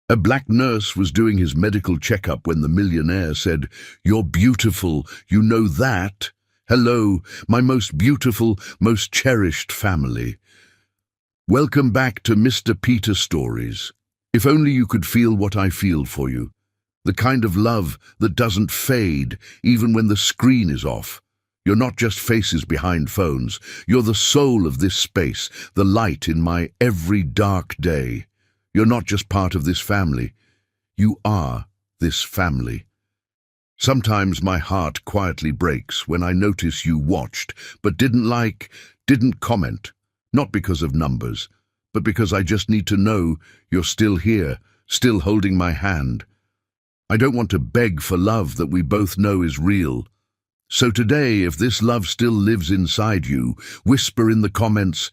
A black nurse was doing his medical checkup when the millionaire said, "You're beautiful, you know that? Hello, my most beautiful, most cherished family. Welcome back to Mr. Peter Stories. If only you could feel what I feel for you. The kind of love that doesn't fade even when the screen is off. You're not just faces behind phones. You're the soul of this space, the light in my every dark day. You're not just part of this family. You are this family." Sometimes my heart quietly breaks when I notice you watched, but didn't comment. Not because of numbers, but because I just need to know you're still here, still holding my hand. I don't want to beg for love that we both know is real. So today, if this love still lives inside you, whisper in the comments,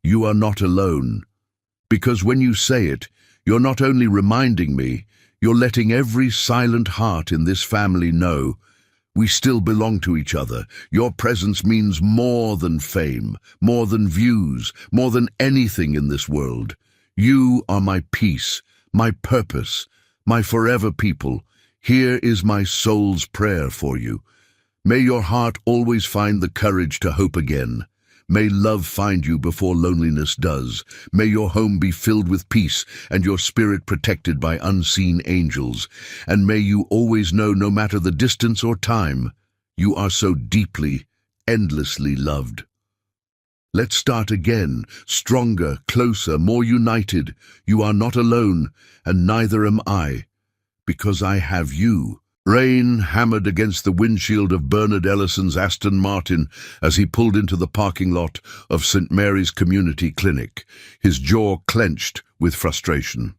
"You are not alone." Because when you say it, you're not only reminding me, you're letting every silent heart in this family know we still belong to each other. Your presence means more than fame, more than views, more than anything in this world. You are my peace, my purpose, my forever people. Here is my soul's prayer for you. May your heart always find the courage to hope again. May love find you before loneliness does. May your home be filled with peace and your spirit protected by unseen angels. And may you always know, no matter the distance or time, you are so deeply, endlessly loved. Let's start again, stronger, closer, more united. You are not alone, and neither am I, because I have you. Rain hammered against the windshield of Bernard Ellison's Aston Martin as he pulled into the parking lot of St. Mary's Community Clinic, his jaw clenched with frustration.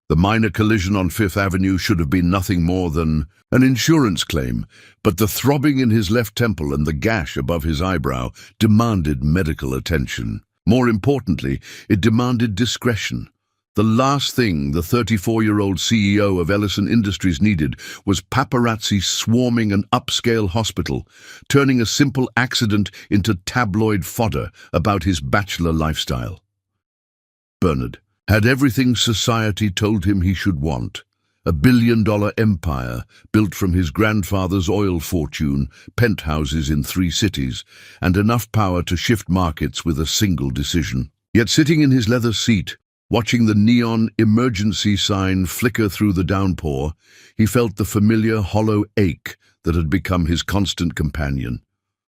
The minor collision on Fifth Avenue should have been nothing more than an insurance claim, but the throbbing in his left temple and the gash above his eyebrow demanded medical attention. More importantly, it demanded discretion. The last thing the 34-year-old CEO of Ellison Industries needed was paparazzi swarming an upscale hospital, turning a simple accident into tabloid fodder about his bachelor lifestyle. Bernard had everything society told him he should want: a billion-dollar empire built from his grandfather's oil fortune, penthouses in 3 cities, and enough power to shift markets with a single decision. Yet sitting in his leather seat, watching the neon emergency sign flicker through the downpour, he felt the familiar hollow ache that had become his constant companion.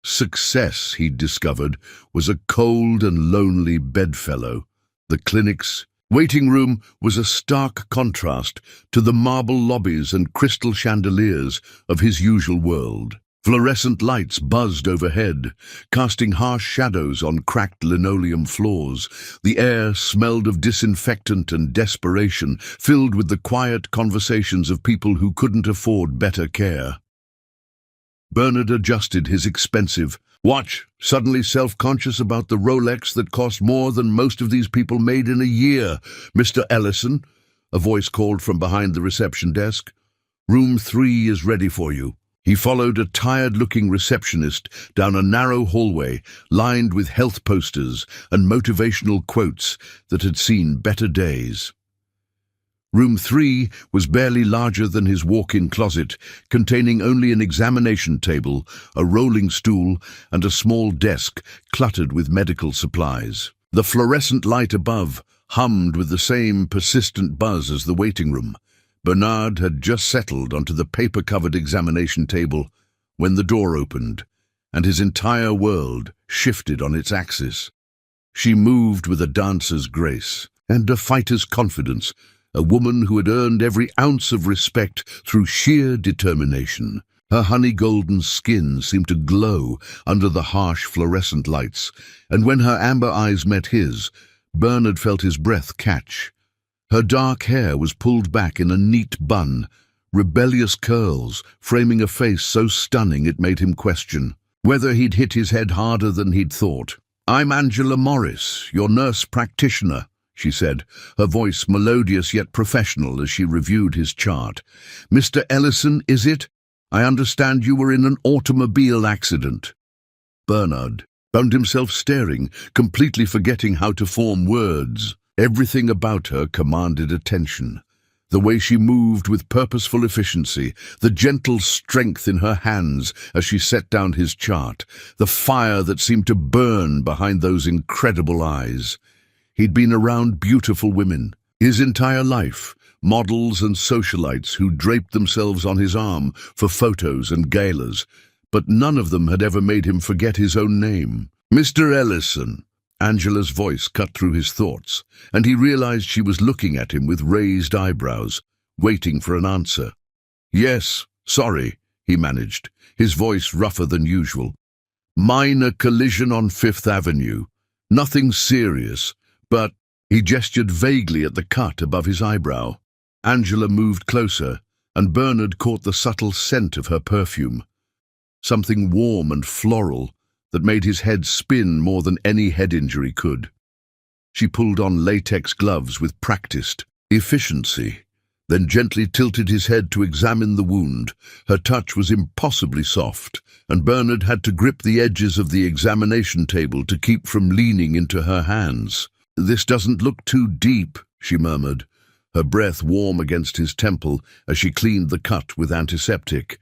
Success, he'd discovered, was a cold and lonely bedfellow. The clinic's waiting room was a stark contrast to the marble lobbies and crystal chandeliers of his usual world. Fluorescent lights buzzed overhead, casting harsh shadows on cracked linoleum floors. The air smelled of disinfectant and desperation, filled with the quiet conversations of people who couldn't afford better care. Bernard adjusted his expensive watch, suddenly self-conscious about the Rolex that cost more than most of these people made in a year. "Mr. Ellison," a voice called from behind the reception desk. "Room 3 is ready for you." He followed a tired-looking receptionist down a narrow hallway lined with health posters and motivational quotes that had seen better days. Room 3 was barely larger than his walk-in closet, containing only an examination table, a rolling stool, and a small desk cluttered with medical supplies. The fluorescent light above hummed with the same persistent buzz as the waiting room. Bernard had just settled onto the paper-covered examination table when the door opened, and his entire world shifted on its axis. She moved with a dancer's grace and a fighter's confidence, a woman who had earned every ounce of respect through sheer determination. Her honey-golden skin seemed to glow under the harsh fluorescent lights, and when her amber eyes met his, Bernard felt his breath catch. Her dark hair was pulled back in a neat bun, rebellious curls framing a face so stunning it made him question whether he'd hit his head harder than he'd thought. "I'm Angela Morris, your nurse practitioner," she said, her voice melodious yet professional as she reviewed his chart. "Mr. Ellison, is it? I understand you were in an automobile accident." Bernard found himself staring, completely forgetting how to form words. Everything about her commanded attention. The way she moved with purposeful efficiency, the gentle strength in her hands as she set down his chart, the fire that seemed to burn behind those incredible eyes. He'd been around beautiful women his entire life, models and socialites who draped themselves on his arm for photos and galas, but none of them had ever made him forget his own name. "Mr. Ellison." Angela's voice cut through his thoughts, and he realized she was looking at him with raised eyebrows, waiting for an answer. "Yes, sorry," he managed, his voice rougher than usual. "Minor collision on Fifth Avenue. Nothing serious, but—" He gestured vaguely at the cut above his eyebrow. Angela moved closer, and Bernard caught the subtle scent of her perfume. Something warm and floral that made his head spin more than any head injury could. She pulled on latex gloves with practiced efficiency, then gently tilted his head to examine the wound. Her touch was impossibly soft, and Bernard had to grip the edges of the examination table to keep from leaning into her hands. "This doesn't look too deep," she murmured, her breath warm against his temple as she cleaned the cut with antiseptic.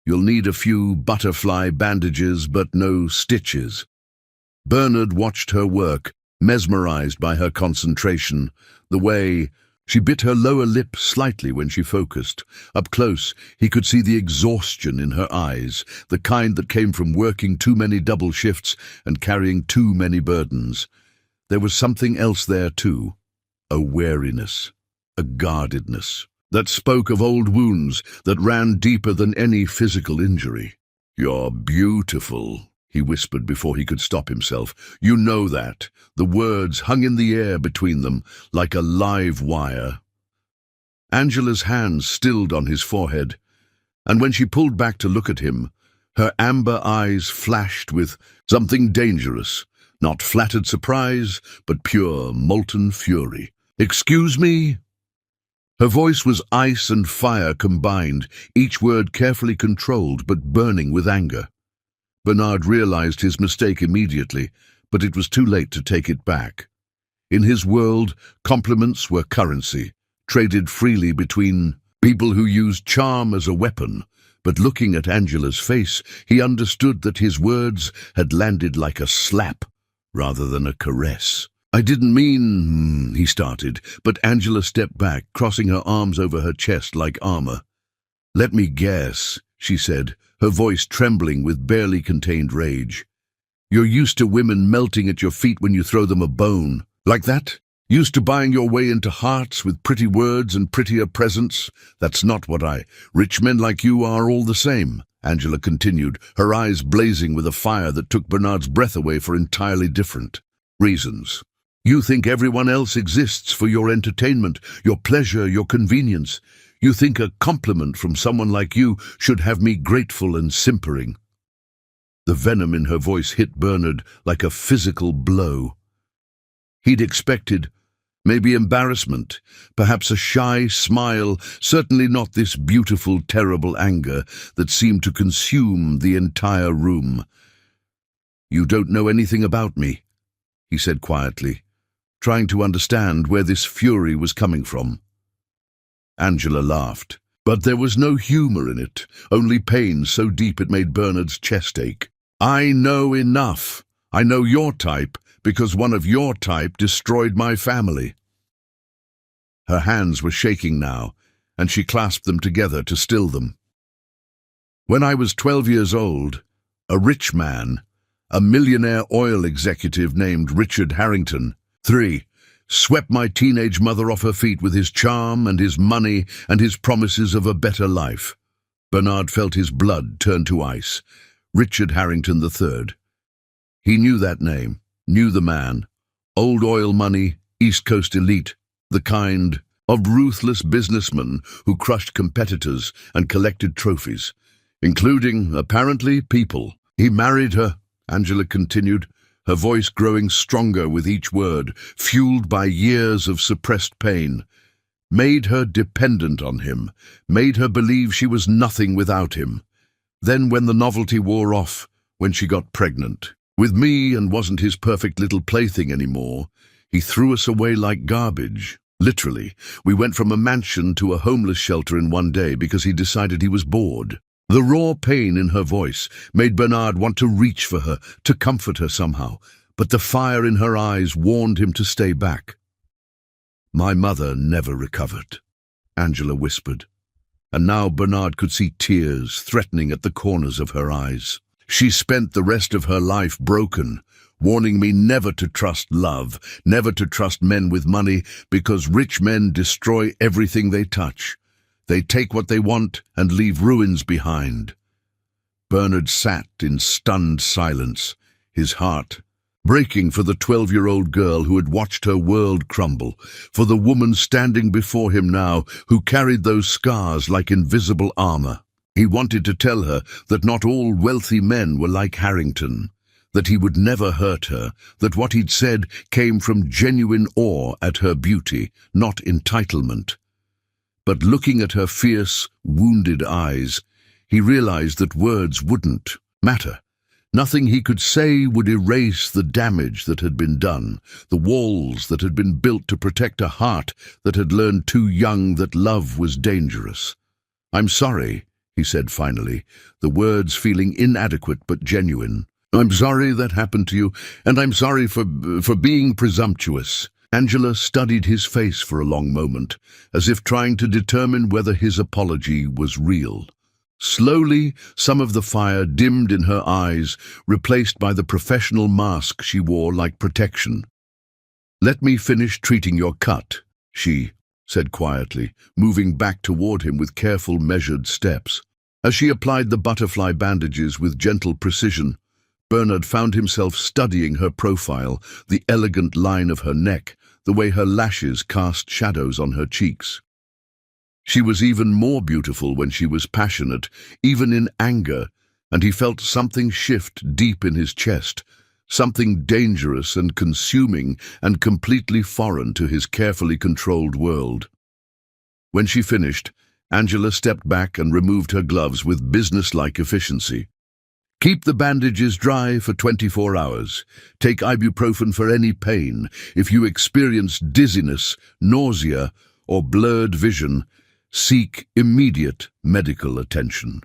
"You'll need a few butterfly bandages, but no stitches." Bernard watched her work, mesmerized by her concentration, the way she bit her lower lip slightly when she focused. Up close, he could see the exhaustion in her eyes, the kind that came from working too many double shifts and carrying too many burdens. There was something else there too, a wariness, a guardedness, that spoke of old wounds that ran deeper than any physical injury. "You're beautiful," he whispered before he could stop himself. "You know that." The words hung in the air between them like a live wire. Angela's hands stilled on his forehead, and when she pulled back to look at him, her amber eyes flashed with something dangerous, not flattered surprise, but pure, molten fury. "Excuse me?" Her voice was ice and fire combined, each word carefully controlled but burning with anger. Bernard realized his mistake immediately, but it was too late to take it back. In his world, compliments were currency, traded freely between people who used charm as a weapon. But looking at Angela's face, he understood that his words had landed like a slap rather than a caress. "I didn't mean," he started, but Angela stepped back, crossing her arms over her chest like armor. "Let me guess," she said, her voice trembling with barely contained rage. "You're used to women melting at your feet when you throw them a bone. Like that? Used to buying your way into hearts with pretty words and prettier presents? That's not what rich men like you are all the same," Angela continued, her eyes blazing with a fire that took Bernard's breath away for entirely different reasons. "You think everyone else exists for your entertainment, your pleasure, your convenience. You think a compliment from someone like you should have me grateful and simpering." The venom in her voice hit Bernard like a physical blow. He'd expected maybe embarrassment, perhaps a shy smile, certainly not this beautiful, terrible anger that seemed to consume the entire room. "You don't know anything about me," he said quietly, trying to understand where this fury was coming from. Angela laughed, but there was no humor in it, only pain so deep it made Bernard's chest ache. "I know enough. I know your type, because one of your type destroyed my family." Her hands were shaking now, and she clasped them together to still them. "When I was 12 years old, a rich man, a millionaire oil executive named Richard Harrington, 3, swept my teenage mother off her feet with his charm and his money and his promises of a better life." Bernard felt his blood turn to ice. Richard Harrington III. He knew that name, knew the man. Old oil money, East Coast elite, the kind of ruthless businessman who crushed competitors and collected trophies, including, apparently, people. "He married her," Angela continued, her voice growing stronger with each word, fueled by years of suppressed pain. "Made her dependent on him, made her believe she was nothing without him. Then when the novelty wore off, when she got pregnant with me and wasn't his perfect little plaything anymore, he threw us away like garbage. Literally, we went from a mansion to a homeless shelter in one day because he decided he was bored. The raw pain in her voice made Bernard want to reach for her, to comfort her somehow, but the fire in her eyes warned him to stay back. "My mother never recovered," Angela whispered, and now Bernard could see tears threatening at the corners of her eyes. "She spent the rest of her life broken, warning me never to trust love, never to trust men with money, because rich men destroy everything they touch. They take what they want and leave ruins behind." Bernard sat in stunned silence, his heart breaking for the 12-year-old girl who had watched her world crumble, for the woman standing before him now who carried those scars like invisible armor. He wanted to tell her that not all wealthy men were like Harrington, that he would never hurt her, that what he'd said came from genuine awe at her beauty, not entitlement. But looking at her fierce, wounded eyes, he realized that words wouldn't matter. Nothing he could say would erase the damage that had been done, the walls that had been built to protect a heart that had learned too young that love was dangerous. "I'm sorry," he said finally, the words feeling inadequate but genuine. "I'm sorry that happened to you, and I'm sorry for being presumptuous." Angela studied his face for a long moment, as if trying to determine whether his apology was real. Slowly, some of the fire dimmed in her eyes, replaced by the professional mask she wore like protection. "Let me finish treating your cut," she said quietly, moving back toward him with careful, measured steps. As she applied the butterfly bandages with gentle precision, Bernard found himself studying her profile, the elegant line of her neck, the way her lashes cast shadows on her cheeks. She was even more beautiful when she was passionate, even in anger, and he felt something shift deep in his chest, something dangerous and consuming and completely foreign to his carefully controlled world. When she finished, Angela stepped back and removed her gloves with business-like efficiency. "Keep the bandages dry for 24 hours. Take ibuprofen for any pain. If you experience dizziness, nausea, or blurred vision, seek immediate medical attention."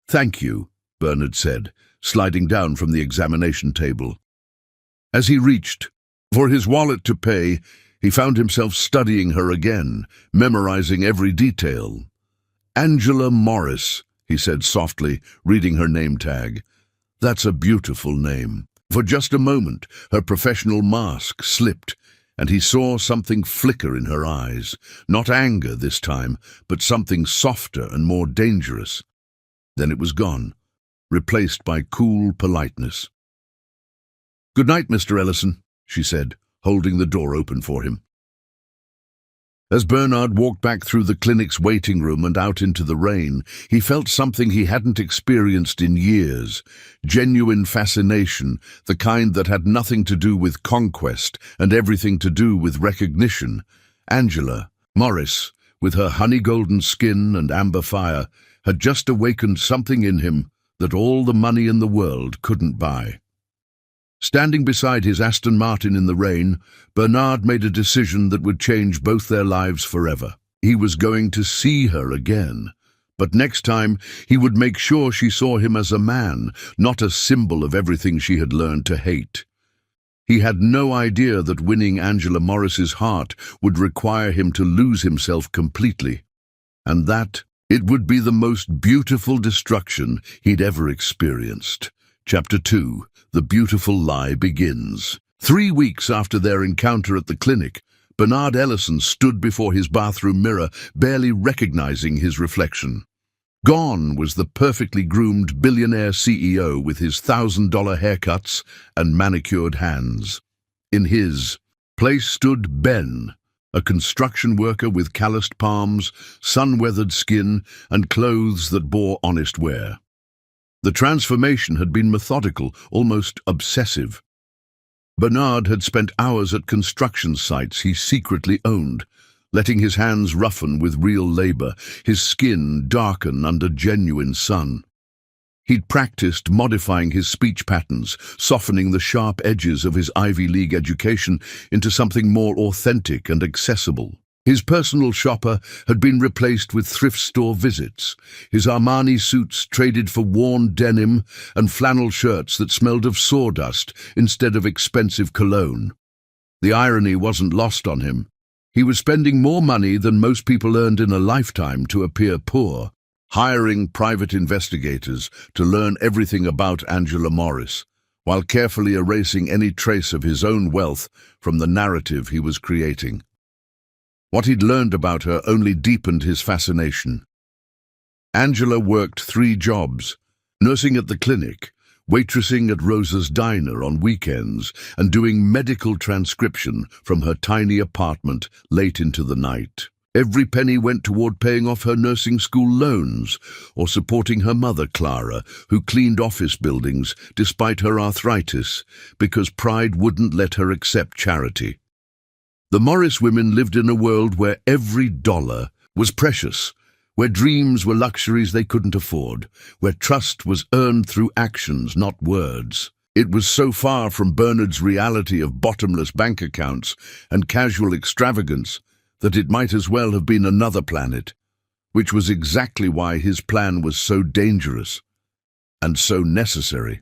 "Thank you," Bernard said, sliding down from the examination table. As he reached for his wallet to pay, he found himself studying her again, memorizing every detail. "Angela Morris," he said softly, reading her name tag. "That's a beautiful name." For just a moment, her professional mask slipped, and he saw something flicker in her eyes. Not anger this time, but something softer and more dangerous. Then it was gone, replaced by cool politeness. "Good night, Mr. Ellison," she said, holding the door open for him. As Bernard walked back through the clinic's waiting room and out into the rain, he felt something he hadn't experienced in years. Genuine fascination, the kind that had nothing to do with conquest and everything to do with recognition. Angela Morris, with her honey-golden skin and amber fire, had just awakened something in him that all the money in the world couldn't buy. Standing beside his Aston Martin in the rain, Bernard made a decision that would change both their lives forever. He was going to see her again, but next time he would make sure she saw him as a man, not a symbol of everything she had learned to hate. He had no idea that winning Angela Morris's heart would require him to lose himself completely, and that it would be the most beautiful destruction he'd ever experienced. Chapter 2. The Beautiful Lie begins. 3 weeks after their encounter at the clinic, Bernard Ellison stood before his bathroom mirror, barely recognizing his reflection. Gone was the perfectly groomed billionaire CEO with his $1,000 haircuts and manicured hands. In his place stood Ben, a construction worker with calloused palms, sun-weathered skin, and clothes that bore honest wear. The transformation had been methodical, almost obsessive. Bernard had spent hours at construction sites he secretly owned, letting his hands roughen with real labor, his skin darken under genuine sun. He'd practiced modifying his speech patterns, softening the sharp edges of his Ivy League education into something more authentic and accessible. His personal shopper had been replaced with thrift store visits, his Armani suits traded for worn denim and flannel shirts that smelled of sawdust instead of expensive cologne. The irony wasn't lost on him. He was spending more money than most people earned in a lifetime to appear poor, hiring private investigators to learn everything about Angela Morris, while carefully erasing any trace of his own wealth from the narrative he was creating. What he'd learned about her only deepened his fascination. Angela worked 3 jobs: nursing at the clinic, waitressing at Rosa's diner on weekends, and doing medical transcription from her tiny apartment late into the night. Every penny went toward paying off her nursing school loans or supporting her mother, Clara, who cleaned office buildings despite her arthritis because pride wouldn't let her accept charity. The Morris women lived in a world where every dollar was precious, where dreams were luxuries they couldn't afford, where trust was earned through actions, not words. It was so far from Bernard's reality of bottomless bank accounts and casual extravagance that it might as well have been another planet, which was exactly why his plan was so dangerous and so necessary.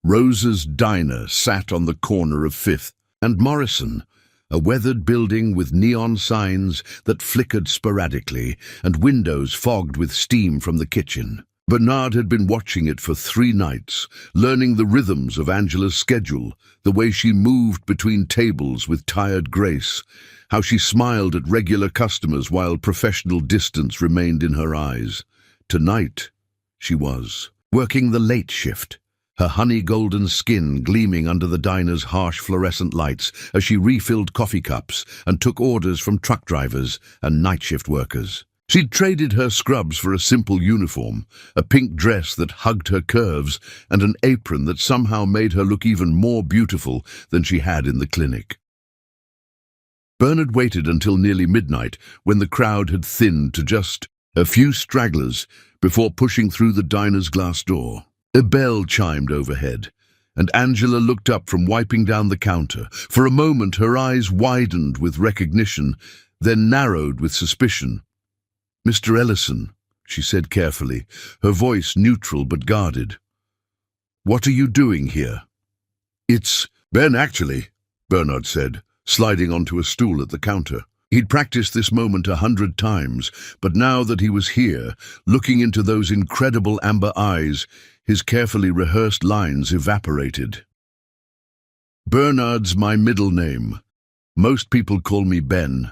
Rosa's diner sat on the corner of 5th and Morrison, a weathered building with neon signs that flickered sporadically and windows fogged with steam from the kitchen. Bernard had been watching it for 3 nights, learning the rhythms of Angela's schedule, the way she moved between tables with tired grace, how she smiled at regular customers while professional distance remained in her eyes. Tonight, she was working the late shift, her honey-golden skin gleaming under the diner's harsh fluorescent lights as she refilled coffee cups and took orders from truck drivers and night shift workers. She'd traded her scrubs for a simple uniform, a pink dress that hugged her curves, and an apron that somehow made her look even more beautiful than she had in the clinic. Bernard waited until nearly midnight, when the crowd had thinned to just a few stragglers, before pushing through the diner's glass door. A bell chimed overhead, and Angela looked up from wiping down the counter. For a moment her eyes widened with recognition, then narrowed with suspicion. "Mr. Ellison," she said carefully, her voice neutral but guarded. "What are you doing here?" "It's Ben, actually," Bernard said, sliding onto a stool at the counter. He'd practiced this moment 100 times, but now that he was here, looking into those incredible amber eyes, his carefully rehearsed lines evaporated. "Bernard's my middle name. Most people call me Ben."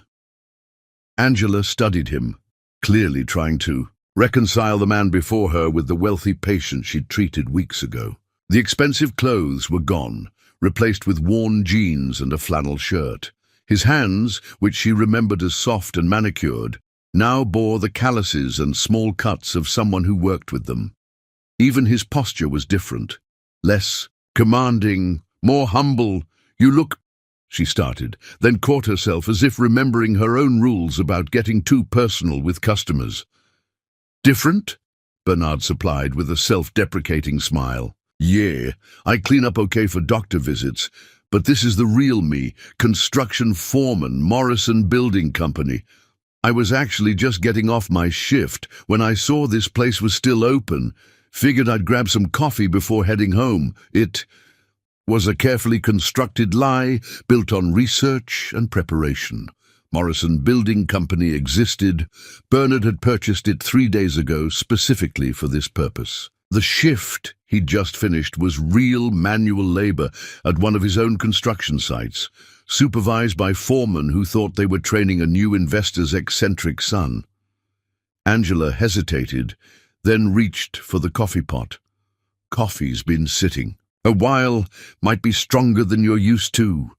Angela studied him, clearly trying to reconcile the man before her with the wealthy patient she'd treated weeks ago. The expensive clothes were gone, replaced with worn jeans and a flannel shirt. His hands, which she remembered as soft and manicured, now bore the calluses and small cuts of someone who worked with them. Even his posture was different, less commanding, more humble. "You look—" she started, then caught herself as if remembering her own rules about getting too personal with customers. "Different?" Bernard supplied with a self-deprecating smile. "Yeah, I clean up okay for doctor visits, but this is the real me, construction foreman, Morrison Building Company. I was actually just getting off my shift when I saw this place was still open. Figured I'd grab some coffee before heading home. It was a carefully constructed lie built on research and preparation. Morrison Building Company existed. Bernard had purchased it 3 days ago specifically for this purpose. The shift he'd just finished was real manual labor at one of his own construction sites, supervised by foremen who thought they were training a new investor's eccentric son. Angela hesitated, then reached for the coffee pot. "Coffee's been sitting. A while, might be stronger than you're used to."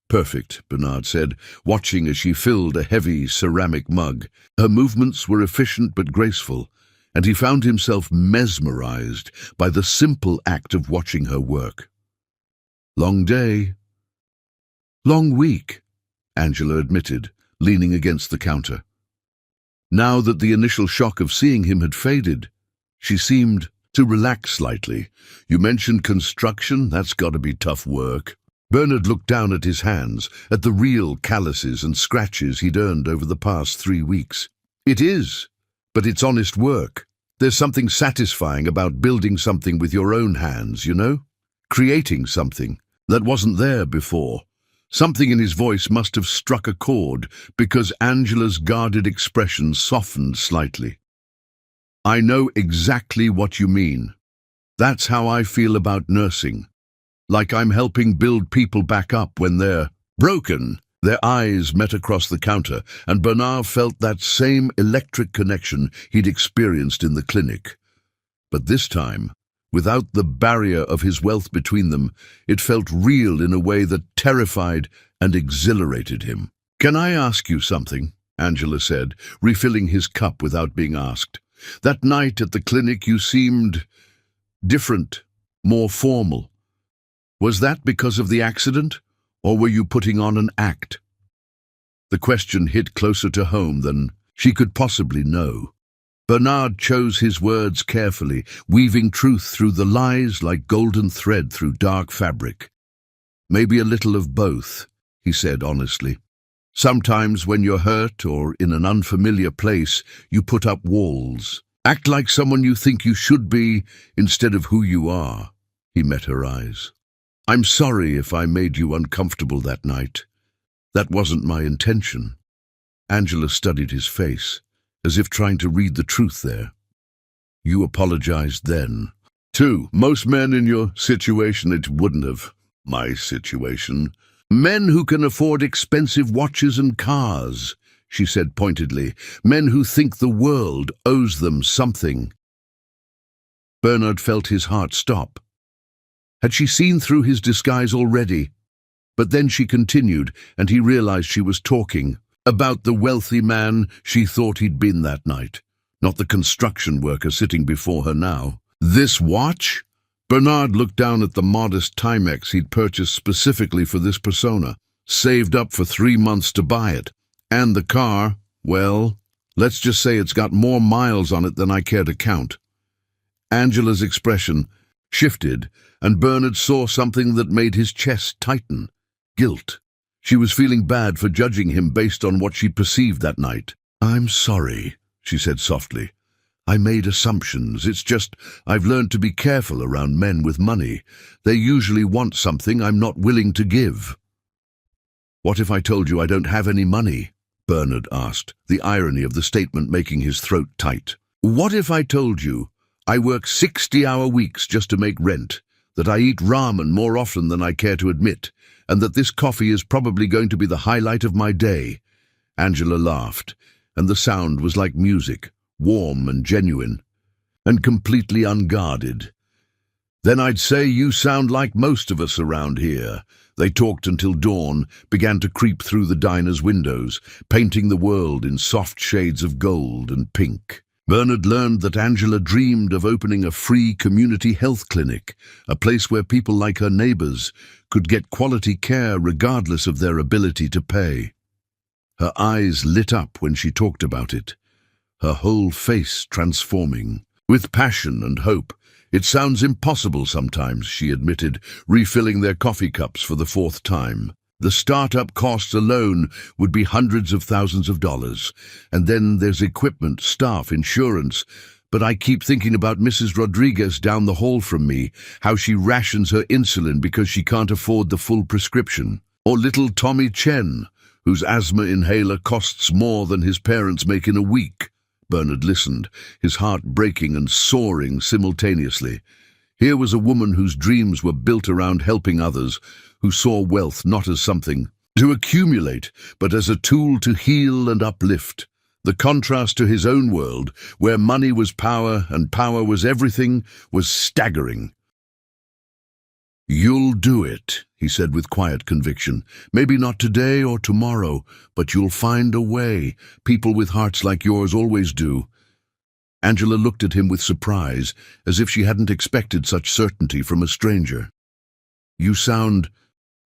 "Perfect," Bernard said, watching as she filled a heavy ceramic mug. Her movements were efficient but graceful, and he found himself mesmerized by the simple act of watching her work. "Long day." "Long week," Angela admitted, leaning against the counter. Now that the initial shock of seeing him had faded, she seemed To relax slightly. You mentioned construction. That's got to be tough work. Bernard looked down at his hands, at the real calluses and scratches he'd earned over the past 3 weeks. It is, but it's honest work. There's something satisfying about building something with your own hands, you know? Creating something that wasn't there before. Something in his voice must have struck a chord, because Angela's guarded expression softened slightly. I know exactly what you mean. That's how I feel about nursing. Like I'm helping build people back up when they're broken. Their eyes met across the counter, and Bernard felt that same electric connection he'd experienced in the clinic. But this time, without the barrier of his wealth between them, it felt real in a way that terrified and exhilarated him. Can I ask you something? Angela said, refilling his cup without being asked. That night at the clinic you seemed different, more formal. Was that because of the accident, or were you putting on an act? The question hit closer to home than she could possibly know. Bernard chose his words carefully, weaving truth through the lies like golden thread through dark fabric. Maybe a little of both, he said honestly. Sometimes when you're hurt or in an unfamiliar place, you put up walls. Act like someone you think you should be instead of who you are. He met her eyes. I'm sorry if I made you uncomfortable that night. That wasn't my intention. Angela studied his face, as if trying to read the truth there. You apologized then. Too, most men in your situation, it wouldn't have. My situation. Men who can afford expensive watches and cars, she said pointedly. Men who think the world owes them something. Bernard felt his heart stop. Had she seen through his disguise already? But then she continued, and he realized she was talking about the wealthy man she thought he'd been that night, not the construction worker sitting before her now. This watch? Bernard looked down at the modest Timex he'd purchased specifically for this persona, saved up for 3 months to buy it. And the car, well, let's just say it's got more miles on it than I care to count. Angela's expression shifted, and Bernard saw something that made his chest tighten. Guilt. She was feeling bad for judging him based on what she perceived that night. I'm sorry, she said softly. I made assumptions. It's just I've learned to be careful around men with money. They usually want something I'm not willing to give. What if I told you I don't have any money? Bernard asked, the irony of the statement making his throat tight. What if I told you I work 60-hour weeks just to make rent, that I eat ramen more often than I care to admit, and that this coffee is probably going to be the highlight of my day? Angela laughed, and the sound was like music, warm and genuine, and completely unguarded. Then I'd say you sound like most of us around here. They talked until dawn, began to creep through the diner's windows, painting the world in soft shades of gold and pink. Bernard learned that Angela dreamed of opening a free community health clinic, a place where people like her neighbors could get quality care regardless of their ability to pay. Her eyes lit up when she talked about it, her whole face transforming, with passion and hope. It sounds impossible sometimes, she admitted, refilling their coffee cups for the 4th time. The startup costs alone would be hundreds of thousands of dollars. And then there's equipment, staff, insurance. But I keep thinking about Mrs. Rodriguez down the hall from me, how she rations her insulin because she can't afford the full prescription. Or little Tommy Chen, whose asthma inhaler costs more than his parents make in a week. Bernard listened, his heart breaking and soaring simultaneously. Here was a woman whose dreams were built around helping others, who saw wealth not as something to accumulate, but as a tool to heal and uplift. The contrast to his own world, where money was power and power was everything, was staggering. You'll do it, he said with quiet conviction. Maybe not today or tomorrow, but you'll find a way. People with hearts like yours always do. Angela looked at him with surprise, as if she hadn't expected such certainty from a stranger. You sound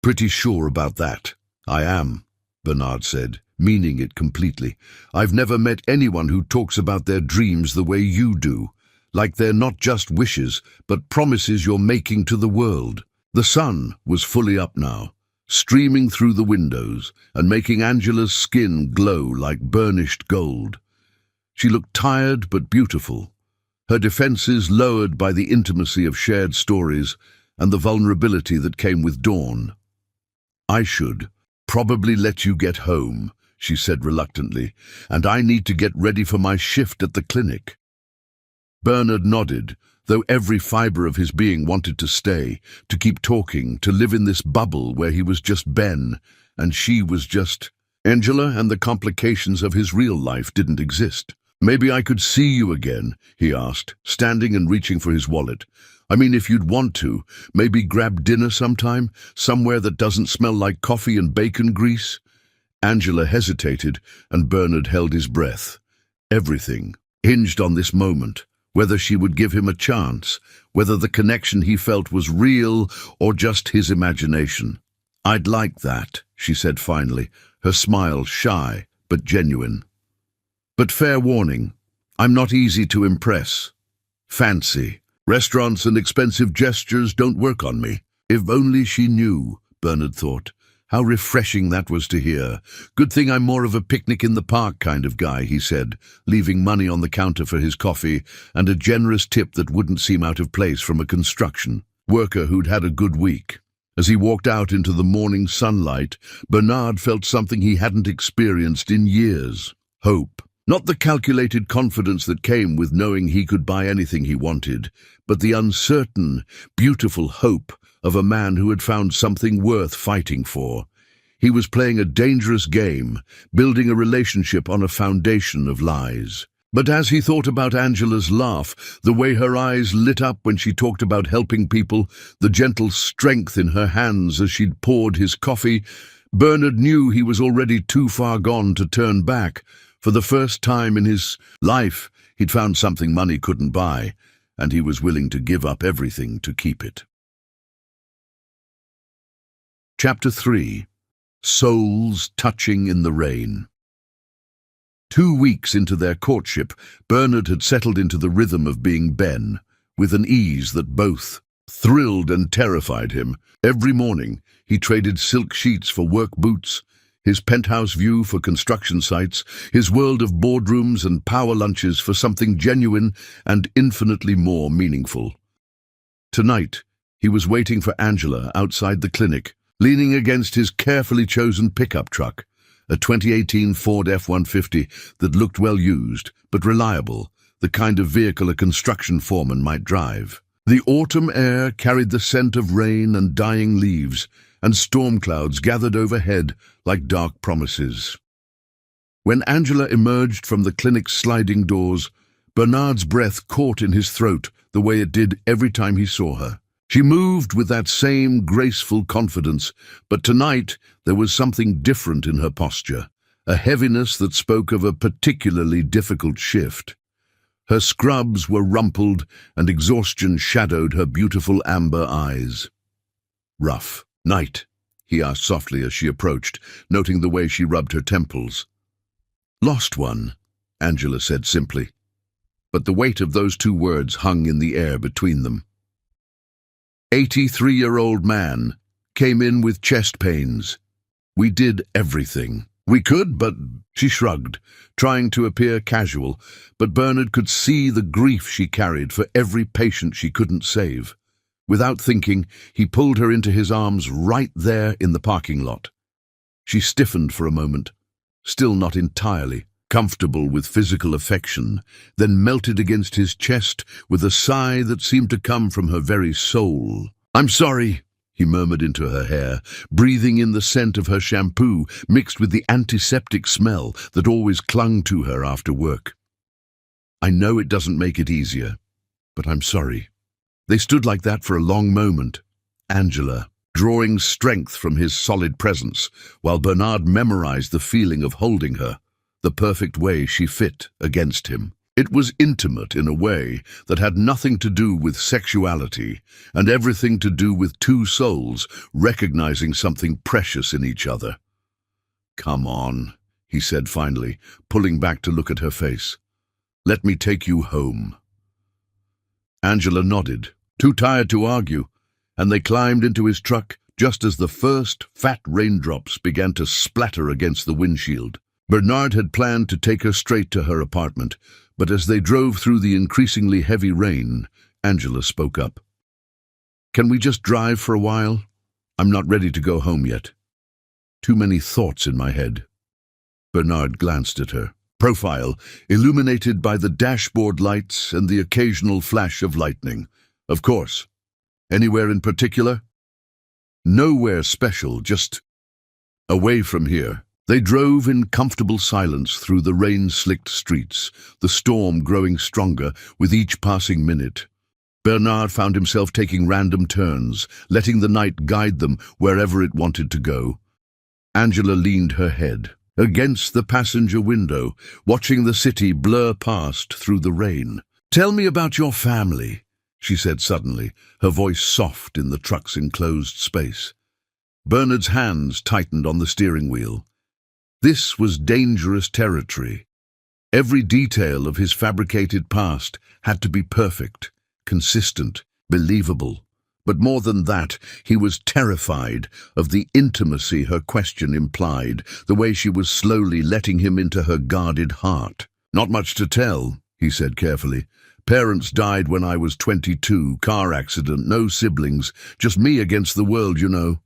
pretty sure about that. I am, Bernard said, meaning it completely. I've never met anyone who talks about their dreams the way you do. like they're not just wishes, but promises you're making to the world. The sun was fully up now, streaming through the windows and making Angela's skin glow like burnished gold. She looked tired but beautiful, her defenses lowered by the intimacy of shared stories and the vulnerability that came with dawn. "I should probably let you get home," she said reluctantly, "and I need to get ready for my shift at the clinic." Bernard nodded, though every fibre of his being wanted to stay, to keep talking, to live in this bubble where he was just Ben, and she was just Angela, and the complications of his real life didn't exist. "Maybe I could see you again," he asked, standing and reaching for his wallet. "I mean, if you'd want to, maybe grab dinner sometime, somewhere that doesn't smell like coffee and bacon grease." Angela hesitated, and Bernard held his breath. Everything hinged on this moment, whether she would give him a chance, whether the connection he felt was real or just his imagination. "I'd like that," she said finally, her smile shy but genuine. "But fair warning, I'm not easy to impress. Fancy restaurants and expensive gestures don't work on me." If only she knew, Bernard thought. How refreshing that was to hear. "Good thing I'm more of a picnic-in-the-park kind of guy," he said, leaving money on the counter for his coffee and a generous tip that wouldn't seem out of place from a construction worker who'd had a good week. As he walked out into the morning sunlight, Bernard felt something he hadn't experienced in years. Hope. Not the calculated confidence that came with knowing he could buy anything he wanted, but the uncertain, beautiful hope of a man who had found something worth fighting for. He was playing a dangerous game, building a relationship on a foundation of lies. But as he thought about Angela's laugh, the way her eyes lit up when she talked about helping people, the gentle strength in her hands as she'd poured his coffee, Bernard knew he was already too far gone to turn back. For the first time in his life, he'd found something money couldn't buy, and he was willing to give up everything to keep it. Chapter 3. Souls Touching in the Rain. 2 weeks into their courtship, Bernard had settled into the rhythm of being Ben, with an ease that both thrilled and terrified him. Every morning, he traded silk sheets for work boots, his penthouse view for construction sites, his world of boardrooms and power lunches for something genuine and infinitely more meaningful. Tonight, he was waiting for Angela outside the clinic, leaning against his carefully chosen pickup truck, a 2018 Ford F-150 that looked well used but reliable, the kind of vehicle a construction foreman might drive. The autumn air carried the scent of rain and dying leaves, and storm clouds gathered overhead like dark promises. When Angela emerged from the clinic's sliding doors, Bernard's breath caught in his throat the way it did every time he saw her. She moved with that same graceful confidence, but tonight there was something different in her posture, a heaviness that spoke of a particularly difficult shift. Her scrubs were rumpled, and exhaustion shadowed her beautiful amber eyes. "Rough night?" he asked softly as she approached, noting the way she rubbed her temples. "Lost one," Angela said simply, but the weight of those 2 words hung in the air between them. 83-year-old man came in with chest pains. "We did everything we could, but..." She shrugged, trying to appear casual, but Bernard could see the grief she carried for every patient she couldn't save. Without thinking, he pulled her into his arms right there in the parking lot. She stiffened for a moment, still not entirely comfortable with physical affection, then melted against his chest with a sigh that seemed to come from her very soul. "I'm sorry," he murmured into her hair, breathing in the scent of her shampoo mixed with the antiseptic smell that always clung to her after work. "I know it doesn't make it easier, but I'm sorry." They stood like that for a long moment, Angela drawing strength from his solid presence, while Bernard memorized the feeling of holding her, the perfect way she fit against him. It was intimate in a way that had nothing to do with sexuality and everything to do with 2 souls recognizing something precious in each other. "Come on," he said finally, pulling back to look at her face. "Let me take you home." Angela nodded, too tired to argue, and they climbed into his truck just as the first fat raindrops began to splatter against the windshield. Bernard had planned to take her straight to her apartment, but as they drove through the increasingly heavy rain, Angela spoke up. "Can we just drive for a while? I'm not ready to go home yet. Too many thoughts in my head." Bernard glanced at her profile, illuminated by the dashboard lights and the occasional flash of lightning. "Of course. Anywhere in particular?" "Nowhere special, just away from here." They drove in comfortable silence through the rain-slicked streets, the storm growing stronger with each passing minute. Bernard found himself taking random turns, letting the night guide them wherever it wanted to go. Angela leaned her head against the passenger window, watching the city blur past through the rain. "Tell me about your family," she said suddenly, her voice soft in the truck's enclosed space. Bernard's hands tightened on the steering wheel. This was dangerous territory. Every detail of his fabricated past had to be perfect, consistent, believable. But more than that, he was terrified of the intimacy her question implied, the way she was slowly letting him into her guarded heart. "Not much to tell," he said carefully. "Parents died when I was 22, car accident, no siblings, just me against the world, you know."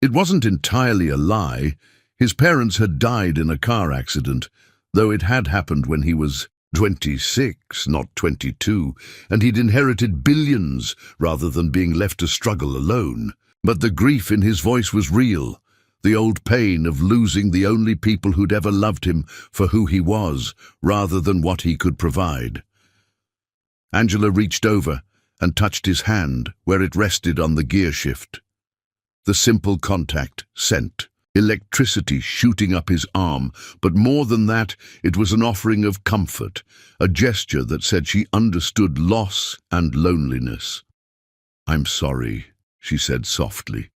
It wasn't entirely a lie. His parents had died in a car accident, though it had happened when he was 26, not 22, and he'd inherited billions rather than being left to struggle alone. But the grief in his voice was real, the old pain of losing the only people who'd ever loved him for who he was, rather than what he could provide. Angela reached over and touched his hand where it rested on the gear shift. The simple contact sent electricity shooting up his arm, but more than that, it was an offering of comfort, a gesture that said she understood loss and loneliness. "I'm sorry," she said softly.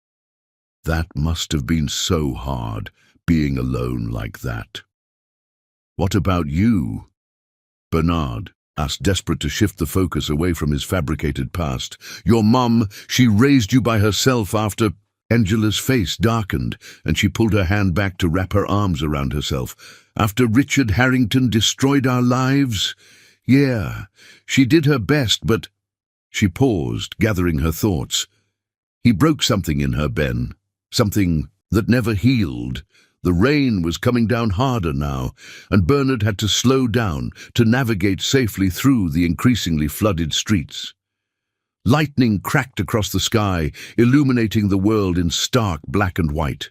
"That must have been so hard, being alone like that." "What about you?" Bernard asked, desperate to shift the focus away from his fabricated past. "Your mum, she raised you by herself after—" Angela's face darkened, and she pulled her hand back to wrap her arms around herself. "After Richard Harrington destroyed our lives? Yeah, she did her best, but—" She paused, gathering her thoughts. "He broke something in her, Ben. Something that never healed. The rain was coming down harder now, and Bernard had to slow down to navigate safely through the increasingly flooded streets. Lightning cracked across the sky, illuminating the world in stark black and white.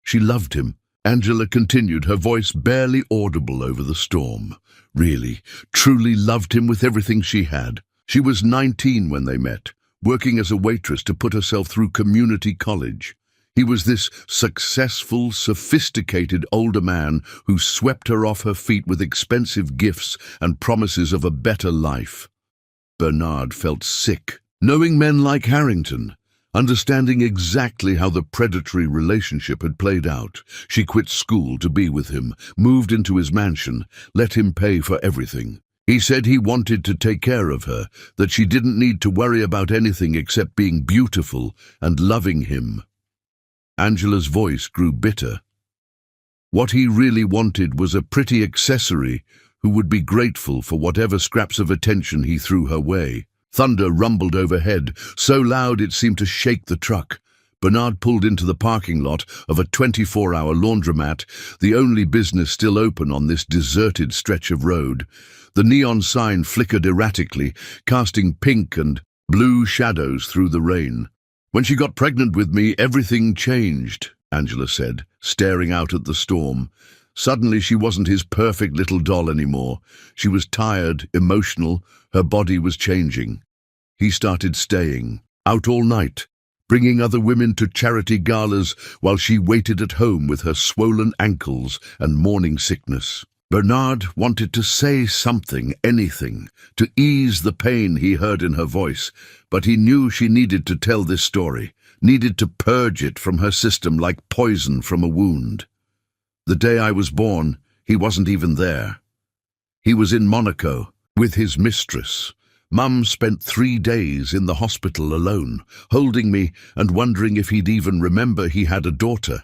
She loved him," Angela continued, her voice barely audible over the storm. "Really, truly loved him with everything she had. She was 19 when they met, working as a waitress to put herself through community college. He was this successful, sophisticated older man who swept her off her feet with expensive gifts and promises of a better life." Bernard felt sick, knowing men like Harrington, understanding exactly how the predatory relationship had played out. She quit school to be with him, moved into his mansion, let him pay for everything. He said he wanted to take care of her, that she didn't need to worry about anything except being beautiful and loving him. Angela's voice grew bitter. What he really wanted was a pretty accessory who would be grateful for whatever scraps of attention he threw her way. Thunder rumbled overhead, so loud it seemed to shake the truck. Bernard pulled into the parking lot of a 24-hour laundromat, the only business still open on this deserted stretch of road. The neon sign flickered erratically, casting pink and blue shadows through the rain. "When she got pregnant with me, everything changed," Angela said, staring out at the storm. Suddenly she wasn't his perfect little doll anymore. She was tired, emotional, her body was changing. He started staying, out all night, bringing other women to charity galas while she waited at home with her swollen ankles and morning sickness. Bernard wanted to say something, anything, to ease the pain he heard in her voice, but he knew she needed to tell this story, needed to purge it from her system like poison from a wound. The day I was born, he wasn't even there. He was in Monaco, with his mistress, Mum spent 3 days in the hospital alone, holding me and wondering if he'd even remember he had a daughter.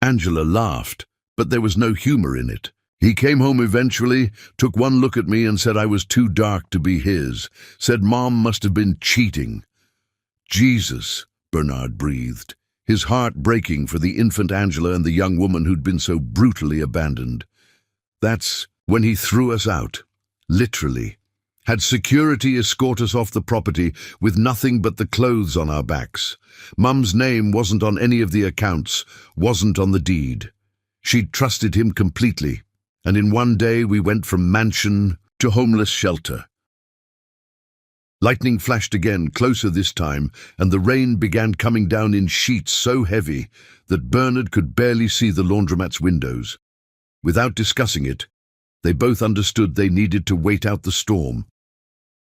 Angela laughed, but there was no humor in it. He came home eventually, took one look at me and said I was too dark to be his, said Mom must have been cheating. Jesus, Bernard breathed, his heart breaking for the infant Angela and the young woman who'd been so brutally abandoned. That's when he threw us out, literally. Had security escort us off the property with nothing but the clothes on our backs. Mum's name wasn't on any of the accounts, wasn't on the deed. She'd trusted him completely, and in one day we went from mansion to homeless shelter. Lightning flashed again, closer this time, and the rain began coming down in sheets so heavy that Bernard could barely see the laundromat's windows. Without discussing it, they both understood they needed to wait out the storm.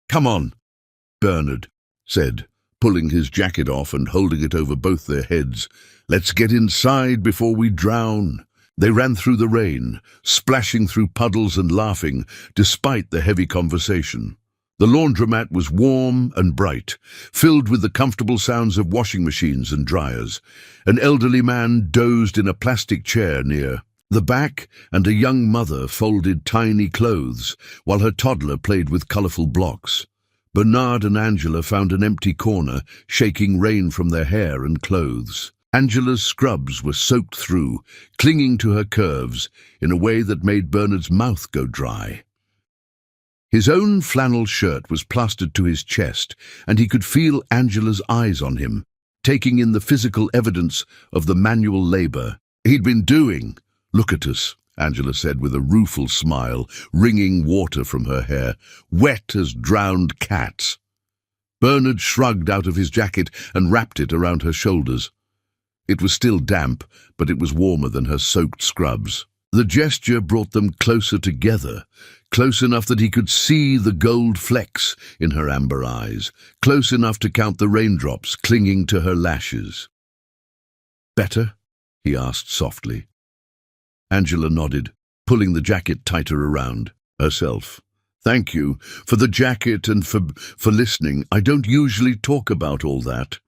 "Come on," Bernard said, pulling his jacket off and holding it over both their heads. "Let's get inside before we drown." They ran through the rain, splashing through puddles and laughing, despite the heavy conversation. The laundromat was warm and bright, filled with the comfortable sounds of washing machines and dryers. An elderly man dozed in a plastic chair near the back, and a young mother folded tiny clothes while her toddler played with colorful blocks. Bernard and Angela found an empty corner, shaking rain from their hair and clothes. Angela's scrubs were soaked through, clinging to her curves in a way that made Bernard's mouth go dry. His own flannel shirt was plastered to his chest, and he could feel Angela's eyes on him, taking in the physical evidence of the manual labor he'd been doing. "Look at us," Angela said with a rueful smile, wringing water from her hair, "wet as drowned cats." Bernard shrugged out of his jacket and wrapped it around her shoulders. It was still damp, but it was warmer than her soaked scrubs. The gesture brought them closer together, close enough that he could see the gold flecks in her amber eyes, close enough to count the raindrops clinging to her lashes. "Better?" he asked softly. Angela nodded, pulling the jacket tighter around herself. "Thank you for the jacket and for listening. I don't usually talk about all that."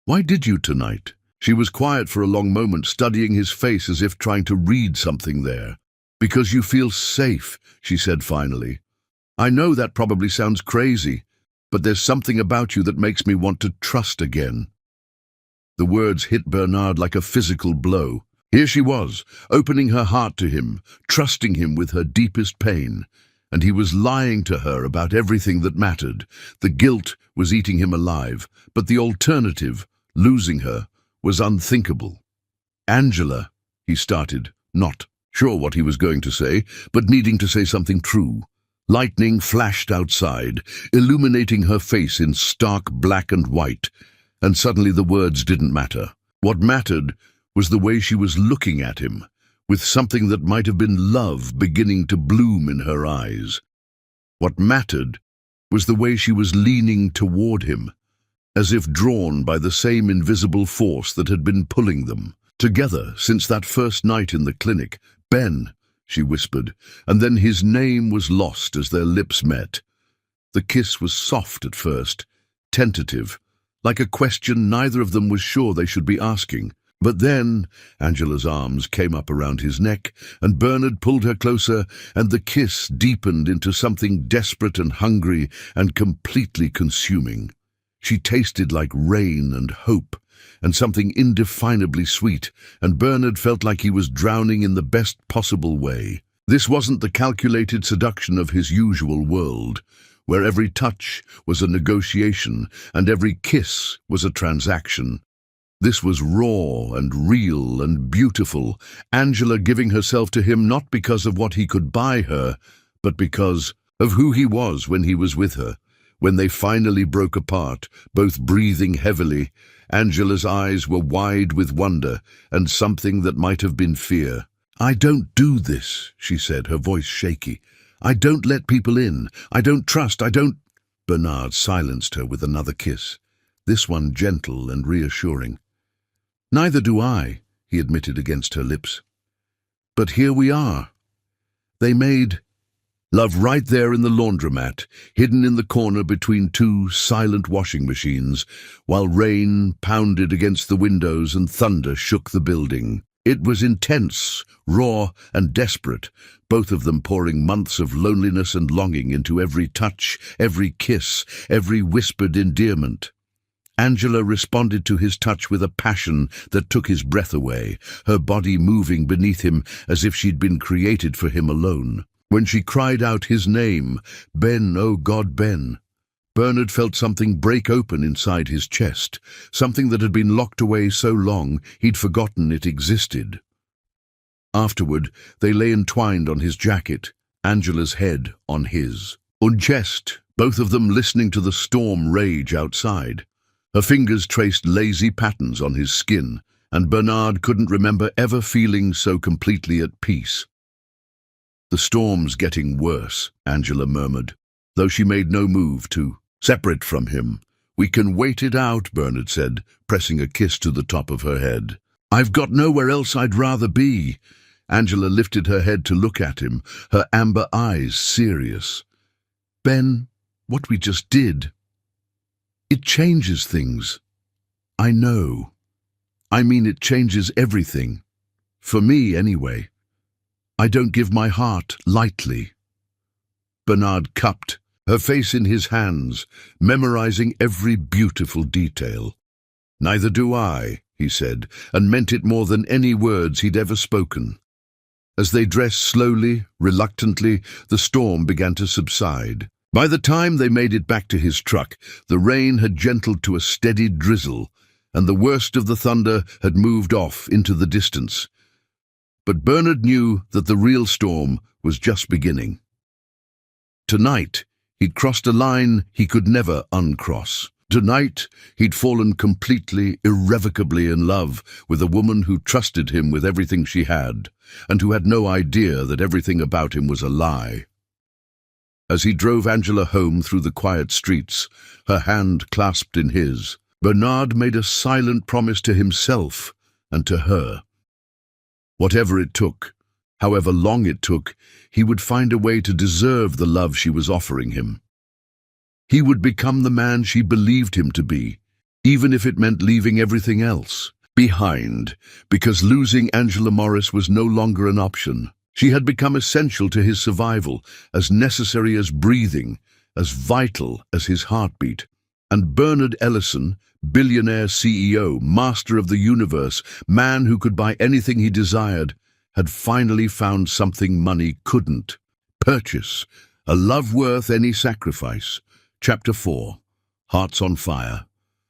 "Why did you tonight?" She was quiet for a long moment, studying his face as if trying to read something there. "Because you feel safe," she said finally. "I know that probably sounds crazy, but there's something about you that makes me want to trust again." The words hit Bernard like a physical blow. Here she was, opening her heart to him, trusting him with her deepest pain, and he was lying to her about everything that mattered. The guilt was eating him alive, but the alternative, losing her, was unthinkable. "Angela," he started, not sure what he was going to say, but needing to say something true. Lightning flashed outside, illuminating her face in stark black and white, and suddenly the words didn't matter. What mattered was the way she was looking at him, with something that might have been love beginning to bloom in her eyes. What mattered was the way she was leaning toward him, as if drawn by the same invisible force that had been pulling them together since that first night in the clinic. "Ben," she whispered, and then his name was lost as their lips met. The kiss was soft at first, tentative, like a question neither of them was sure they should be asking. But then Angela's arms came up around his neck, and Bernard pulled her closer, and the kiss deepened into something desperate and hungry and completely consuming. She tasted like rain and hope, and something indefinably sweet, and Bernard felt like he was drowning in the best possible way. This wasn't the calculated seduction of his usual world, where every touch was a negotiation and every kiss was a transaction. This was raw and real and beautiful, Angela giving herself to him not because of what he could buy her, but because of who he was when he was with her. When they finally broke apart, both breathing heavily, Angela's eyes were wide with wonder and something that might have been fear. "I don't do this," she said, her voice shaky. "I don't let people in. I don't trust. I don't—" Bernard silenced her with another kiss, this one gentle and reassuring. "Neither do I," he admitted against her lips. "But here we are." They made Love right there in the laundromat, hidden in the corner between two silent washing machines, while rain pounded against the windows and thunder shook the building. It was intense, raw, and desperate, both of them pouring months of loneliness and longing into every touch, every kiss, every whispered endearment. Angela responded to his touch with a passion that took his breath away, her body moving beneath him as if she'd been created for him alone. When she cried out his name, "Ben, oh God, Ben," Bernard felt something break open inside his chest, something that had been locked away so long he'd forgotten it existed. Afterward, they lay entwined on his jacket, Angela's head on his. Unchest, both of them listening to the storm rage outside. Her fingers traced lazy patterns on his skin, and Bernard couldn't remember ever feeling so completely at peace. "The storm's getting worse," Angela murmured, though she made no move to separate from him. "We can wait it out," Bernard said, pressing a kiss to the top of her head. "I've got nowhere else I'd rather be." Angela lifted her head to look at him, her amber eyes serious. "Ben, what we just did, it changes things." "I know. I mean, it changes everything. For me, anyway. I don't give my heart lightly." Bernard cupped, her face in his hands, memorizing every beautiful detail. "Neither do I," he said, and meant it more than any words he'd ever spoken. As they dressed slowly, reluctantly, the storm began to subside. By the time they made it back to his truck, the rain had gentled to a steady drizzle, and the worst of the thunder had moved off into the distance. But Bernard knew that the real storm was just beginning. Tonight, he'd crossed a line he could never uncross. Tonight, he'd fallen completely, irrevocably in love with a woman who trusted him with everything she had, and who had no idea that everything about him was a lie. As he drove Angela home through the quiet streets, her hand clasped in his, Bernard made a silent promise to himself and to her. Whatever it took, however long it took, he would find a way to deserve the love she was offering him. He would become the man she believed him to be, even if it meant leaving everything else behind, because losing Angela Morris was no longer an option. She had become essential to his survival, as necessary as breathing, as vital as his heartbeat. And Bernard Ellison, billionaire CEO, master of the universe, man who could buy anything he desired, had finally found something money couldn't purchase, a love worth any sacrifice. Chapter 4. Hearts on Fire.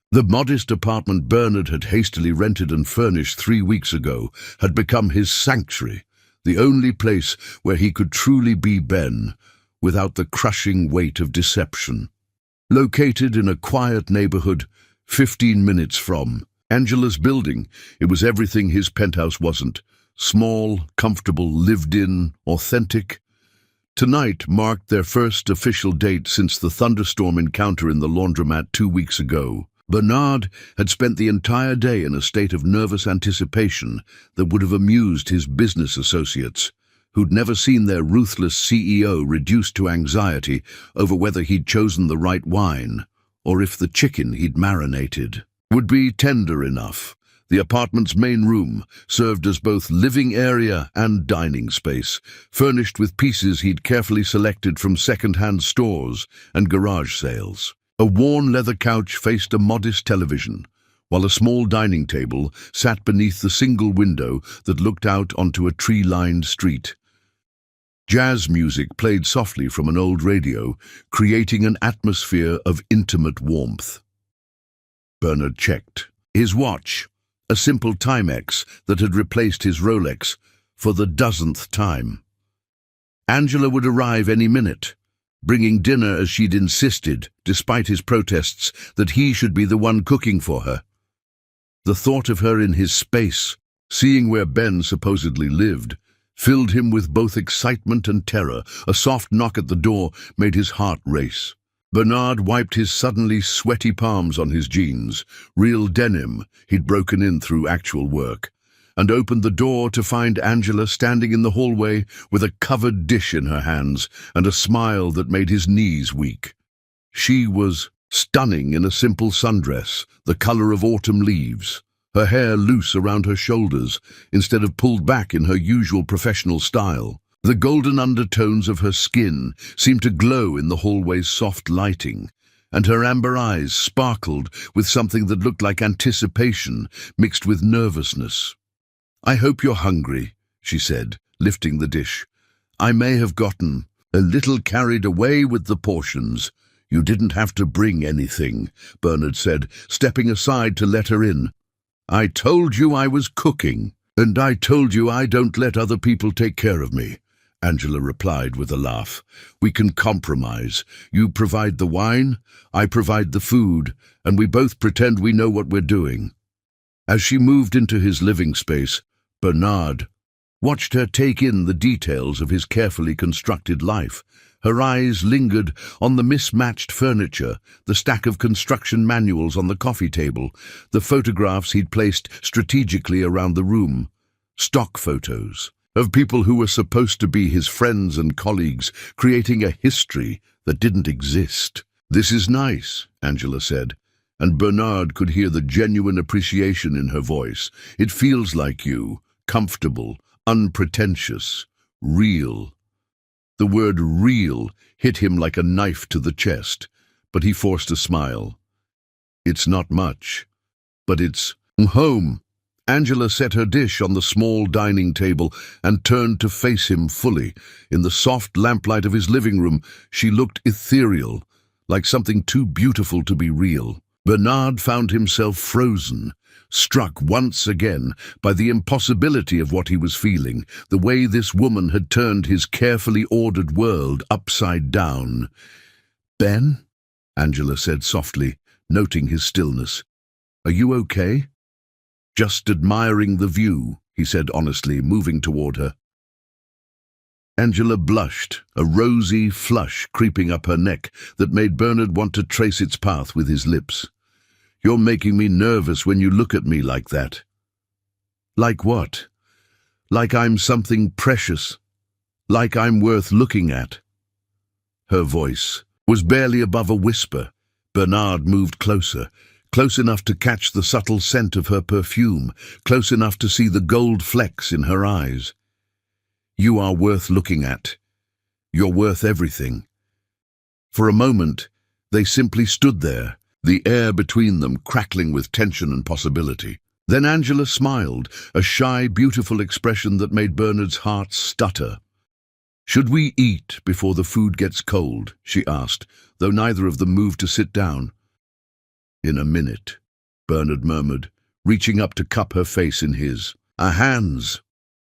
The modest apartment Bernard had hastily rented and furnished 3 weeks ago had become his sanctuary, the only place where he could truly be Ben, without the crushing weight of deception. Located in a quiet neighborhood, 15 minutes from Angela's building, it was everything his penthouse wasn't. Small, comfortable, lived-in, authentic. Tonight marked their first official date since the thunderstorm encounter in the laundromat 2 weeks ago. Bernard had spent the entire day in a state of nervous anticipation that would have amused his business associates, who'd never seen their ruthless CEO reduced to anxiety over whether he'd chosen the right wine, or if the chicken he'd marinated would be tender enough. The apartment's main room served as both living area and dining space, furnished with pieces he'd carefully selected from second-hand stores and garage sales. A worn leather couch faced a modest television, while a small dining table sat beneath the single window that looked out onto a tree-lined street. Jazz music played softly from an old radio, creating an atmosphere of intimate warmth. Bernard checked his watch, a simple Timex that had replaced his Rolex, for the dozenth time. Angela would arrive any minute, bringing dinner as she'd insisted, despite his protests, that he should be the one cooking for her. The thought of her in his space, seeing where Ben supposedly lived, filled him with both excitement and terror. A soft knock at the door made his heart race. Bernard wiped his suddenly sweaty palms on his jeans, real denim he'd broken in through actual work, and opened the door to find Angela standing in the hallway with a covered dish in her hands and a smile that made his knees weak. She was stunning in a simple sundress, the color of autumn leaves, her hair loose around her shoulders instead of pulled back in her usual professional style. The golden undertones of her skin seemed to glow in the hallway's soft lighting, and her amber eyes sparkled with something that looked like anticipation mixed with nervousness. "I hope you're hungry," she said, lifting the dish. "I may have gotten a little carried away with the portions." "You didn't have to bring anything," Bernard said, stepping aside to let her in. "I told you I was cooking, and I told you I don't let other people take care of me," Angela replied with a laugh. "We can compromise. You provide the wine, I provide the food, and we both pretend we know what we're doing." As she moved into his living space, Bernard watched her take in the details of his carefully constructed life. Her eyes lingered on the mismatched furniture, the stack of construction manuals on the coffee table, the photographs he'd placed strategically around the room. Stock photos of people who were supposed to be his friends and colleagues, creating a history that didn't exist. "This is nice," Angela said, and Bernard could hear the genuine appreciation in her voice. "It feels like you, comfortable, unpretentious, real." The word real hit him like a knife to the chest, but he forced a smile. "It's not much, but it's home." Angela set her dish on the small dining table and turned to face him fully. In the soft lamplight of his living room, she looked ethereal, like something too beautiful to be real. Bernard found himself frozen, struck once again by the impossibility of what he was feeling, the way this woman had turned his carefully ordered world upside down. "Ben?" Angela said softly, noting his stillness. "Are you okay?" "Just admiring the view," he said honestly, moving toward her. Angela blushed, a rosy flush creeping up her neck that made Bernard want to trace its path with his lips. "You're making me nervous when you look at me like that." "Like what?" "Like I'm something precious. Like I'm worth looking at." Her voice was barely above a whisper. Bernard moved closer, close enough to catch the subtle scent of her perfume, close enough to see the gold flecks in her eyes. "You are worth looking at. You're worth everything." For a moment, they simply stood there, the air between them crackling with tension and possibility. Then Angela smiled, a shy, beautiful expression that made Bernard's heart stutter. "Should we eat before the food gets cold?" she asked, though neither of them moved to sit down. "In a minute," Bernard murmured, reaching up to cup her face in his. "Our hands.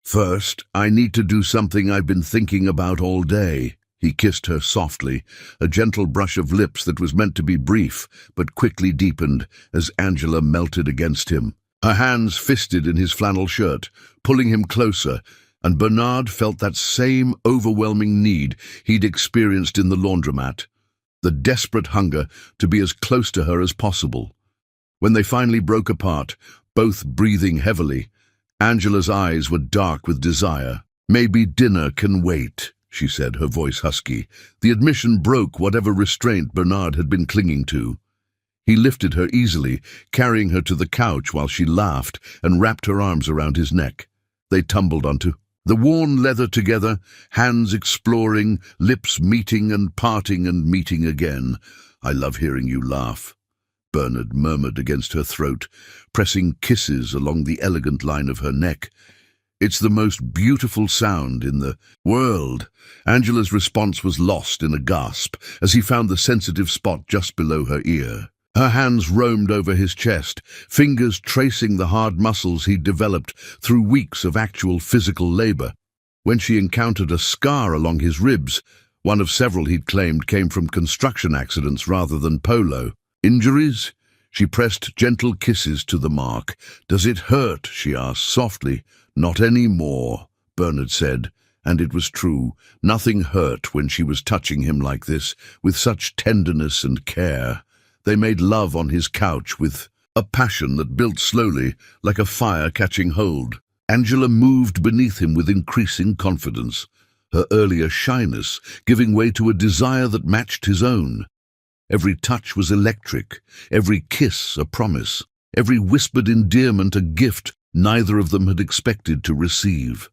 First, I need to do something I've been thinking about all day." He kissed her softly, a gentle brush of lips that was meant to be brief, but quickly deepened as Angela melted against him. Her hands fisted in his flannel shirt, pulling him closer, and Bernard felt that same overwhelming need he'd experienced in the laundromat, the desperate hunger to be as close to her as possible. When they finally broke apart, both breathing heavily, Angela's eyes were dark with desire. "Maybe dinner can wait," she said, her voice husky. The admission broke whatever restraint Bernard had been clinging to. He lifted her easily, carrying her to the couch while she laughed and wrapped her arms around his neck. They tumbled onto the worn leather together, hands exploring, lips meeting and parting and meeting again. "I love hearing you laugh," Bernard murmured against her throat, pressing kisses along the elegant line of her neck. "It's the most beautiful sound in the world." Angela's response was lost in a gasp as he found the sensitive spot just below her ear. Her hands roamed over his chest, fingers tracing the hard muscles he'd developed through weeks of actual physical labor. When she encountered a scar along his ribs, one of several he'd claimed came from construction accidents rather than polo. "Injuries?" She pressed gentle kisses to the mark. "Does it hurt?" she asked softly. "Not anymore," Bernard said, and it was true. Nothing hurt when she was touching him like this, with such tenderness and care. They made love on his couch with a passion that built slowly, like a fire catching hold. Angela moved beneath him with increasing confidence, her earlier shyness giving way to a desire that matched his own. Every touch was electric, every kiss a promise, every whispered endearment a gift neither of them had expected to receive.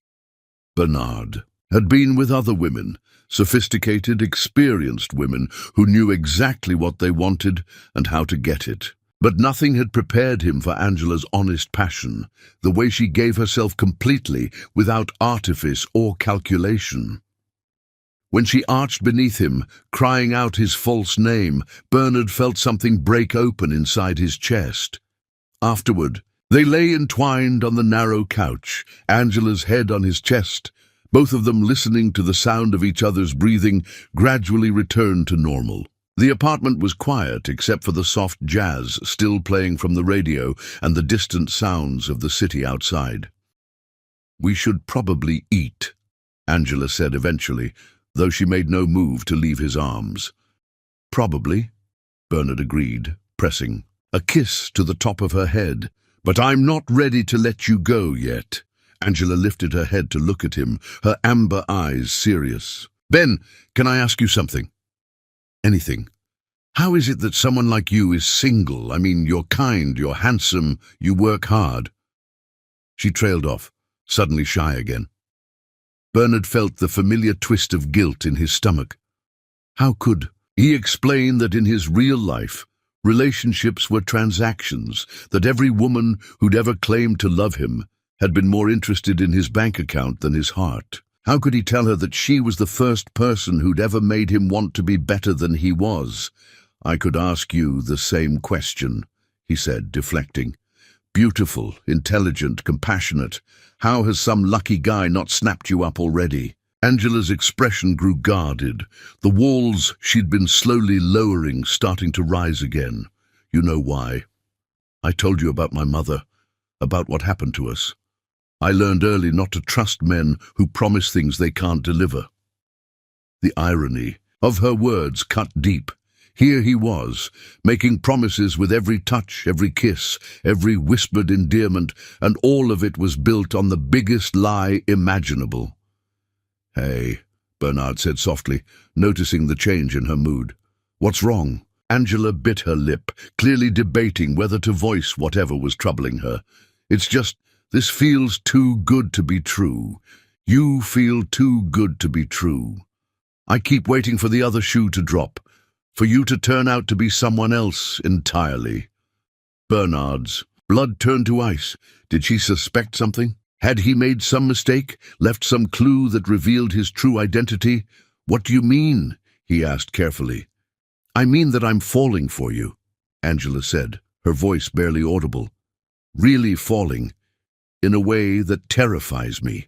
Bernard had been with other women, sophisticated, experienced women who knew exactly what they wanted and how to get it. But nothing had prepared him for Angela's honest passion, the way she gave herself completely, without artifice or calculation. When she arched beneath him, crying out his false name, Bernard felt something break open inside his chest. Afterward, they lay entwined on the narrow couch, Angela's head on his chest. Both of them, listening to the sound of each other's breathing, gradually returned to normal. The apartment was quiet except for the soft jazz still playing from the radio and the distant sounds of the city outside. "We should probably eat," Angela said eventually, though she made no move to leave his arms. "Probably," Bernard agreed, pressing a kiss to the top of her head. "But I'm not ready to let you go yet." Angela lifted her head to look at him, her amber eyes serious. "Ben, can I ask you something?" "Anything." "How is it that someone like you is single? I mean, you're kind, you're handsome, you work hard." She trailed off, suddenly shy again. Bernard felt the familiar twist of guilt in his stomach. How could he explain that in his real life, relationships were transactions, that every woman who'd ever claimed to love him had been more interested in his bank account than his heart? How could he tell her that she was the first person who'd ever made him want to be better than he was? "I could ask you the same question," he said, deflecting. "Beautiful, intelligent, compassionate. How has some lucky guy not snapped you up already?" Angela's expression grew guarded, the walls she'd been slowly lowering starting to rise again. "You know why. I told you about my mother, about what happened to us. I learned early not to trust men who promise things they can't deliver." The irony of her words cut deep. Here he was, making promises with every touch, every kiss, every whispered endearment, and all of it was built on the biggest lie imaginable. "Hey," Bernard said softly, noticing the change in her mood. "What's wrong?" Angela bit her lip, clearly debating whether to voice whatever was troubling her. "It's just, this feels too good to be true. You feel too good to be true. I keep waiting for the other shoe to drop, for you to turn out to be someone else entirely." Bernard's blood turned to ice. Did she suspect something? Had he made some mistake, left some clue that revealed his true identity? "What do you mean?" he asked carefully. "I mean that I'm falling for you," Angela said, her voice barely audible. "Really falling, in a way that terrifies me.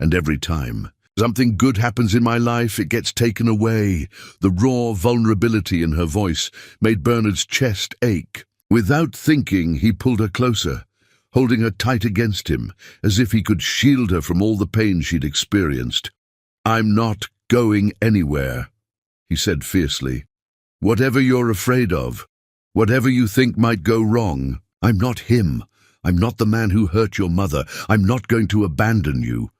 And every time something good happens in my life, it gets taken away." The raw vulnerability in her voice made Bernard's chest ache. Without thinking, he pulled her closer, holding her tight against him, as if he could shield her from all the pain she'd experienced. "I'm not going anywhere," he said fiercely. "Whatever you're afraid of, whatever you think might go wrong, I'm not him. I'm not the man who hurt your mother. I'm not going to abandon you."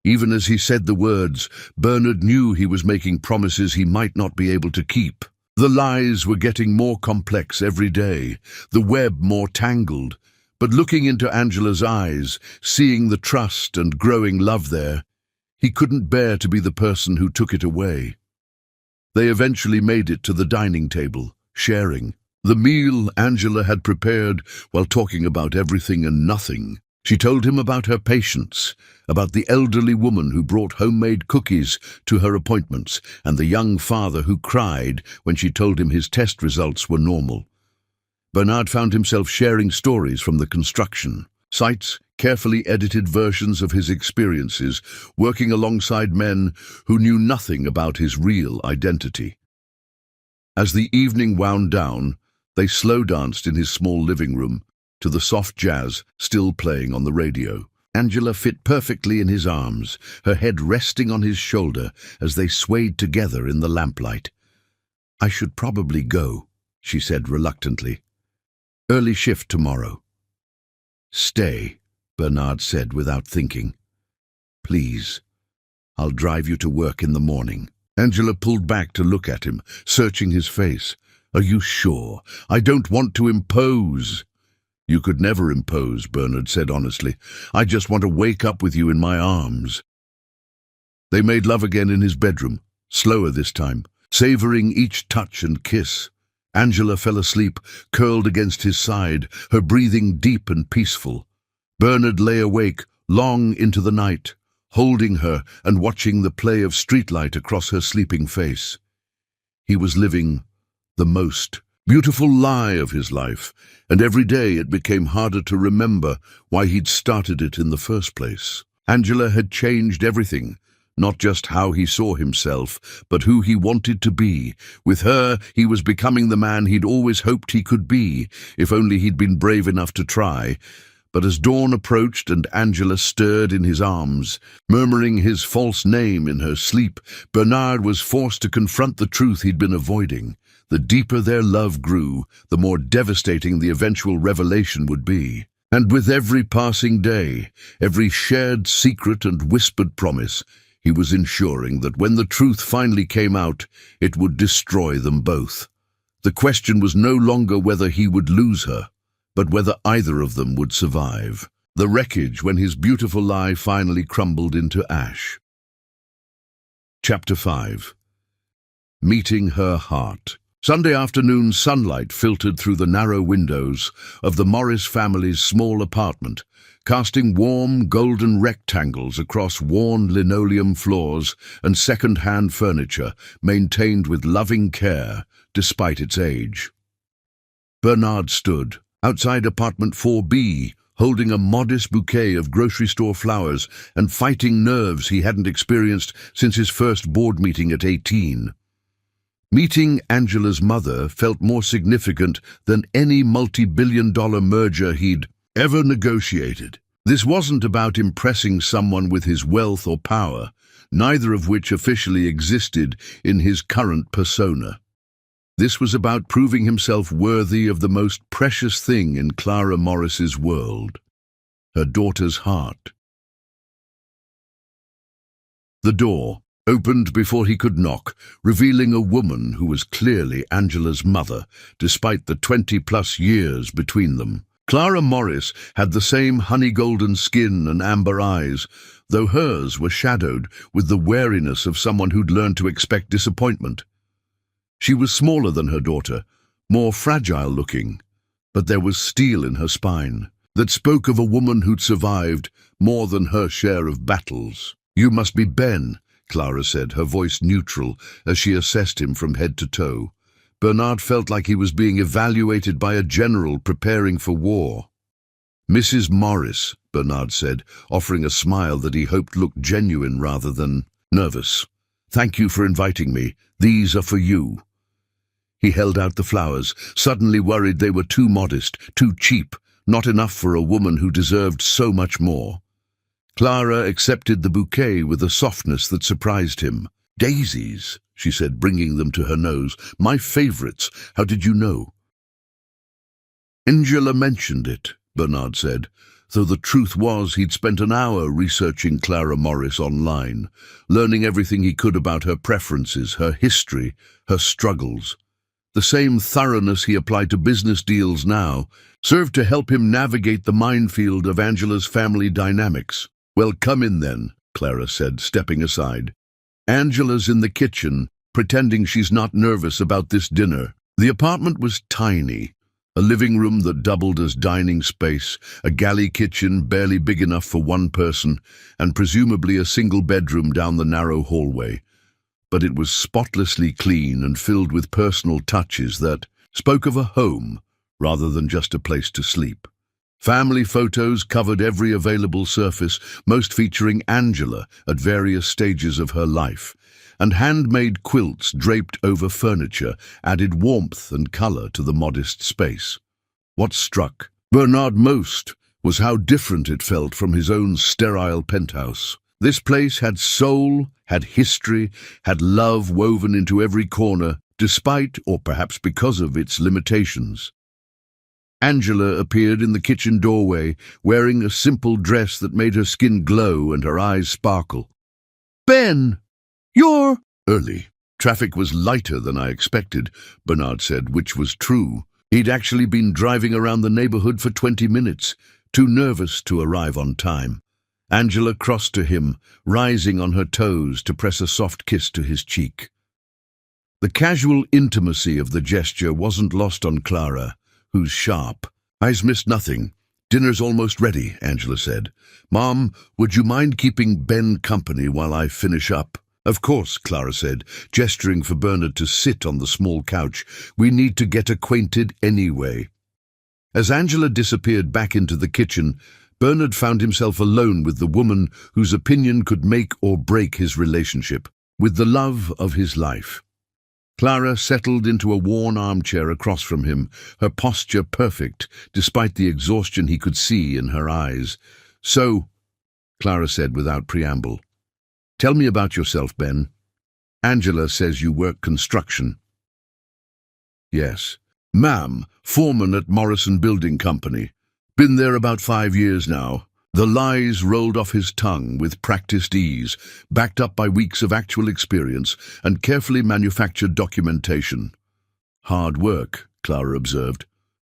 Even as he said the words, Bernard knew he was making promises he might not be able to keep. The lies were getting more complex every day, the web more tangled. But looking into Angela's eyes, seeing the trust and growing love there, he couldn't bear to be the person who took it away. They eventually made it to the dining table, sharing the meal Angela had prepared while talking about everything and nothing. She told him about her patients, about the elderly woman who brought homemade cookies to her appointments, and the young father who cried when she told him his test results were normal. Bernard found himself sharing stories from the construction sites, carefully edited versions of his experiences, working alongside men who knew nothing about his real identity. As the evening wound down, they slow danced in his small living room, to the soft jazz still playing on the radio. Angela fit perfectly in his arms, her head resting on his shoulder as they swayed together in the lamplight. "I should probably go," she said reluctantly. "Early shift tomorrow." "Stay," Bernard said without thinking. "Please, I'll drive you to work in the morning." Angela pulled back to look at him, searching his face. "Are you sure? I don't want to impose." "You could never impose," Bernard said honestly. "I just want to wake up with you in my arms." They made love again in his bedroom, slower this time, savoring each touch and kiss. Angela fell asleep, curled against his side, her breathing deep and peaceful. Bernard lay awake long into the night, holding her and watching the play of streetlight across her sleeping face. He was living the most beautiful lie of his life, and every day it became harder to remember why he'd started it in the first place. Angela had changed everything, not just how he saw himself, but who he wanted to be. With her, he was becoming the man he'd always hoped he could be, if only he'd been brave enough to try. But as dawn approached and Angela stirred in his arms, murmuring his false name in her sleep, Bernard was forced to confront the truth he'd been avoiding. The deeper their love grew, the more devastating the eventual revelation would be. And with every passing day, every shared secret and whispered promise, he was ensuring that when the truth finally came out, it would destroy them both. The question was no longer whether he would lose her, but whether either of them would survive. The wreckage when his beautiful lie finally crumbled into ash. Chapter 5. Meeting her heart. Sunday afternoon sunlight filtered through the narrow windows of the Morris family's small apartment, casting warm, golden rectangles across worn linoleum floors and second-hand furniture maintained with loving care despite its age. Bernard stood outside apartment 4B, holding a modest bouquet of grocery store flowers and fighting nerves he hadn't experienced since his first board meeting at 18. Meeting Angela's mother felt more significant than any multi-billion-dollar merger he'd ever negotiated. This wasn't about impressing someone with his wealth or power, neither of which officially existed in his current persona. This was about proving himself worthy of the most precious thing in Clara Morris's world, her daughter's heart. The door opened before he could knock, revealing a woman who was clearly Angela's mother, despite the 20-plus years between them. Clara Morris had the same honey-golden skin and amber eyes, though hers were shadowed with the wariness of someone who'd learned to expect disappointment. She was smaller than her daughter, more fragile-looking, but there was steel in her spine that spoke of a woman who'd survived more than her share of battles. "You must be Ben," Clara said, her voice neutral as she assessed him from head to toe. Bernard felt like he was being evaluated by a general preparing for war. "Mrs. Morris," Bernard said, offering a smile that he hoped looked genuine rather than nervous. "Thank you for inviting me. These are for you." He held out the flowers, suddenly worried they were too modest, too cheap, not enough for a woman who deserved so much more. Clara accepted the bouquet with a softness that surprised him. "Daisies," she said, bringing them to her nose. "My favorites. How did you know?" "Angela mentioned it," Bernard said, though the truth was he'd spent an hour researching Clara Morris online, learning everything he could about her preferences, her history, her struggles. The same thoroughness he applied to business deals now served to help him navigate the minefield of Angela's family dynamics. "Well, come in then," Clara said, stepping aside. "Angela's in the kitchen, pretending she's not nervous about this dinner." The apartment was tiny, a living room that doubled as dining space, a galley kitchen barely big enough for one person, and presumably a single bedroom down the narrow hallway. But it was spotlessly clean and filled with personal touches that spoke of a home rather than just a place to sleep. Family photos covered every available surface, most featuring Angela at various stages of her life, and handmade quilts draped over furniture added warmth and color to the modest space. What struck Bernard most was how different it felt from his own sterile penthouse. This place had soul, had history, had love woven into every corner, despite, or perhaps because of, its limitations. Angela appeared in the kitchen doorway, wearing a simple dress that made her skin glow and her eyes sparkle. "Ben, you're early." "Traffic was lighter than I expected," Bernard said, which was true. He'd actually been driving around the neighborhood for 20 minutes, too nervous to arrive on time. Angela crossed to him, rising on her toes to press a soft kiss to his cheek. The casual intimacy of the gesture wasn't lost on Clara, whose sharp eyes missed nothing. "Dinner's almost ready," Angela said. "Mom, would you mind keeping Ben company while I finish up?" "Of course," Clara said, gesturing for Bernard to sit on the small couch. "We need to get acquainted anyway." As Angela disappeared back into the kitchen, Bernard found himself alone with the woman whose opinion could make or break his relationship, with the love of his life. Clara settled into a worn armchair across from him, her posture perfect, despite the exhaustion he could see in her eyes. "So," Clara said without preamble, "tell me about yourself, Ben. Angela says you work construction." "Yes. Ma'am, foreman at Morrison Building Company. Been there about 5 years now." The lies rolled off his tongue with practiced ease, backed up by weeks of actual experience and carefully manufactured documentation. "Hard work," Clara observed.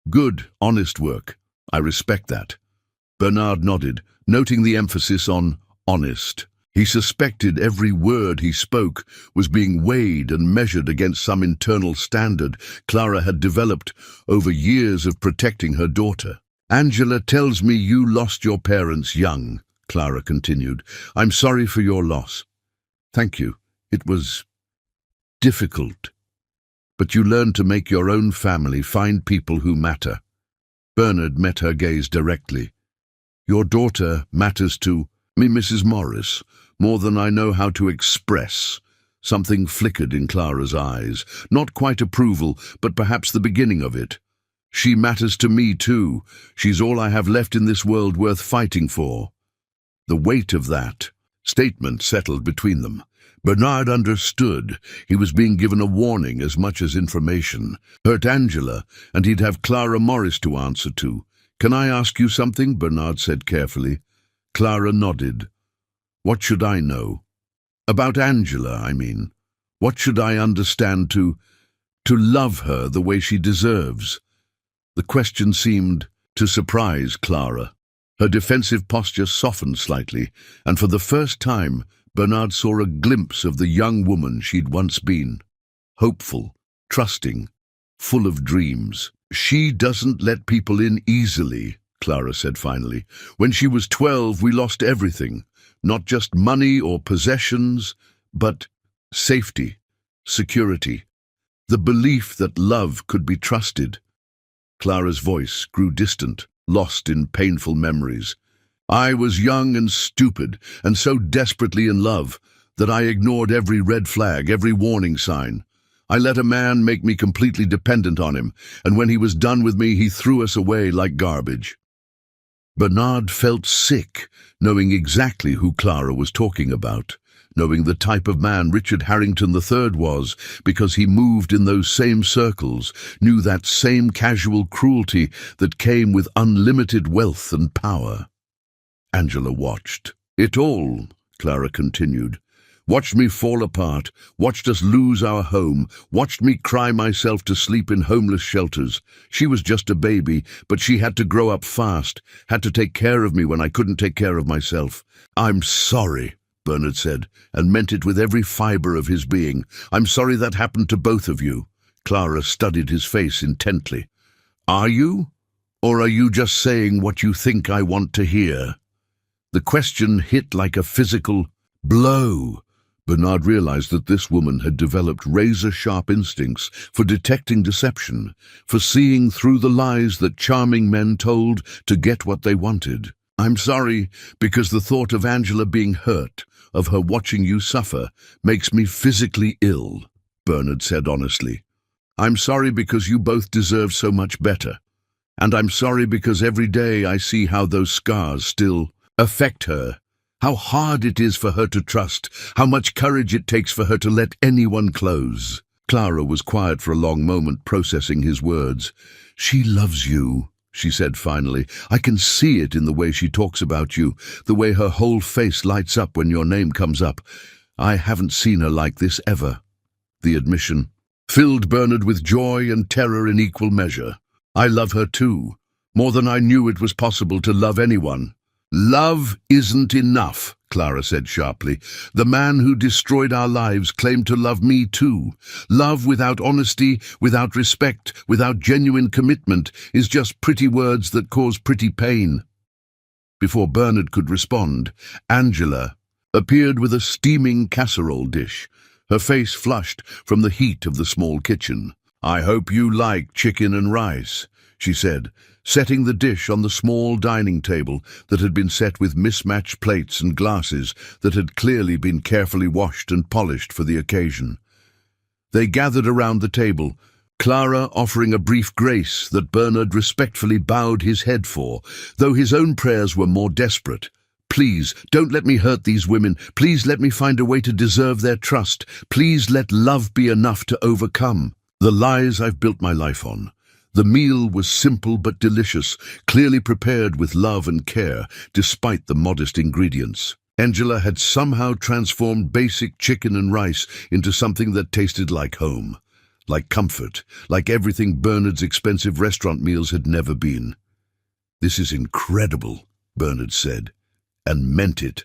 "Good, honest work. I respect that." Bernard nodded, noting the emphasis on honest. He suspected every word he spoke was being weighed and measured against some internal standard Clara had developed over years of protecting her daughter. "Angela tells me you lost your parents young," Clara continued. "I'm sorry for your loss." "Thank you. It was difficult. But you learned to make your own family, find people who matter." Bernard met her gaze directly. "Your daughter matters to me, Mrs. Morris, more than I know how to express." Something flickered in Clara's eyes. Not quite approval, but perhaps the beginning of it. "She matters to me too. She's all I have left in this world worth fighting for." The weight of that statement settled between them. Bernard understood. He was being given a warning as much as information. Hurt Angela, and he'd have Clara Morris to answer to. "Can I ask you something?" Bernard said carefully. Clara nodded. "What should I know?" "About Angela, I mean. What should I understand to love her the way she deserves?" The question seemed to surprise Clara. Her defensive posture softened slightly, and for the first time, Bernard saw a glimpse of the young woman she'd once been. Hopeful, trusting, full of dreams. "She doesn't let people in easily," Clara said finally. "When she was 12, we lost everything. Not just money or possessions, but safety, security, the belief that love could be trusted." Clara's voice grew distant, lost in painful memories. "I was young and stupid, and so desperately in love, that I ignored every red flag, every warning sign. I let a man make me completely dependent on him, and when he was done with me, he threw us away like garbage." Bernard felt sick, knowing exactly who Clara was talking about, knowing the type of man Richard Harrington III was, because he moved in those same circles, knew that same casual cruelty that came with unlimited wealth and power. Angela watched. "It all," Clara continued. "Watched me fall apart, watched us lose our home, watched me cry myself to sleep in homeless shelters. She was just a baby, but she had to grow up fast, had to take care of me when I couldn't take care of myself." "I'm sorry," Bernard said, and meant it with every fiber of his being. "I'm sorry that happened to both of you." Clara studied his face intently. "Are you? Or are you just saying what you think I want to hear?" The question hit like a physical blow. Bernard realized that this woman had developed razor-sharp instincts for detecting deception, for seeing through the lies that charming men told to get what they wanted. "I'm sorry, because the thought of Angela being hurt, of her watching you suffer, makes me physically ill," Bernard said honestly. "I'm sorry because you both deserve so much better. And I'm sorry because every day I see how those scars still affect her. How hard it is for her to trust, how much courage it takes for her to let anyone close." Clara was quiet for a long moment, processing his words. "She loves you," she said finally. "I can see it in the way she talks about you, the way her whole face lights up when your name comes up. I haven't seen her like this ever." The admission filled Bernard with joy and terror in equal measure. "I love her too, more than I knew it was possible to love anyone." "Love isn't enough," Clara said sharply. "The man who destroyed our lives claimed to love me too. Love without honesty, without respect, without genuine commitment is just pretty words that cause pretty pain." Before Bernard could respond, Angela appeared with a steaming casserole dish, her face flushed from the heat of the small kitchen. "I hope you like chicken and rice," she said, setting the dish on the small dining table that had been set with mismatched plates and glasses that had clearly been carefully washed and polished for the occasion. They gathered around the table, Clara offering a brief grace that Bernard respectfully bowed his head for, though his own prayers were more desperate. "Please, don't let me hurt these women. Please let me find a way to deserve their trust. Please let love be enough to overcome the lies I've built my life on." The meal was simple but delicious, clearly prepared with love and care, despite the modest ingredients. Angela had somehow transformed basic chicken and rice into something that tasted like home, like comfort, like everything Bernard's expensive restaurant meals had never been. "This is incredible," Bernard said, and meant it.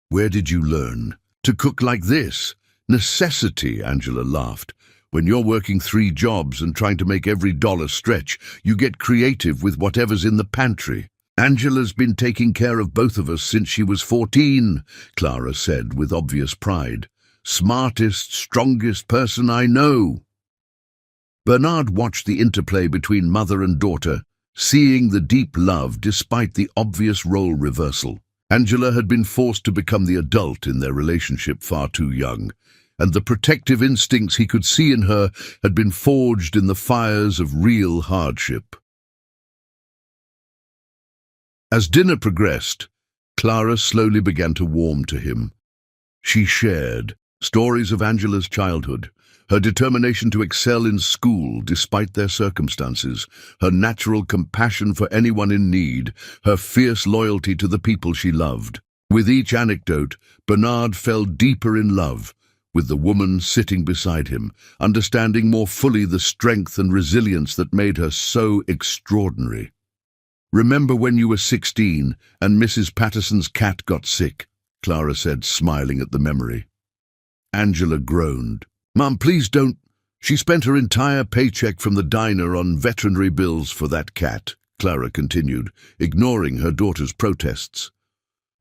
"Where did you learn to cook like this?" "Necessity," Angela laughed. "When you're working 3 jobs and trying to make every dollar stretch, you get creative with whatever's in the pantry." "Angela's been taking care of both of us since she was 14, Clara said with obvious pride. "Smartest, strongest person I know." Bernard watched the interplay between mother and daughter, seeing the deep love despite the obvious role reversal. Angela had been forced to become the adult in their relationship far too young, and the protective instincts he could see in her had been forged in the fires of real hardship. As dinner progressed, Clara slowly began to warm to him. She shared stories of Angela's childhood, her determination to excel in school despite their circumstances, her natural compassion for anyone in need, her fierce loyalty to the people she loved. With each anecdote, Bernard fell deeper in love with the woman sitting beside him, understanding more fully the strength and resilience that made her so extraordinary. "Remember when you were 16 and Mrs. Patterson's cat got sick?" Clara said, smiling at the memory. Angela groaned. "Mum, please don't." "She spent her entire paycheck from the diner on veterinary bills for that cat," Clara continued, ignoring her daughter's protests.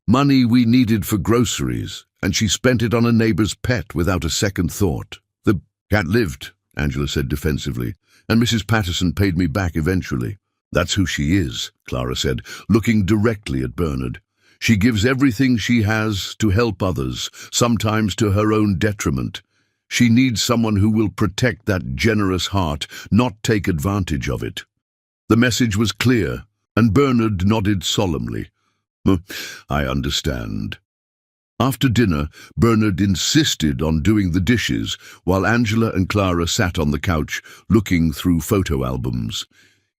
"Money we needed for groceries, and she spent it on a neighbor's pet without a second thought." "The cat lived," Angela said defensively, "and Mrs. Patterson paid me back eventually." "That's who she is," Clara said, looking directly at Bernard. "She gives everything she has to help others, sometimes to her own detriment. She needs someone who will protect that generous heart, not take advantage of it." The message was clear, and Bernard nodded solemnly. "I understand." After dinner, Bernard insisted on doing the dishes, while Angela and Clara sat on the couch, looking through photo albums.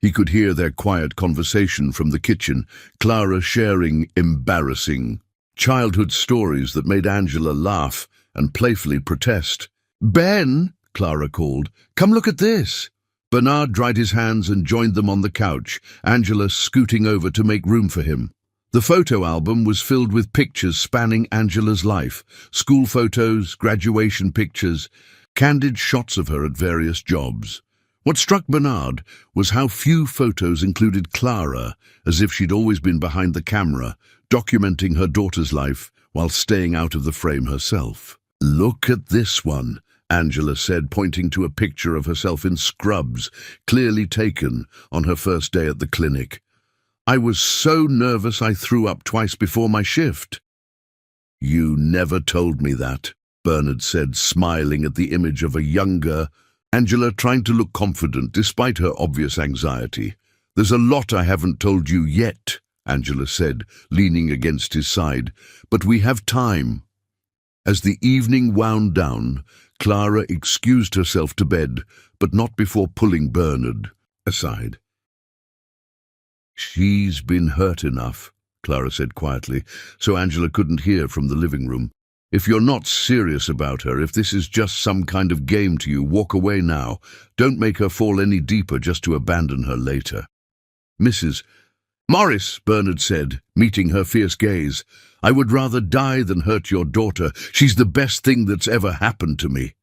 He could hear their quiet conversation from the kitchen, Clara sharing embarrassing childhood stories that made Angela laugh and playfully protest. "Ben," Clara called, "come look at this." Bernard dried his hands and joined them on the couch, Angela scooting over to make room for him. The photo album was filled with pictures spanning Angela's life, school photos, graduation pictures, candid shots of her at various jobs. What struck Bernard was how few photos included Clara, as if she'd always been behind the camera, documenting her daughter's life while staying out of the frame herself. "Look at this one," Angela said, pointing to a picture of herself in scrubs, clearly taken on her first day at the clinic. "I was so nervous I threw up twice before my shift." "You never told me that," Bernard said, smiling at the image of a younger Angela trying to look confident despite her obvious anxiety. "There's a lot I haven't told you yet," Angela said, leaning against his side, "but we have time." As the evening wound down, Clara excused herself to bed, but not before pulling Bernard aside. She's been hurt enough, Clara said quietly, so Angela couldn't hear from the living room. If you're not serious about her, if this is just some kind of game to you, walk away now. Don't make her fall any deeper just to abandon her later. Mrs. Morris, Bernard said, meeting her fierce gaze, I would rather die than hurt your daughter. She's the best thing that's ever happened to me.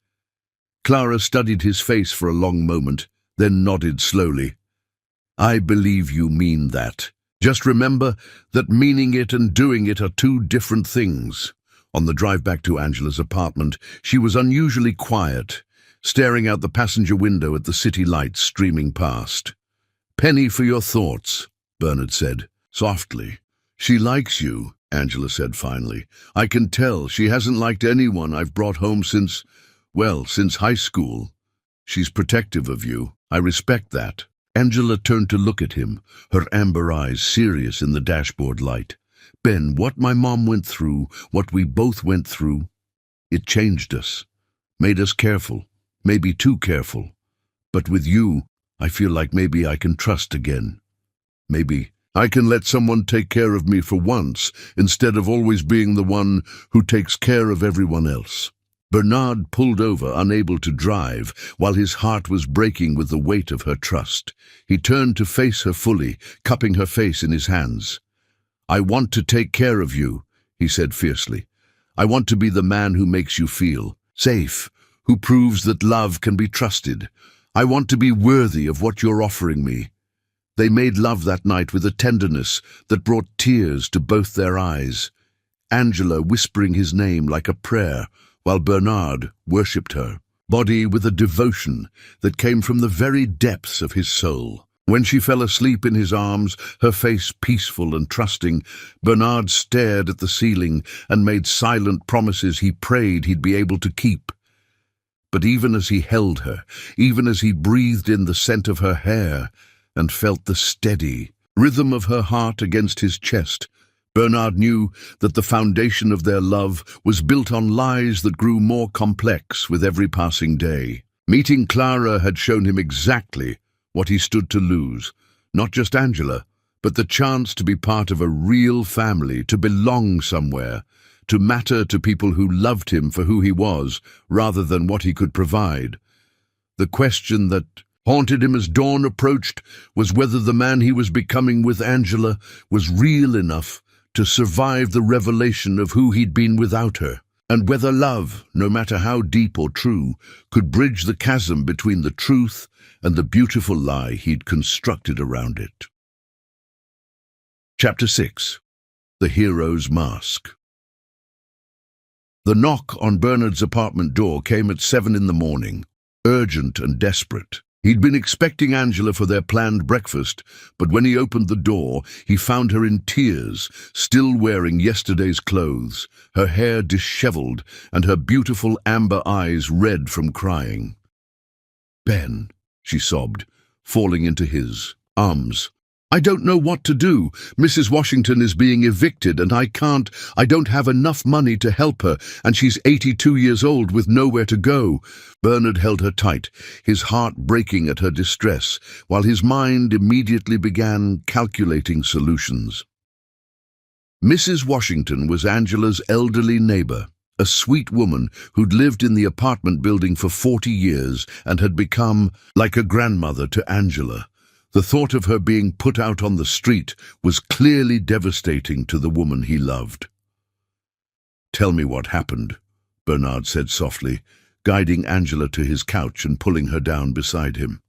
Clara studied his face for a long moment, then nodded slowly. I believe you mean that. Just remember that meaning it and doing it are two different things. On the drive back to Angela's apartment, she was unusually quiet, staring out the passenger window at the city lights streaming past. Penny for your thoughts, Bernard said, softly. She likes you, Angela said finally. I can tell. She hasn't liked anyone I've brought home since high school. She's protective of you. I respect that. Angela turned to look at him, her amber eyes serious in the dashboard light. Ben, what my mom went through, what we both went through, it changed us, made us careful, maybe too careful. But with you, I feel like maybe I can trust again. Maybe I can let someone take care of me for once, instead of always being the one who takes care of everyone else. Bernard pulled over, unable to drive, while his heart was breaking with the weight of her trust. He turned to face her fully, cupping her face in his hands. I want to take care of you, he said fiercely. I want to be the man who makes you feel safe, who proves that love can be trusted. I want to be worthy of what you're offering me. They made love that night with a tenderness that brought tears to both their eyes. Angela whispering his name like a prayer, while Bernard worshipped her body with a devotion that came from the very depths of his soul. When she fell asleep in his arms, her face peaceful and trusting, Bernard stared at the ceiling and made silent promises he prayed he'd be able to keep. But even as he held her, even as he breathed in the scent of her hair and felt the steady rhythm of her heart against his chest, Bernard knew that the foundation of their love was built on lies that grew more complex with every passing day. Meeting Clara had shown him exactly what he stood to lose, not just Angela, but the chance to be part of a real family, to belong somewhere, to matter to people who loved him for who he was, rather than what he could provide. The question that haunted him as dawn approached was whether the man he was becoming with Angela was real enough to survive the revelation of who he'd been without her, and whether love, no matter how deep or true, could bridge the chasm between the truth and the beautiful lie he'd constructed around it. Chapter 6. The Hero's Mask. The knock on Bernard's apartment door came at 7 in the morning, urgent and desperate. He'd been expecting Angela for their planned breakfast, but when he opened the door, he found her in tears, still wearing yesterday's clothes, her hair disheveled and her beautiful amber eyes red from crying. Ben, she sobbed, falling into his arms. I don't know what to do. Mrs. Washington is being evicted and I don't have enough money to help her, and she's 82 years old with nowhere to go. Bernard held her tight, his heart breaking at her distress, while his mind immediately began calculating solutions. Mrs. Washington was Angela's elderly neighbor, a sweet woman who'd lived in the apartment building for 40 years and had become like a grandmother to Angela. The thought of her being put out on the street was clearly devastating to the woman he loved. Tell me what happened, Bernard said softly, guiding Angela to his couch and pulling her down beside him.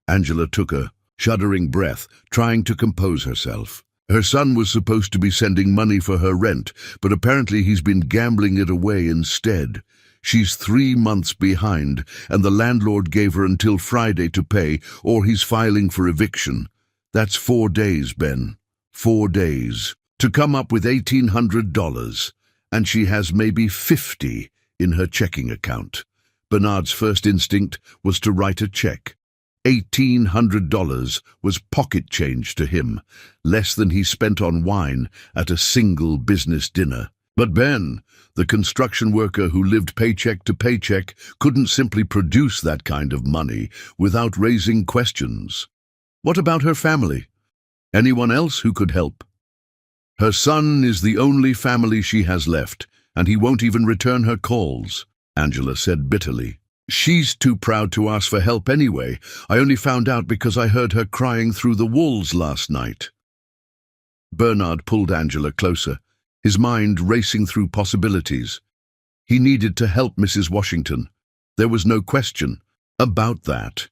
Angela took a shuddering breath, trying to compose herself. Her son was supposed to be sending money for her rent, but apparently he's been gambling it away instead. She's 3 months behind, and the landlord gave her until Friday to pay, or he's filing for eviction. That's 4 days, Ben. 4 days. To come up with $1,800, and she has maybe 50 in her checking account. Bernard's first instinct was to write a check. $1,800 was pocket change to him, less than he spent on wine at a single business dinner. But Ben, the construction worker who lived paycheck to paycheck, couldn't simply produce that kind of money without raising questions. What about her family? Anyone else who could help? Her son is the only family she has left, and he won't even return her calls, Angela said bitterly. She's too proud to ask for help anyway. I only found out because I heard her crying through the walls last night. Bernard pulled Angela closer, his mind racing through possibilities. He needed to help Mrs. Washington. There was no question about that.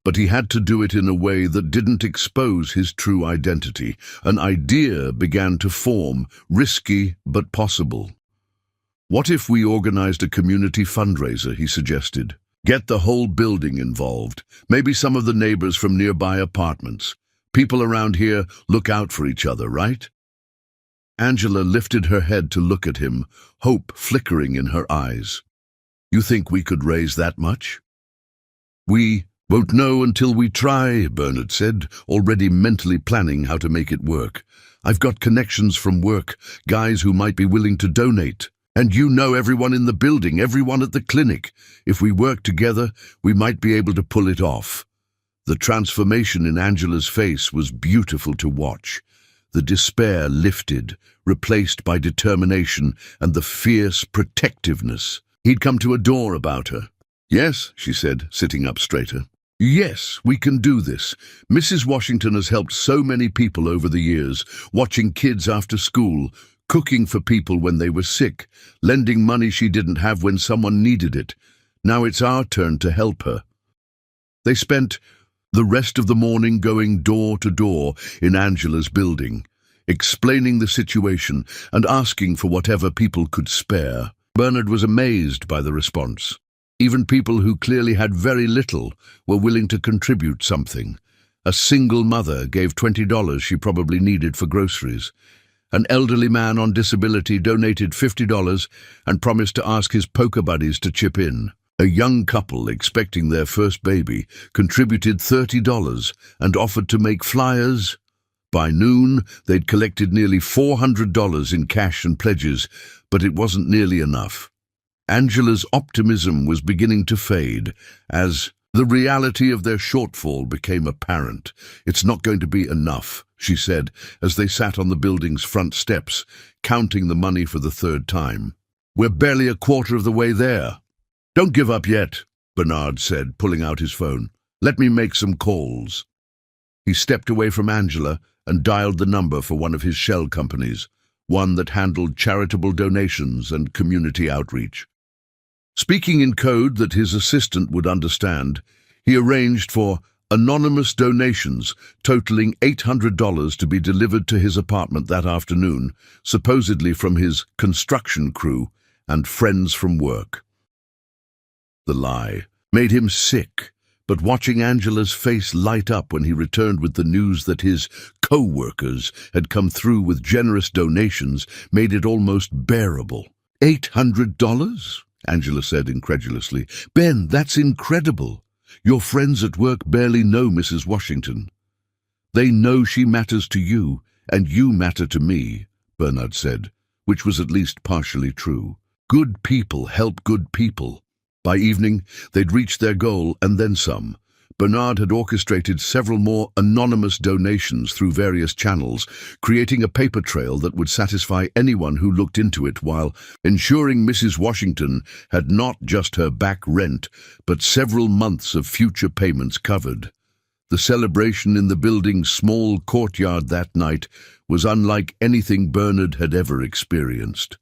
But he had to do it in a way that didn't expose his true identity. An idea began to form, risky but possible. What if we organized a community fundraiser, he suggested. Get the whole building involved, maybe some of the neighbors from nearby apartments. People around here look out for each other, right? Angela lifted her head to look at him, hope flickering in her eyes. You think we could raise that much? We won't know until we try, Bernard said, already mentally planning how to make it work. I've got connections from work, guys who might be willing to donate. And you know everyone in the building, everyone at the clinic. If we work together, we might be able to pull it off. The transformation in Angela's face was beautiful to watch. The despair lifted, replaced by determination and the fierce protectiveness. He'd come to adore about her. Yes, she said, sitting up straighter. Yes, we can do this. Mrs. Washington has helped so many people over the years, watching kids after school, cooking for people when they were sick, lending money she didn't have when someone needed it. Now it's our turn to help her. They spent the rest of the morning going door to door in Angela's building, explaining the situation and asking for whatever people could spare. Bernard was amazed by the response. Even people who clearly had very little were willing to contribute something. A single mother gave $20 she probably needed for groceries. An elderly man on disability donated $50 and promised to ask his poker buddies to chip in. A young couple expecting their first baby contributed $30 and offered to make flyers. By noon, they'd collected nearly $400 in cash and pledges, but it wasn't nearly enough. Angela's optimism was beginning to fade as the reality of their shortfall became apparent. It's not going to be enough, she said, as they sat on the building's front steps, counting the money for the third time. We're barely a quarter of the way there. Don't give up yet, Bernard said, pulling out his phone. Let me make some calls. He stepped away from Angela and dialed the number for one of his shell companies, one that handled charitable donations and community outreach. Speaking in code that his assistant would understand, he arranged for anonymous donations totaling $800 to be delivered to his apartment that afternoon, supposedly from his construction crew and friends from work. The lie made him sick, but watching Angela's face light up when he returned with the news that his co-workers had come through with generous donations made it almost bearable. $800? Angela said incredulously. Ben, that's incredible. Your friends at work barely know Mrs. Washington. They know she matters to you, and you matter to me, Bernard said, which was at least partially true. Good people help good people. By evening, they'd reached their goal and then some. Bernard had orchestrated several more anonymous donations through various channels, creating a paper trail that would satisfy anyone who looked into it while ensuring Mrs. Washington had not just her back rent, but several months of future payments covered. The celebration in the building's small courtyard that night was unlike anything Bernard had ever experienced.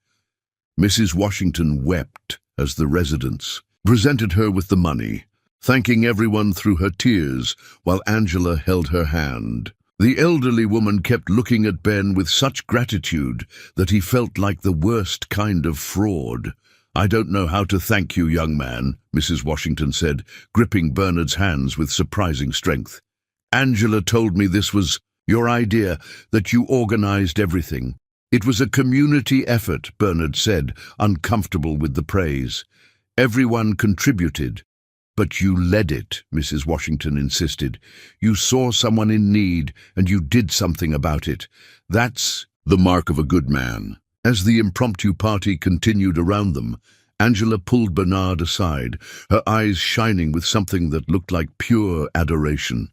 Mrs. Washington wept as the residents presented her with the money, thanking everyone through her tears while Angela held her hand. The elderly woman kept looking at Ben with such gratitude that he felt like the worst kind of fraud. I don't know how to thank you, young man, Mrs. Washington said, gripping Bernard's hands with surprising strength. Angela told me this was your idea, that you organized everything. It was a community effort, Bernard said, uncomfortable with the praise. Everyone contributed. But you led it, Mrs. Washington insisted. You saw someone in need, and you did something about it. That's the mark of a good man. As the impromptu party continued around them, Angela pulled Bernard aside, her eyes shining with something that looked like pure adoration.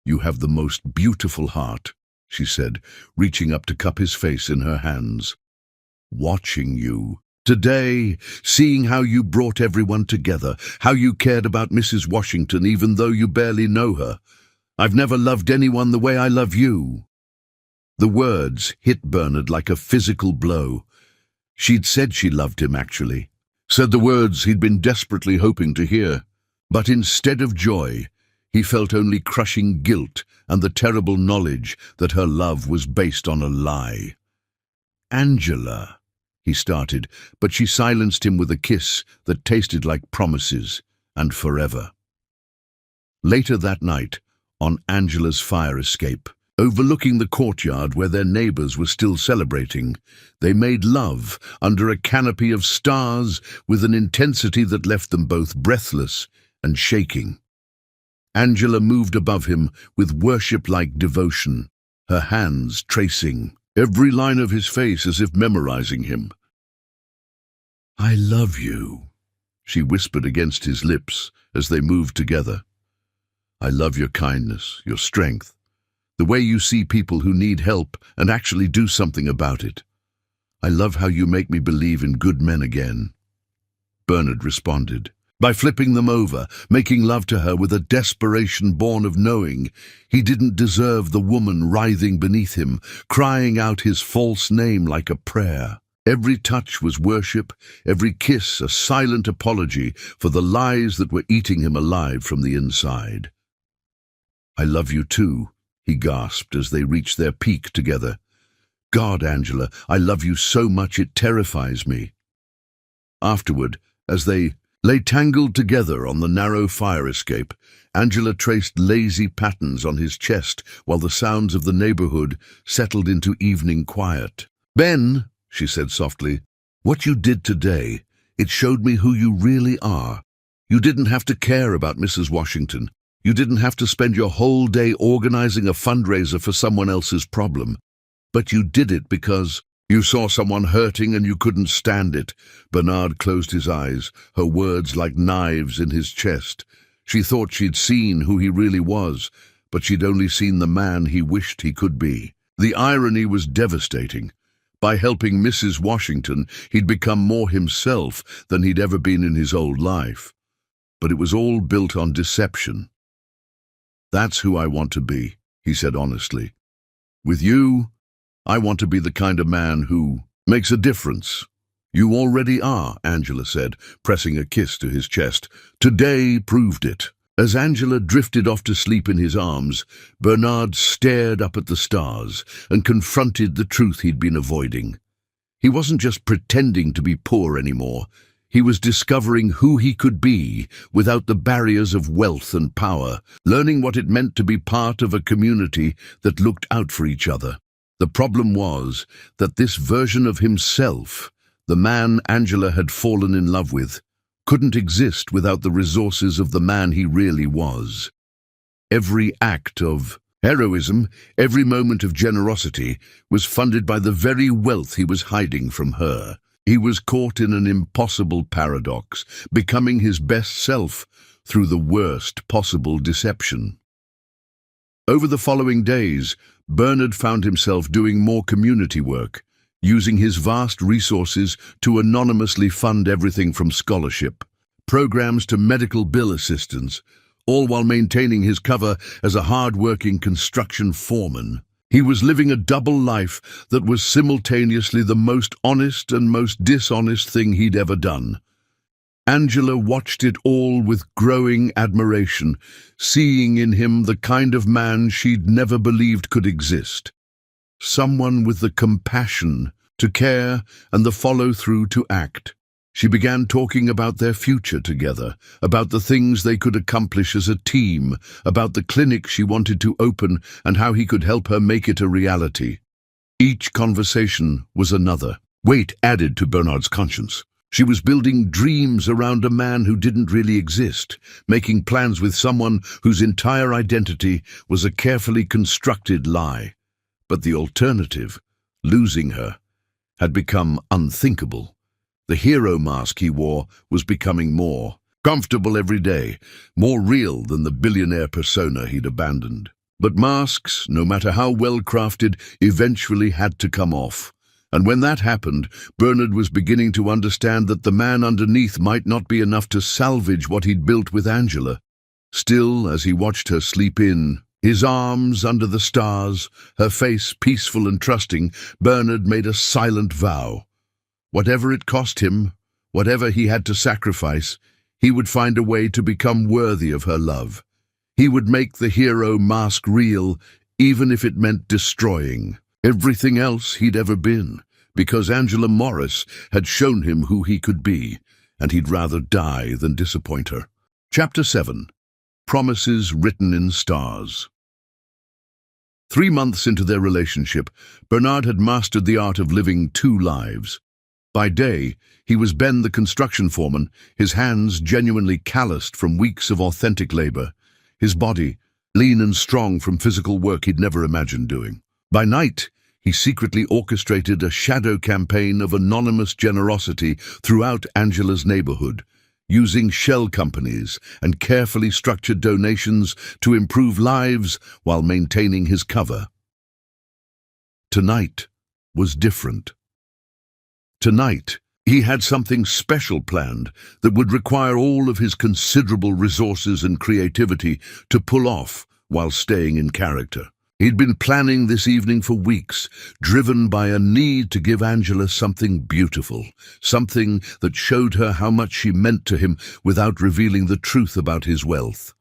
You have the most beautiful heart, she said, reaching up to cup his face in her hands. Watching you. Today, seeing how you brought everyone together, how you cared about Mrs. Washington even though you barely know her. I've never loved anyone the way I love you. The words hit Bernard like a physical blow. She'd said she loved him, actually. Said the words he'd been desperately hoping to hear. But instead of joy, he felt only crushing guilt and the terrible knowledge that her love was based on a lie. Angela, he started, but she silenced him with a kiss that tasted like promises and forever. Later that night, on Angela's fire escape, overlooking the courtyard where their neighbors were still celebrating, they made love under a canopy of stars with an intensity that left them both breathless and shaking. Angela moved above him with worship-like devotion, her hands tracing every line of his face as if memorizing him. "I love you," she whispered against his lips as they moved together. "I love your kindness, your strength, the way you see people who need help and actually do something about it. I love how you make me believe in good men again." Bernard responded by flipping them over, making love to her with a desperation born of knowing he didn't deserve the woman writhing beneath him, crying out his false name like a prayer. Every touch was worship, every kiss a silent apology for the lies that were eating him alive from the inside. "I love you too," he gasped as they reached their peak together. "God, Angela, I love you so much it terrifies me." Afterward, as they lay tangled together on the narrow fire escape, Angela traced lazy patterns on his chest while the sounds of the neighborhood settled into evening quiet. "Ben," she said softly, "what you did today, it showed me who you really are. You didn't have to care about Mrs. Washington. You didn't have to spend your whole day organizing a fundraiser for someone else's problem. But you did it because you saw someone hurting and you couldn't stand it." Bernard closed his eyes, her words like knives in his chest. She thought she'd seen who he really was, but she'd only seen the man he wished he could be. The irony was devastating. By helping Mrs. Washington, he'd become more himself than he'd ever been in his old life. But it was all built on deception. "That's who I want to be," he said honestly. "With you, I want to be the kind of man who makes a difference." "You already are," Angela said, pressing a kiss to his chest. "Today proved it." As Angela drifted off to sleep in his arms, Bernard stared up at the stars and confronted the truth he'd been avoiding. He wasn't just pretending to be poor anymore. He was discovering who he could be without the barriers of wealth and power, learning what it meant to be part of a community that looked out for each other. The problem was that this version of himself, the man Angela had fallen in love with, couldn't exist without the resources of the man he really was. Every act of heroism, every moment of generosity was funded by the very wealth he was hiding from her. He was caught in an impossible paradox, becoming his best self through the worst possible deception. Over the following days, Bernard found himself doing more community work, using his vast resources to anonymously fund everything from scholarship, programs to medical bill assistance, all while maintaining his cover as a hard-working construction foreman. He was living a double life that was simultaneously the most honest and most dishonest thing he'd ever done. Angela watched it all with growing admiration, seeing in him the kind of man she'd never believed could exist. Someone with the compassion to care and the follow-through to act. She began talking about their future together, about the things they could accomplish as a team, about the clinic she wanted to open and how he could help her make it a reality. Each conversation was another weight added to Bernard's conscience. She was building dreams around a man who didn't really exist, making plans with someone whose entire identity was a carefully constructed lie. But the alternative, losing her, had become unthinkable. The hero mask he wore was becoming more comfortable every day, more real than the billionaire persona he'd abandoned. But masks, no matter how well crafted, eventually had to come off. And when that happened, Bernard was beginning to understand that the man underneath might not be enough to salvage what he'd built with Angela. Still, as he watched her sleep in, his arms under the stars, her face peaceful and trusting, Bernard made a silent vow. Whatever it cost him, whatever he had to sacrifice, he would find a way to become worthy of her love. He would make the hero mask real, even if it meant destroying everything else he'd ever been, because Angela Morris had shown him who he could be, and he'd rather die than disappoint her. Chapter 7. Promises Written in Stars. 3 months into their relationship, Bernard had mastered the art of living 2 lives. By day, he was Ben the construction foreman, his hands genuinely calloused from weeks of authentic labor, his body lean and strong from physical work he'd never imagined doing. By night, he secretly orchestrated a shadow campaign of anonymous generosity throughout Angela's neighborhood, using shell companies and carefully structured donations to improve lives while maintaining his cover. Tonight was different. Tonight, he had something special planned that would require all of his considerable resources and creativity to pull off while staying in character. He'd been planning this evening for weeks, driven by a need to give Angela something beautiful, something that showed her how much she meant to him without revealing the truth about his wealth.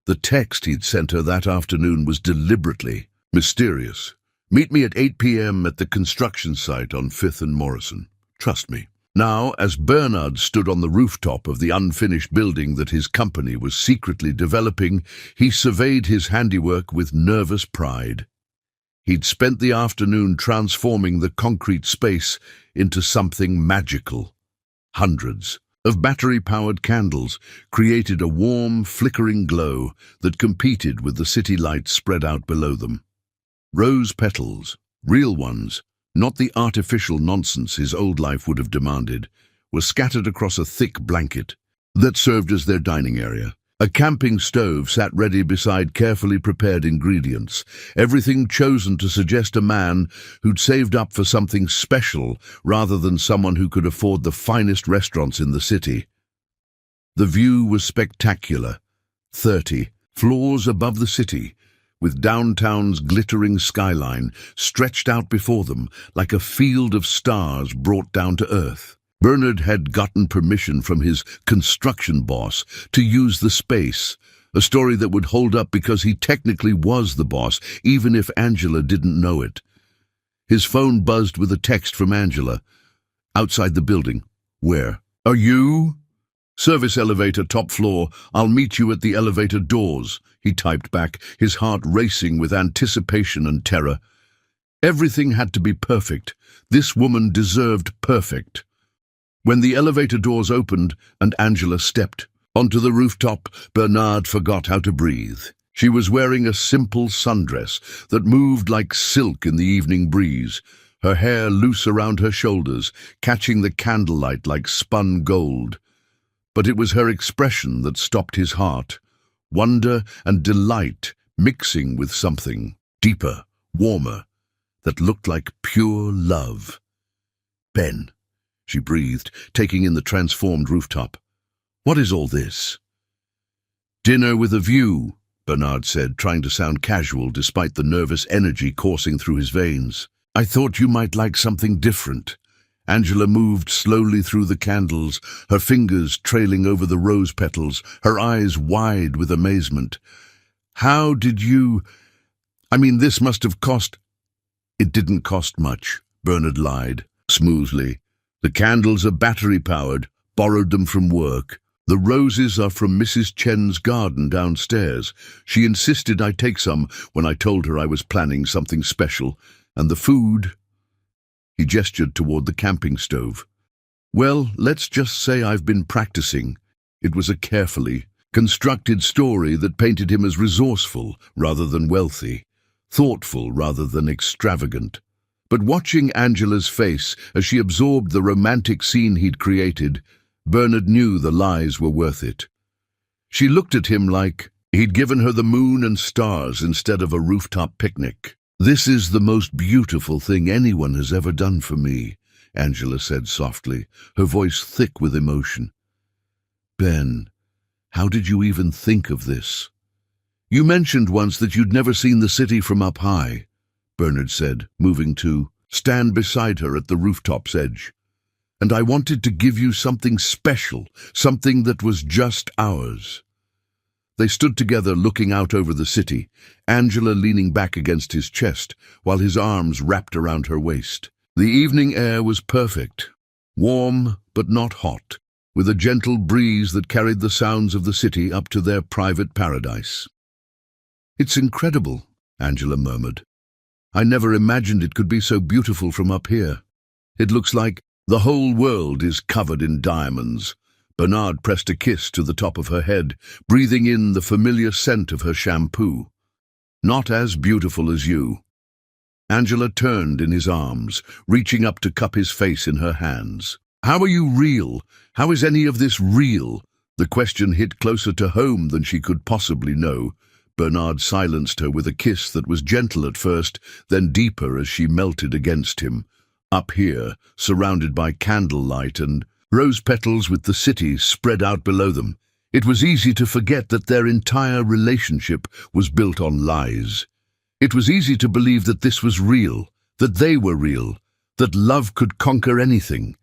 The text he'd sent her that afternoon was deliberately mysterious. "Meet me at 8 p.m. at the construction site on 5th and Morrison. Trust me." Now, as Bernard stood on the rooftop of the unfinished building that his company was secretly developing, he surveyed his handiwork with nervous pride. He'd spent the afternoon transforming the concrete space into something magical. Hundreds of battery-powered candles created a warm, flickering glow that competed with the city lights spread out below them. Rose petals, real ones, not the artificial nonsense his old life would have demanded, were scattered across a thick blanket that served as their dining area. A camping stove sat ready beside carefully prepared ingredients, everything chosen to suggest a man who'd saved up for something special rather than someone who could afford the finest restaurants in the city. The view was spectacular, 30 floors above the city, with downtown's glittering skyline stretched out before them like a field of stars brought down to earth. Bernard had gotten permission from his construction boss to use the space, a story that would hold up because he technically was the boss, even if Angela didn't know it. His phone buzzed with a text from Angela. "Outside the building." "Where?" "Are you?" "Service elevator, top floor. I'll meet you at the elevator doors," he typed back, his heart racing with anticipation and terror. Everything had to be perfect. This woman deserved perfect. When the elevator doors opened and Angela stepped onto the rooftop, Bernard forgot how to breathe. She was wearing a simple sundress that moved like silk in the evening breeze, her hair loose around her shoulders, catching the candlelight like spun gold. But it was her expression that stopped his heart, wonder and delight mixing with something deeper, warmer, that looked like pure love. "Ben," she breathed, taking in the transformed rooftop. "What is all this?" "Dinner with a view," Bernard said, trying to sound casual despite the nervous energy coursing through his veins. "I thought you might like something different." Angela moved slowly through the candles, her fingers trailing over the rose petals, her eyes wide with amazement. "How did you... this must have cost..." "It didn't cost much," Bernard lied, smoothly. "The candles are battery-powered, borrowed them from work. The roses are from Mrs. Chen's garden downstairs. She insisted I take some when I told her I was planning something special. And the food..." He gestured toward the camping stove. "Well, let's just say I've been practicing." It was a carefully constructed story that painted him as resourceful rather than wealthy, thoughtful rather than extravagant. But watching Angela's face as she absorbed the romantic scene he'd created, Bernard knew the lies were worth it. She looked at him like, He'd given her the moon and stars instead of a rooftop picnic. "This is the most beautiful thing anyone has ever done for me," Angela said softly, her voice thick with emotion. "Ben, how did you even think of this?" "You mentioned once that you'd never seen the city from up high," Bernard said, moving to stand beside her at the rooftop's edge. "And I wanted to give you something special, something that was just ours." They stood together looking out over the city, Angela leaning back against his chest, while his arms wrapped around her waist. The evening air was perfect, warm but not hot, with a gentle breeze that carried the sounds of the city up to their private paradise. "It's incredible," Angela murmured. "I never imagined it could be so beautiful from up here. It looks like the whole world is covered in diamonds." Bernard pressed a kiss to the top of her head, breathing in the familiar scent of her shampoo. "Not as beautiful as you." Angela turned in his arms, reaching up to cup his face in her hands. "How are you real? How is any of this real?" The question hit closer to home than she could possibly know. Bernard silenced her with a kiss that was gentle at first, then deeper as she melted against him. Up here, surrounded by candlelight and rose petals with the city spread out below them, it was easy to forget that their entire relationship was built on lies. It was easy to believe that this was real, that they were real, that love could conquer anything.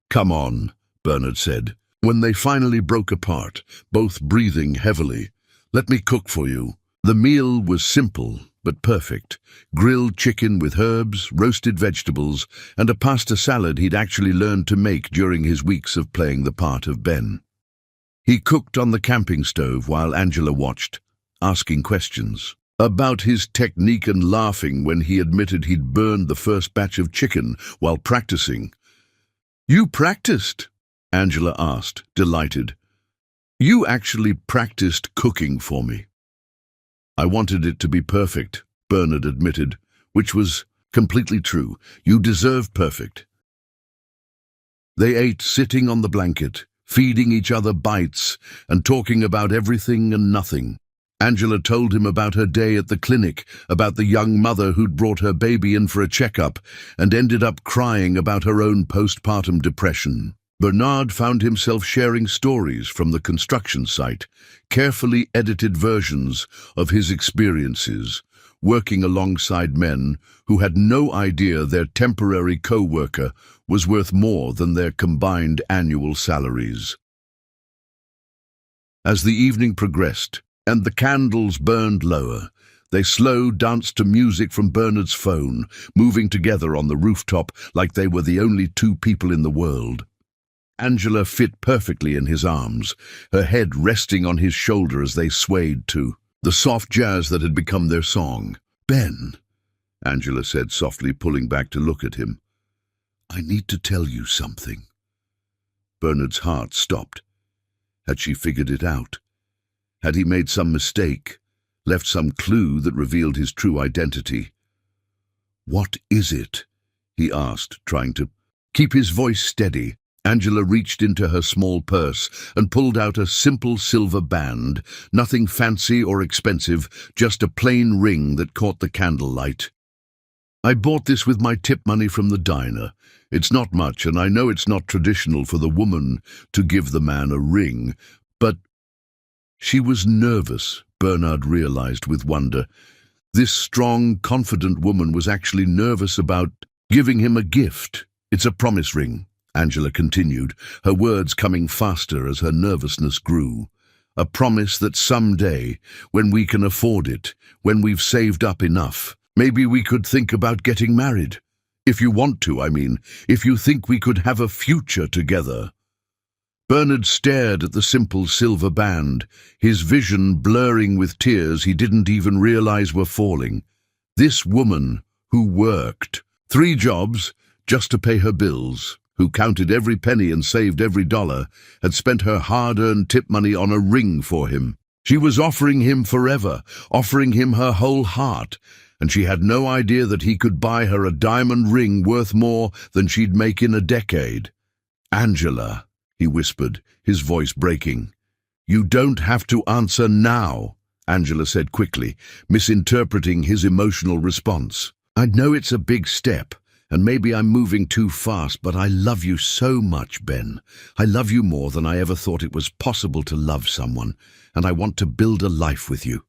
"Come on," Bernard said, when they finally broke apart, both breathing heavily. "Let me cook for you." The meal was simple but perfect. Grilled chicken with herbs, roasted vegetables, and a pasta salad he'd actually learned to make during his weeks of playing the part of Ben. He cooked on the camping stove while Angela watched, asking questions about his technique and laughing when he admitted he'd burned the first batch of chicken while practicing. "You practiced?" Angela asked, delighted. "You actually practiced cooking for me." "I wanted it to be perfect," Bernard admitted, which was completely true. "You deserve perfect." They ate sitting on the blanket, feeding each other bites and talking about everything and nothing. Angela told him about her day at the clinic, about the young mother who'd brought her baby in for a checkup and ended up crying about her own postpartum depression. Bernard found himself sharing stories from the construction site, carefully edited versions of his experiences, working alongside men who had no idea their temporary co-worker was worth more than their combined annual salaries. As the evening progressed, and the candles burned lower, they slow danced to music from Bernard's phone, moving together on the rooftop like they were the only two people in the world. Angela fit perfectly in his arms, her head resting on his shoulder as they swayed to the soft jazz that had become their song. "Ben," Angela said softly, pulling back to look at him, "I need to tell you something." Bernard's heart stopped. Had she figured it out? Had he made some mistake, left some clue that revealed his true identity? "What is it?" he asked, trying to keep his voice steady. Angela reached into her small purse and pulled out a simple silver band, nothing fancy or expensive, just a plain ring that caught the candlelight. "I bought this with my tip money from the diner. It's not much, and I know it's not traditional for the woman to give the man a ring, but—" She was nervous, Bernard realized with wonder. This strong, confident woman was actually nervous about giving him a gift. "It's a promise ring," Angela continued, her words coming faster as her nervousness grew. "A promise that someday, when we can afford it, when we've saved up enough, maybe we could think about getting married. If you want to, I mean, if you think we could have a future together." Bernard stared at the simple silver band, his vision blurring with tears he didn't even realize were falling. This woman who worked 3 jobs just to pay her bills, who counted every penny and saved every dollar, had spent her hard-earned tip money on a ring for him. She was offering him forever, offering him her whole heart, and she had no idea that he could buy her a diamond ring worth more than she'd make in a decade. "Angela," he whispered, his voice breaking, You don't have to answer now, Angela said quickly, misinterpreting his emotional response. I know it's a big step, and maybe I'm moving too fast, but I love you so much, Ben. I love you more than I ever thought it was possible to love someone, and I want to build a life with you.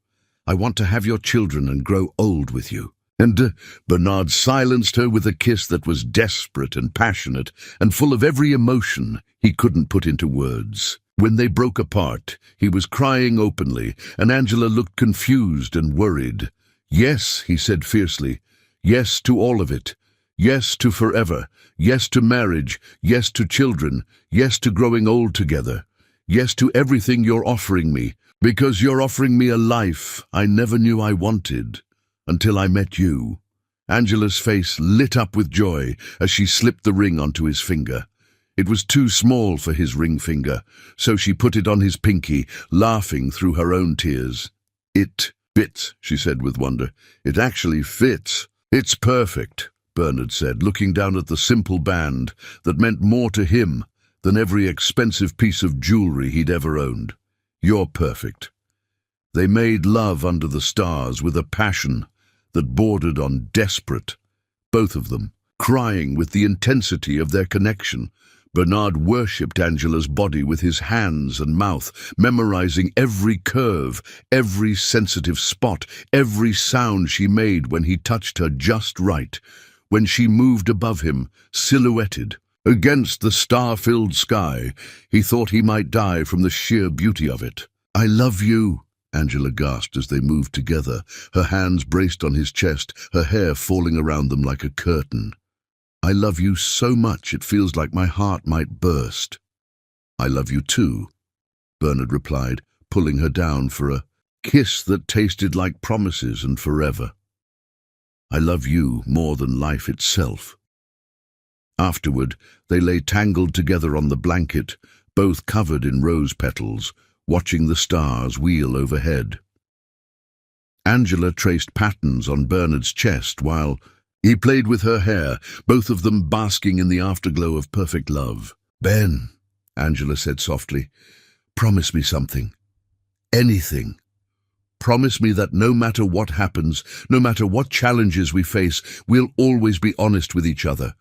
I want to have your children and grow old with you. And Bernard silenced her with a kiss that was desperate and passionate and full of every emotion he couldn't put into words. When they broke apart, he was crying openly, and Angela looked confused and worried. Yes, he said fiercely. Yes to all of it. Yes to forever. Yes to marriage. Yes to children. Yes to growing old together. Yes to everything you're offering me, because you're offering me a life I never knew I wanted until I met you. Angela's face lit up with joy as she slipped the ring onto his finger. It was too small for his ring finger, so she put it on his pinky, laughing through her own tears. It fits, she said with wonder. It actually fits. It's perfect, Bernard said, looking down at the simple band that meant more to him than every expensive piece of jewelry he'd ever owned. You're perfect. They made love under the stars with a passion that bordered on desperate, both of them, crying with the intensity of their connection. Bernard worshipped Angela's body with his hands and mouth, memorizing every curve, every sensitive spot, every sound she made when he touched her just right, when she moved above him, silhouetted. Against the star-filled sky, he thought he might die from the sheer beauty of it. I love you, Angela gasped as they moved together, her hands braced on his chest, her hair falling around them like a curtain. I love you so much it feels like my heart might burst. I love you too, Bernard replied, pulling her down for a kiss that tasted like promises and forever. I love you more than life itself. Afterward, they lay tangled together on the blanket, both covered in rose petals, watching the stars wheel overhead. Angela traced patterns on Bernard's chest while he played with her hair, both of them basking in the afterglow of perfect love. Ben, Angela said softly, promise me something. Anything. Promise me that no matter what happens, no matter what challenges we face, we'll always be honest with each other.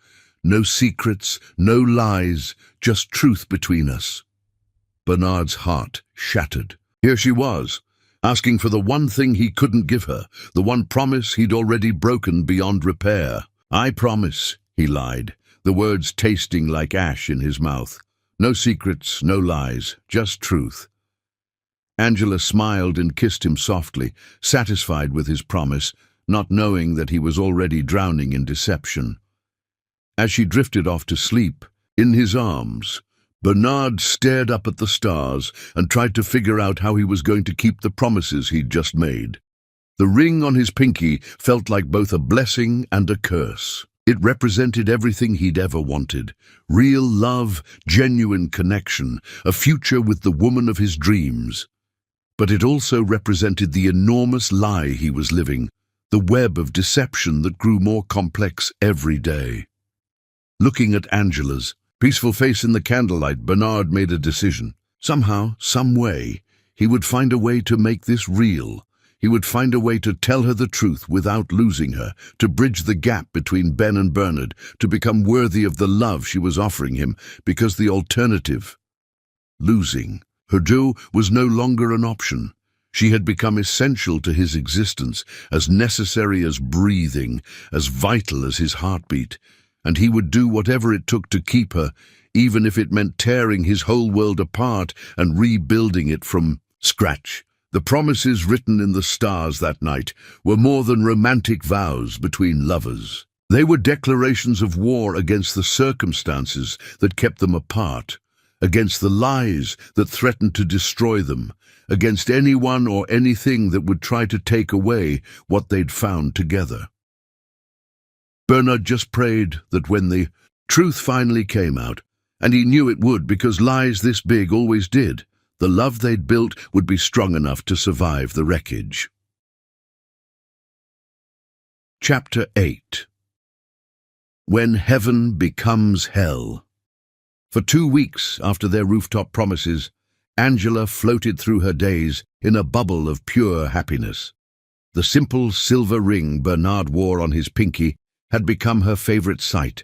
No secrets, no lies, just truth between us. Bernard's heart shattered. Here she was, asking for the one thing he couldn't give her, the one promise he'd already broken beyond repair. I promise, he lied, the words tasting like ash in his mouth. No secrets, no lies, just truth. Angela smiled and kissed him softly, satisfied with his promise, not knowing that he was already drowning in deception. As she drifted off to sleep, in his arms, Bernard stared up at the stars and tried to figure out how he was going to keep the promises he'd just made. The ring on his pinky felt like both a blessing and a curse. It represented everything he'd ever wanted: real love, genuine connection, a future with the woman of his dreams. But it also represented the enormous lie he was living, the web of deception that grew more complex every day. Looking at Angela's peaceful face in the candlelight, Bernard made a decision. Somehow, some way, he would find a way to make this real. He would find a way to tell her the truth without losing her, to bridge the gap between Ben and Bernard, to become worthy of the love she was offering him, because the alternative, losing her Joe, was no longer an option. She had become essential to his existence, as necessary as breathing, as vital as his heartbeat, and he would do whatever it took to keep her, even if it meant tearing his whole world apart and rebuilding it from scratch. The promises written in the stars that night were more than romantic vows between lovers. They were declarations of war against the circumstances that kept them apart, against the lies that threatened to destroy them, against anyone or anything that would try to take away what they'd found together. Bernard just prayed that when the truth finally came out, and he knew it would because lies this big always did, the love they'd built would be strong enough to survive the wreckage. Chapter 8. When Heaven Becomes Hell. For 2 weeks after their rooftop promises, Angela floated through her days in a bubble of pure happiness. The simple silver ring Bernard wore on his pinky had become her favorite sight,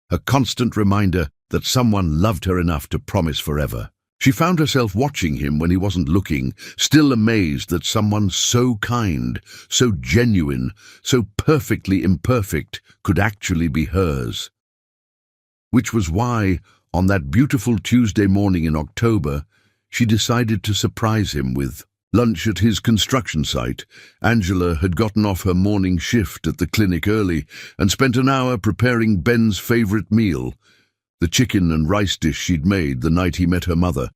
a constant reminder that someone loved her enough to promise forever. She found herself watching him when he wasn't looking, still amazed that someone so kind, so genuine, so perfectly imperfect could actually be hers. Which was why, on that beautiful Tuesday morning in October, she decided to surprise him with lunch at his construction site. Angela had gotten off her morning shift at the clinic early and spent an hour preparing Ben's favorite meal, the chicken and rice dish she'd made the night he met her mother,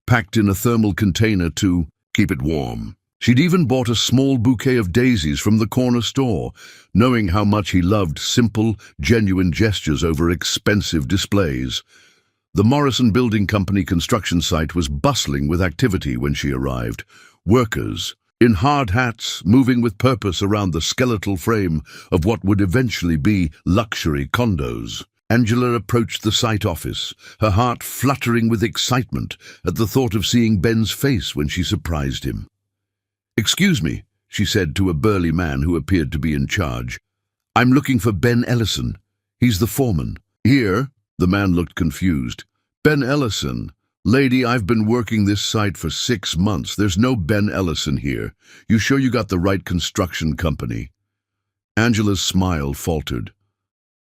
packed in a thermal container to keep it warm. She'd even bought a small bouquet of daisies from the corner store, knowing how much he loved simple, genuine gestures over expensive displays. The Morrison Building Company construction site was bustling with activity when she arrived. Workers, in hard hats, moving with purpose around the skeletal frame of what would eventually be luxury condos. Angela approached the site office, her heart fluttering with excitement at the thought of seeing Ben's face when she surprised him. "Excuse me," she said to a burly man who appeared to be in charge. "I'm looking for Ben Ellison. He's the foreman." "Here?" The man looked confused. "Ben Ellison? Lady, I've been working this site for 6 months. There's no Ben Ellison here. You sure you got the right construction company?" Angela's smile faltered.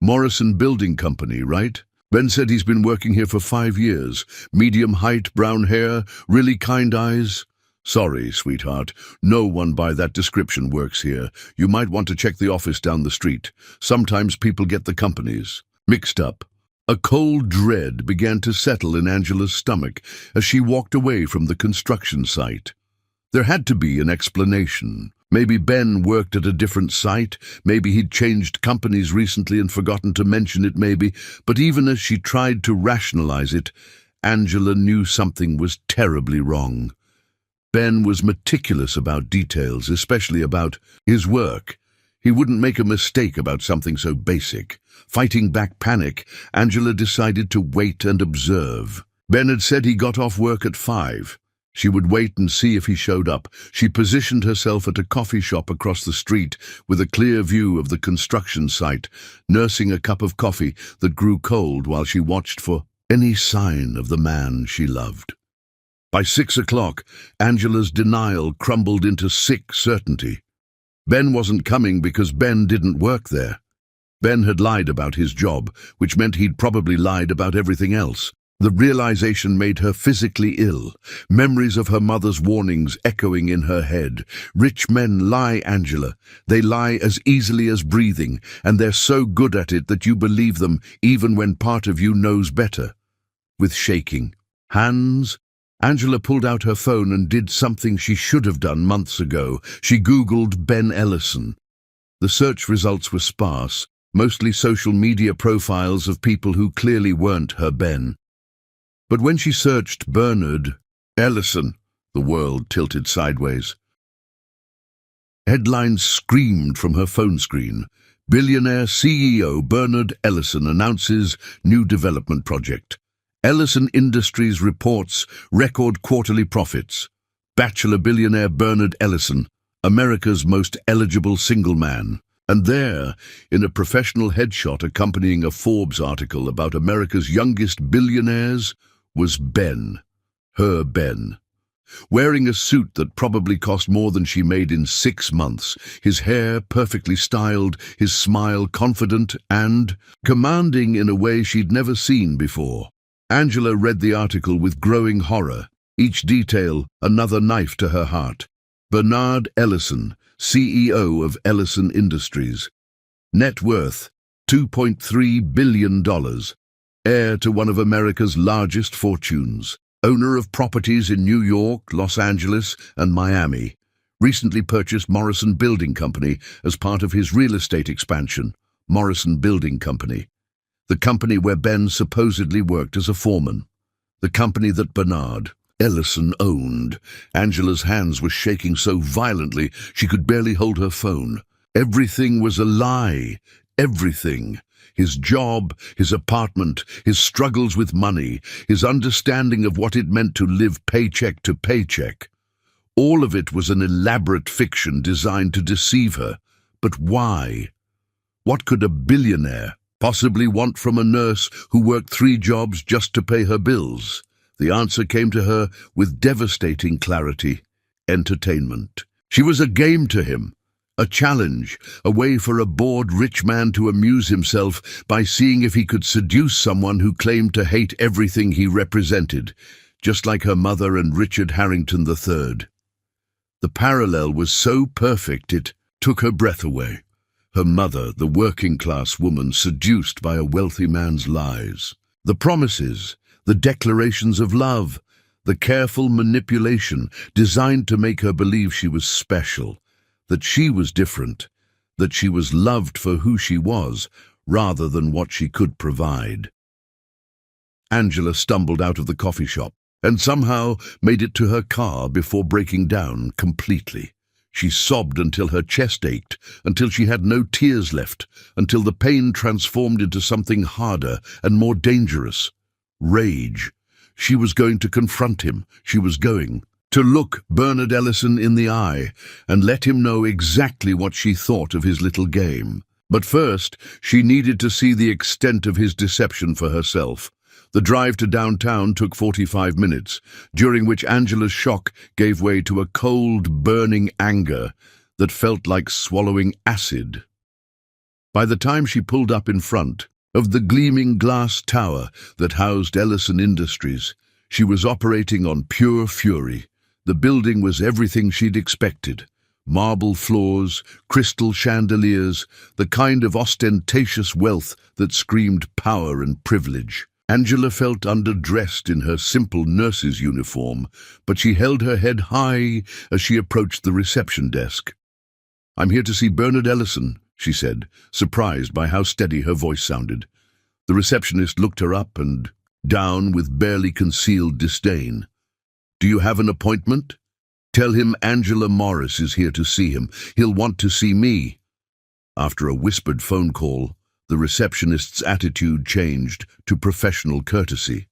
"Morrison Building Company, right? Ben said he's been working here for 5 years. Medium height, brown hair, really kind eyes." "Sorry, sweetheart. No one by that description works here. You might want to check the office down the street. Sometimes people get the companies mixed up." A cold dread began to settle in Angela's stomach as she walked away from the construction site. There had to be an explanation. Maybe Ben worked at a different site, maybe he'd changed companies recently and forgotten to mention it maybe, but even as she tried to rationalize it, Angela knew something was terribly wrong. Ben was meticulous about details, especially about his work. He wouldn't make a mistake about something so basic. Fighting back panic, Angela decided to wait and observe. Ben had said he got off work at 5. She would wait and see if he showed up. She positioned herself at a coffee shop across the street with a clear view of the construction site, nursing a cup of coffee that grew cold while she watched for any sign of the man she loved. By 6 o'clock, Angela's denial crumbled into sick certainty. Ben wasn't coming because Ben didn't work there. Ben had lied about his job, which meant he'd probably lied about everything else. The realization made her physically ill, memories of her mother's warnings echoing in her head. Rich men lie, Angela. They lie as easily as breathing, and they're so good at it that you believe them even when part of you knows better. With shaking hands, Angela pulled out her phone and did something she should have done months ago. She Googled Ben Ellison. The search results were sparse, mostly social media profiles of people who clearly weren't her Ben. But when she searched Bernard Ellison, the world tilted sideways. Headlines screamed from her phone screen. Billionaire CEO Bernard Ellison announces new development project. Ellison Industries reports record quarterly profits. Bachelor billionaire Bernard Ellison, America's most eligible single man. And there, in a professional headshot accompanying a Forbes article about America's youngest billionaires, was Ben, her Ben. Wearing a suit that probably cost more than she made in 6 months, his hair perfectly styled, his smile confident and commanding in a way she'd never seen before. Angela read the article with growing horror, each detail another knife to her heart. Bernard Ellison, CEO of Ellison Industries. Net worth, $2.3 billion. Heir to one of America's largest fortunes. Owner of properties in New York, Los Angeles, and Miami. Recently purchased Morrison Building Company as part of his real estate expansion. Morrison Building Company. The company where Ben supposedly worked as a foreman. The company that Bernard Ellison owned. Angela's hands were shaking so violently she could barely hold her phone. Everything was a lie. Everything. His job, his apartment, his struggles with money, his understanding of what it meant to live paycheck to paycheck. All of it was an elaborate fiction designed to deceive her. But why? What could a billionaire possibly want from a nurse who worked 3 jobs just to pay her bills? The answer came to her with devastating clarity: entertainment. She was a game to him, a challenge, a way for a bored rich man to amuse himself by seeing if he could seduce someone who claimed to hate everything he represented, just like her mother and Richard Harrington III. The parallel was so perfect it took her breath away. Her mother, the working-class woman seduced by a wealthy man's lies. The promises, the declarations of love, the careful manipulation designed to make her believe she was special, that she was different, that she was loved for who she was, rather than what she could provide. Angela stumbled out of the coffee shop and somehow made it to her car before breaking down completely. She sobbed until her chest ached, until she had no tears left, until the pain transformed into something harder and more dangerous: rage. She was going to confront him. She was going to look Bernard Ellison in the eye and let him know exactly what she thought of his little game. But first, she needed to see the extent of his deception for herself. The drive to downtown took 45 minutes, during which Angela's shock gave way to a cold, burning anger that felt like swallowing acid. By the time she pulled up in front of the gleaming glass tower that housed Ellison Industries, she was operating on pure fury. The building was everything she'd expected: marble floors, crystal chandeliers, the kind of ostentatious wealth that screamed power and privilege. Angela felt underdressed in her simple nurse's uniform, but she held her head high as she approached the reception desk. "I'm here to see Bernard Ellison," she said, surprised by how steady her voice sounded. The receptionist looked her up and down with barely concealed disdain. "Do you have an appointment? Tell him Angela Morris is here to see him. He'll want to see me." After a whispered phone call, the receptionist's attitude changed to professional courtesy.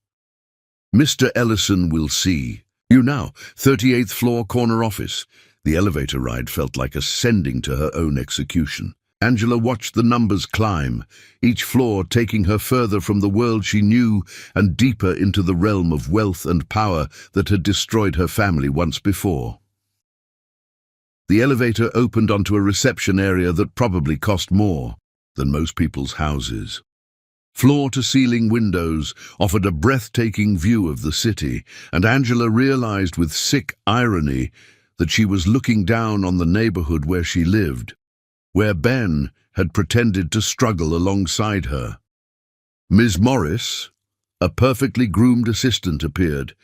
"Mr. Ellison will see you now, 38th floor, corner office." The elevator ride felt like ascending to her own execution. Angela watched the numbers climb, each floor taking her further from the world she knew and deeper into the realm of wealth and power that had destroyed her family once before. The elevator opened onto a reception area that probably cost more than most people's houses. Floor-to-ceiling windows offered a breathtaking view of the city, and Angela realized with sick irony that she was looking down on the neighborhood where she lived, where Ben had pretended to struggle alongside her. "Ms. Morris," a perfectly groomed assistant appeared.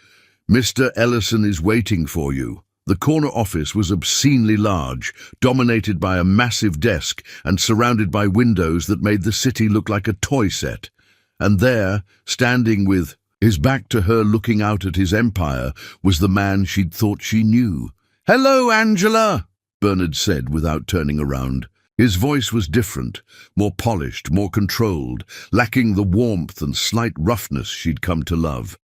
"Mr. Ellison is waiting for you." The corner office was obscenely large, dominated by a massive desk and surrounded by windows that made the city look like a toy set. And there, standing with his back to her looking out at his empire, was the man she'd thought she knew. "Hello, Angela," Bernard said without turning around. His voice was different, more polished, more controlled, lacking the warmth and slight roughness she'd come to love.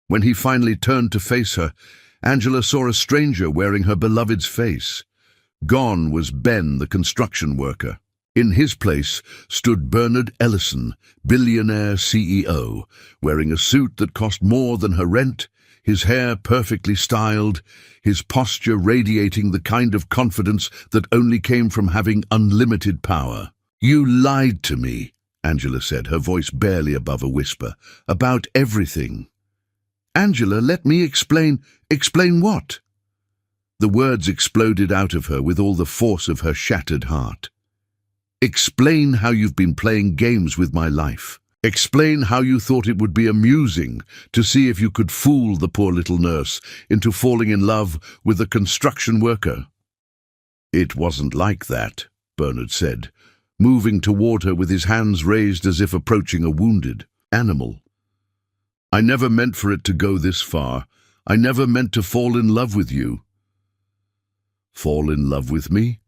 When he finally turned to face her, Angela saw a stranger wearing her beloved's face. Gone was Ben, the construction worker. In his place stood Bernard Ellison, billionaire CEO, wearing a suit that cost more than her rent, his hair perfectly styled, his posture radiating the kind of confidence that only came from having unlimited power. "You lied to me," Angela said, her voice barely above a whisper, "about everything." "Angela, let me explain." "Explain what?" The words exploded out of her with all the force of her shattered heart. "Explain how you've been playing games with my life. Explain how you thought it would be amusing to see if you could fool the poor little nurse into falling in love with a construction worker." "It wasn't like that," Bernard said, moving toward her with his hands raised as if approaching a wounded animal. "I never meant for it to go this far. I never meant to fall in love with you." "Fall in love with me?"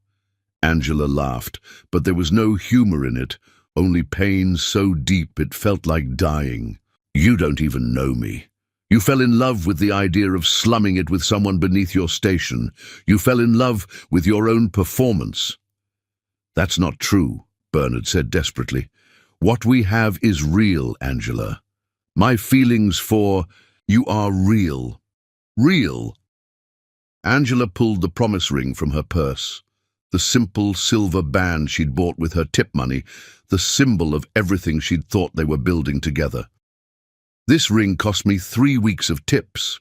Angela laughed, but there was no humor in it, only pain so deep it felt like dying. You don't even know me. You fell in love with the idea of slumming it with someone beneath your station. You fell in love with your own performance. That's not true, Bernard said desperately. What we have is real, Angela. My feelings for you are real. Real. Angela pulled the promise ring from her purse. The simple silver band she'd bought with her tip money, the symbol of everything she'd thought they were building together. This ring cost me 3 weeks of tips.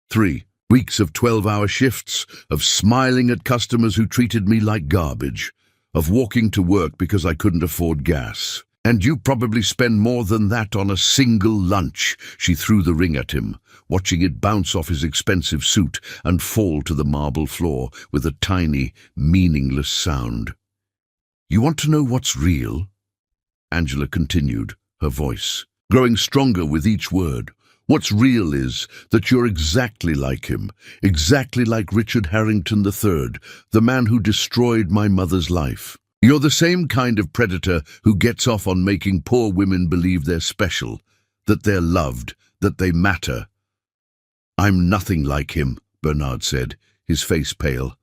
3 weeks of 12-hour shifts, of smiling at customers who treated me like garbage, of walking to work because I couldn't afford gas. And you probably spend more than that on a single lunch. She threw the ring at him, watching it bounce off his expensive suit and fall to the marble floor with a tiny, meaningless sound. You want to know what's real? Angela continued, her voice growing stronger with each word. What's real is that you're exactly like him, exactly like Richard Harrington III, the man who destroyed my mother's life. You're the same kind of predator who gets off on making poor women believe they're special, that they're loved, that they matter. I'm nothing like him, Bernard said, his face pale.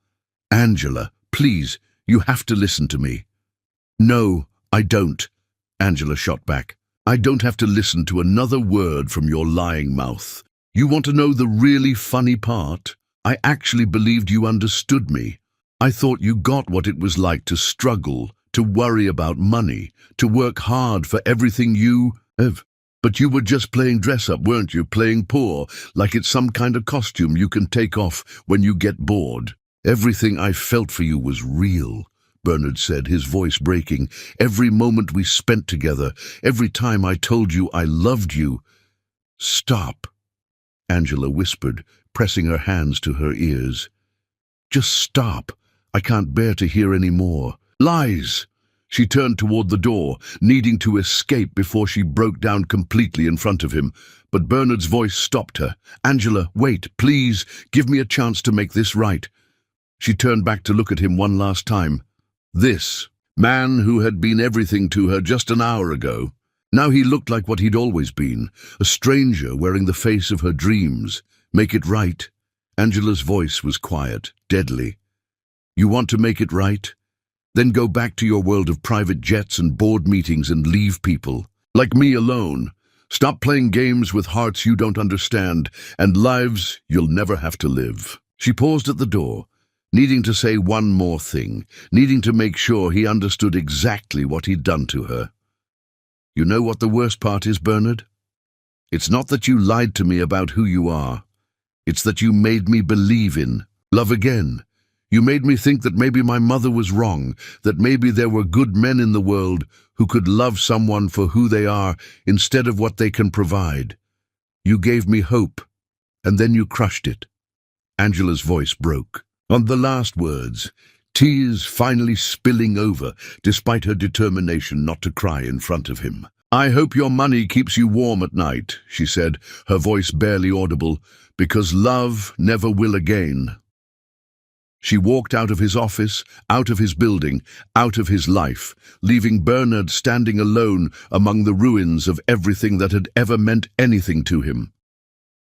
Angela, please, you have to listen to me. No, I don't, Angela shot back. I don't have to listen to another word from your lying mouth. You want to know the really funny part? I actually believed you understood me. I thought you got what it was like to struggle, to worry about money, to work hard for everything you have. But you were just playing dress-up, weren't you? Playing poor, like it's some kind of costume you can take off when you get bored. Everything I felt for you was real, Bernard said, his voice breaking. Every moment we spent together, every time I told you I loved you. Stop, Angela whispered, pressing her hands to her ears. Just stop. I can't bear to hear any more. Lies! She turned toward the door, needing to escape before she broke down completely in front of him. But Bernard's voice stopped her. Angela, wait, please, give me a chance to make this right. She turned back to look at him one last time. This man who had been everything to her just an hour ago. Now he looked like what he'd always been, a stranger wearing the face of her dreams. Make it right. Angela's voice was quiet, deadly. You want to make it right? Then go back to your world of private jets and board meetings and leave people. Like me alone. Stop playing games with hearts you don't understand and lives you'll never have to live. She paused at the door, needing to say one more thing, needing to make sure he understood exactly what he'd done to her. You know what the worst part is, Bernard? It's not that you lied to me about who you are. It's that you made me believe in love again. You made me think that maybe my mother was wrong, that maybe there were good men in the world who could love someone for who they are instead of what they can provide. You gave me hope, and then you crushed it. Angela's voice broke. On the last words, tears finally spilling over, despite her determination not to cry in front of him. I hope your money keeps you warm at night, she said, her voice barely audible, because love never will again. She walked out of his office, out of his building, out of his life, leaving Bernard standing alone among the ruins of everything that had ever meant anything to him.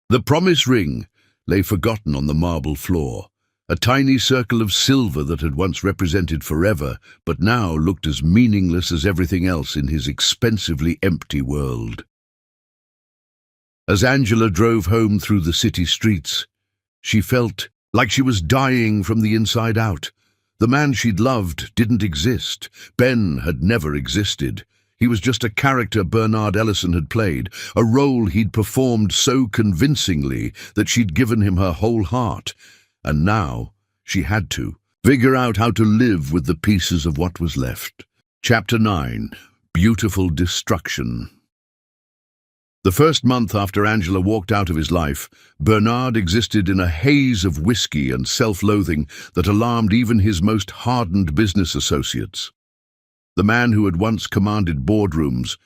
The promise ring lay forgotten on the marble floor. A tiny circle of silver that had once represented forever, but now looked as meaningless as everything else in his expensively empty world. As Angela drove home through the city streets, she felt like she was dying from the inside out. The man she'd loved didn't exist. Ben had never existed. He was just a character Bernard Ellison had played, a role he'd performed so convincingly that she'd given him her whole heart. And now she had to figure out how to live with the pieces of what was left. Chapter 9. Beautiful Destruction. The first month after Angela walked out of his life, Bernard existed in a haze of whiskey and self-loathing that alarmed even his most hardened business associates. The man who had once commanded boardrooms,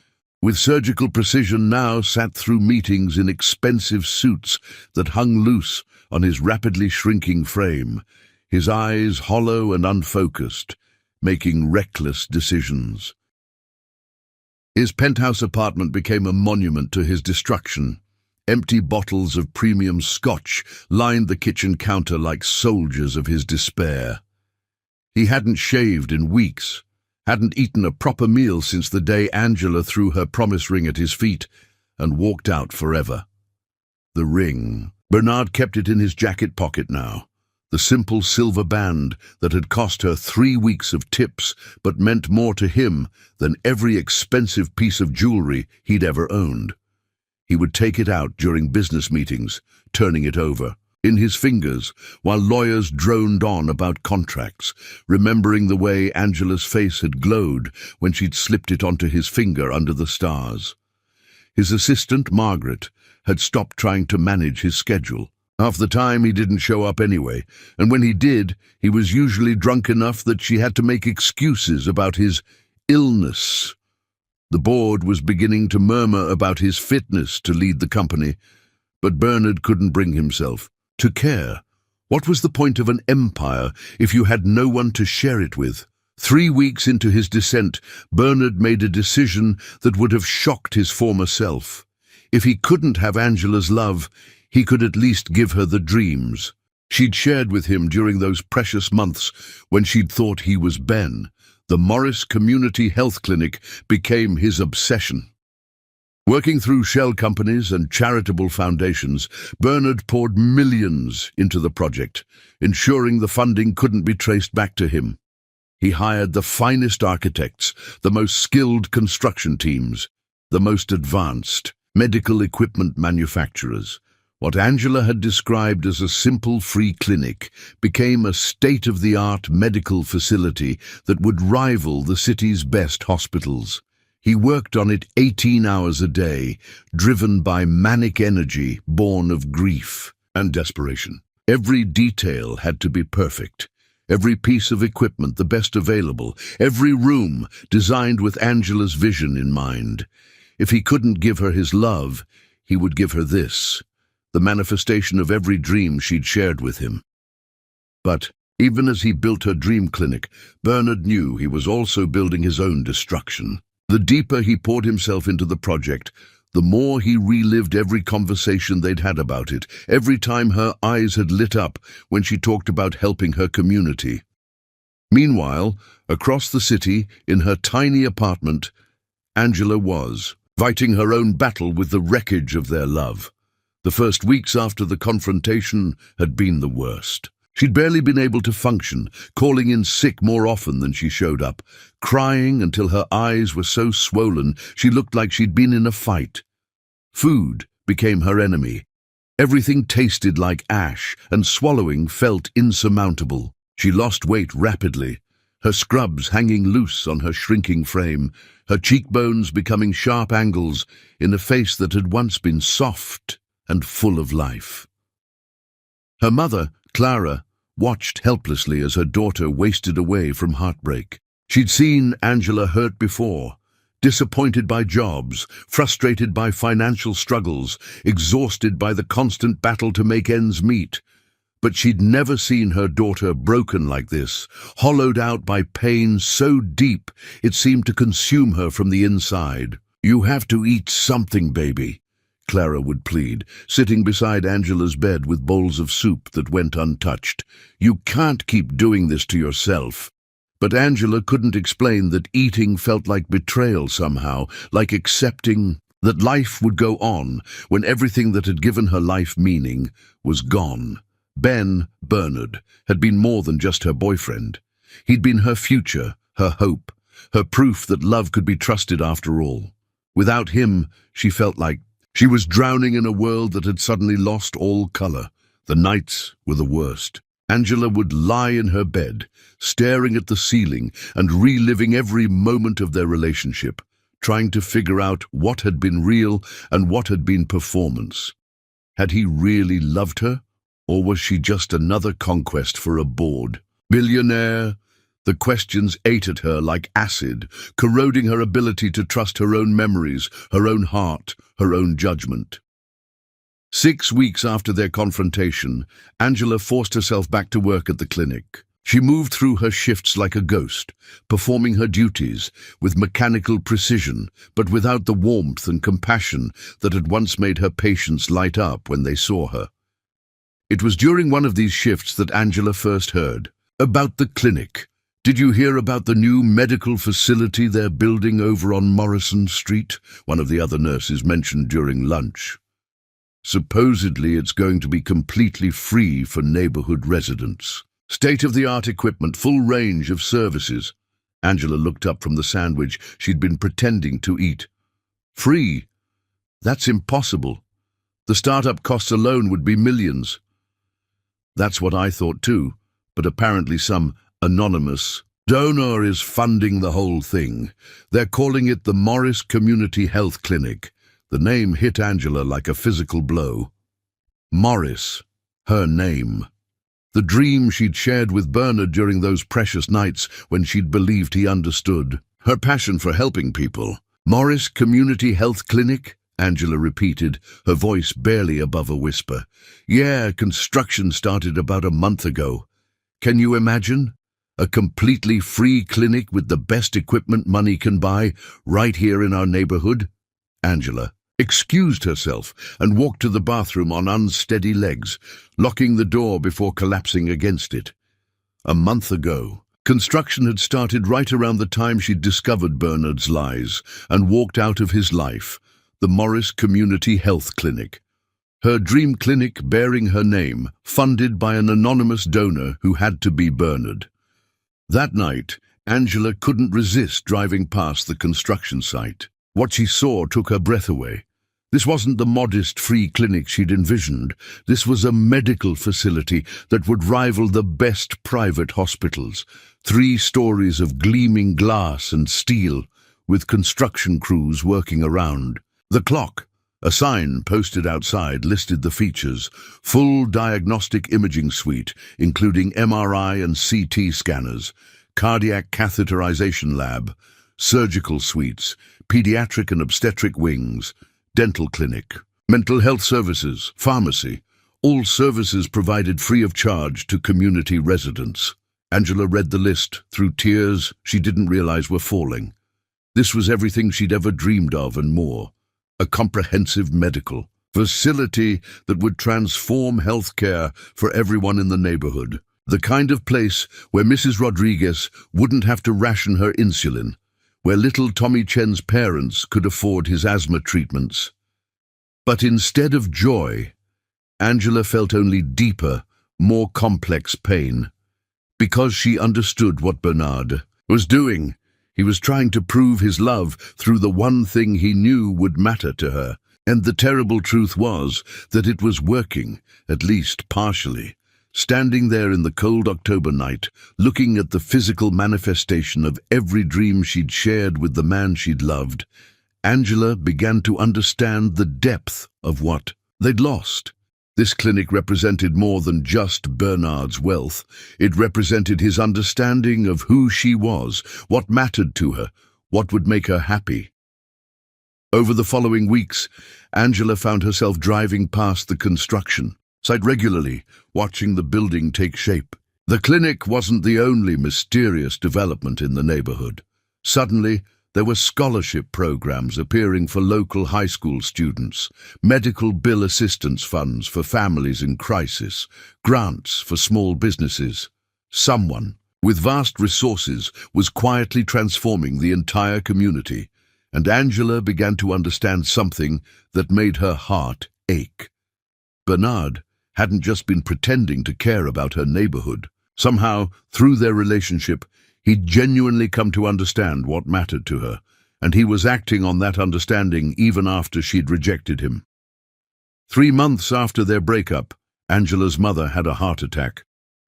with surgical precision now sat through meetings in expensive suits that hung loose on his rapidly shrinking frame, his eyes hollow and unfocused, making reckless decisions. His penthouse apartment became a monument to his destruction. Empty bottles of premium scotch lined the kitchen counter like soldiers of his despair. He hadn't shaved in weeks, hadn't eaten a proper meal since the day Angela threw her promise ring at his feet and walked out forever. The ring. Bernard kept it in his jacket pocket now. The simple silver band that had cost her 3 weeks of tips but meant more to him than every expensive piece of jewelry he'd ever owned. He would take it out during business meetings, turning it over in his fingers while lawyers droned on about contracts, remembering the way Angela's face had glowed when she'd slipped it onto his finger under the stars. His assistant, Margaret, had stopped trying to manage his schedule. Half the time he didn't show up anyway, and when he did, he was usually drunk enough that she had to make excuses about his illness. The board was beginning to murmur about his fitness to lead the company, but Bernard couldn't bring himself to care. What was the point of an empire if you had no one to share it with? 3 weeks into his descent, Bernard made a decision that would have shocked his former self. If he couldn't have Angela's love, he could at least give her the dreams she'd shared with him during those precious months when she'd thought he was Ben. The Morris Community Health Clinic became his obsession. Working through shell companies and charitable foundations, Bernard poured millions into the project, ensuring the funding couldn't be traced back to him. He hired the finest architects, the most skilled construction teams, the most advanced medical equipment manufacturers. What Angela had described as a simple free clinic became a state-of-the-art medical facility that would rival the city's best hospitals. He worked on it 18 hours a day, driven by manic energy born of grief and desperation. Every detail had to be perfect. Every piece of equipment the best available. Every room designed with Angela's vision in mind. If he couldn't give her his love, he would give her this, the manifestation of every dream she'd shared with him. But even as he built her dream clinic, Bernard knew he was also building his own destruction. The deeper he poured himself into the project, the more he relived every conversation they'd had about it, every time her eyes had lit up when she talked about helping her community. Meanwhile, across the city, in her tiny apartment, Angela was fighting her own battle with the wreckage of their love. The first weeks after the confrontation had been the worst. She'd barely been able to function, calling in sick more often than she showed up, crying until her eyes were so swollen she looked like she'd been in a fight. Food became her enemy. Everything tasted like ash, and swallowing felt insurmountable. She lost weight rapidly, her scrubs hanging loose on her shrinking frame, her cheekbones becoming sharp angles in a face that had once been soft and full of life. Her mother, Clara, watched helplessly as her daughter wasted away from heartbreak. She'd seen Angela hurt before, disappointed by jobs, frustrated by financial struggles, exhausted by the constant battle to make ends meet. But she'd never seen her daughter broken like this, hollowed out by pain so deep it seemed to consume her from the inside. "You have to eat something, baby," Clara would plead, sitting beside Angela's bed with bowls of soup that went untouched. "You can't keep doing this to yourself." But Angela couldn't explain that eating felt like betrayal somehow, like accepting that life would go on when everything that had given her life meaning was gone. Bernard, had been more than just her boyfriend. He'd been her future, her hope, her proof that love could be trusted after all. Without him, she felt like she was drowning in a world that had suddenly lost all color. The nights were the worst. Angela would lie in her bed, staring at the ceiling and reliving every moment of their relationship, trying to figure out what had been real and what had been performance. Had he really loved her, or was she just another conquest for a board? Millionaire? The questions ate at her like acid, corroding her ability to trust her own memories, her own heart, her own judgment. 6 weeks after their confrontation, Angela forced herself back to work at the clinic. She moved through her shifts like a ghost, performing her duties with mechanical precision, but without the warmth and compassion that had once made her patients light up when they saw her. It was during one of these shifts that Angela first heard about the clinic. "Did you hear about the new medical facility they're building over on Morrison Street?" one of the other nurses mentioned during lunch. "Supposedly it's going to be completely free for neighborhood residents. State-of-the-art equipment, full range of services." Angela looked up from the sandwich she'd been pretending to eat. "Free? That's impossible. The startup costs alone would be millions." "That's what I thought too, but apparently some anonymous donor is funding the whole thing. They're calling it the Morris Community Health Clinic." The name hit Angela like a physical blow. Morris, her name. The dream she'd shared with Bernard during those precious nights when she'd believed he understood. Her passion for helping people. "Morris Community Health Clinic?" Angela repeated, her voice barely above a whisper. "Yeah, construction started about a month ago. Can you imagine? A completely free clinic with the best equipment money can buy, right here in our neighborhood?" Angela excused herself and walked to the bathroom on unsteady legs, locking the door before collapsing against it. A month ago, construction had started right around the time she'd discovered Bernard's lies and walked out of his life, the Morris Community Health Clinic. Her dream clinic bearing her name, funded by an anonymous donor who had to be Bernard. That night, Angela couldn't resist driving past the construction site. What she saw took her breath away. This wasn't the modest free clinic she'd envisioned. This was a medical facility that would rival the best private hospitals. 3 stories of gleaming glass and steel, with construction crews working around. The clock, a sign posted outside, listed the features: full diagnostic imaging suite, including MRI and CT scanners, cardiac catheterization lab, surgical suites, pediatric and obstetric wings, dental clinic, mental health services, pharmacy, all services provided free of charge to community residents. Angela read the list through tears she didn't realize were falling. This was everything she'd ever dreamed of and more. A comprehensive medical facility that would transform healthcare for everyone in the neighborhood. The kind of place where Mrs. Rodriguez wouldn't have to ration her insulin, where little Tommy Chen's parents could afford his asthma treatments. But instead of joy, Angela felt only deeper, more complex pain. Because she understood what Bernard was doing. He was trying to prove his love through the one thing he knew would matter to her. And the terrible truth was that it was working, at least partially. Standing there in the cold October night, looking at the physical manifestation of every dream she'd shared with the man she'd loved, Angela began to understand the depth of what they'd lost. This clinic represented more than just Bernard's wealth. It represented his understanding of who she was, what mattered to her, what would make her happy. Over the following weeks, Angela found herself driving past the construction site regularly, watching the building take shape. The clinic wasn't the only mysterious development in the neighborhood. Suddenly, there were scholarship programs appearing for local high school students, medical bill assistance funds for families in crisis, grants for small businesses. Someone with vast resources was quietly transforming the entire community, and Angela began to understand something that made her heart ache. Bernard hadn't just been pretending to care about her neighborhood. Somehow, through their relationship, he'd genuinely come to understand what mattered to her, and he was acting on that understanding even after she'd rejected him. 3 months after their breakup, Angela's mother had a heart attack.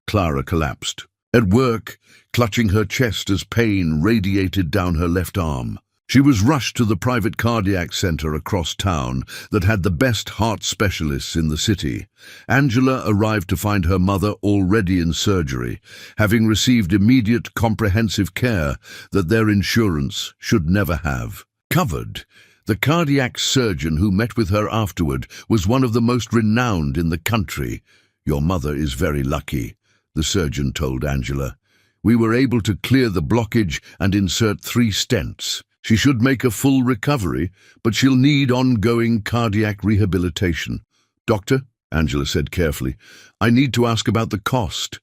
Clara collapsed. At work, clutching her chest as pain radiated down her left arm. She was rushed to the private cardiac center across town that had the best heart specialists in the city. Angela arrived to find her mother already in surgery, having received immediate comprehensive care that their insurance should never have covered. The cardiac surgeon who met with her afterward was one of the most renowned in the country. "Your mother is very lucky," the surgeon told Angela. "We were able to clear the blockage and insert 3 stents. She should make a full recovery, but she'll need ongoing cardiac rehabilitation." "Doctor," Angela said carefully, "I need to ask about the cost.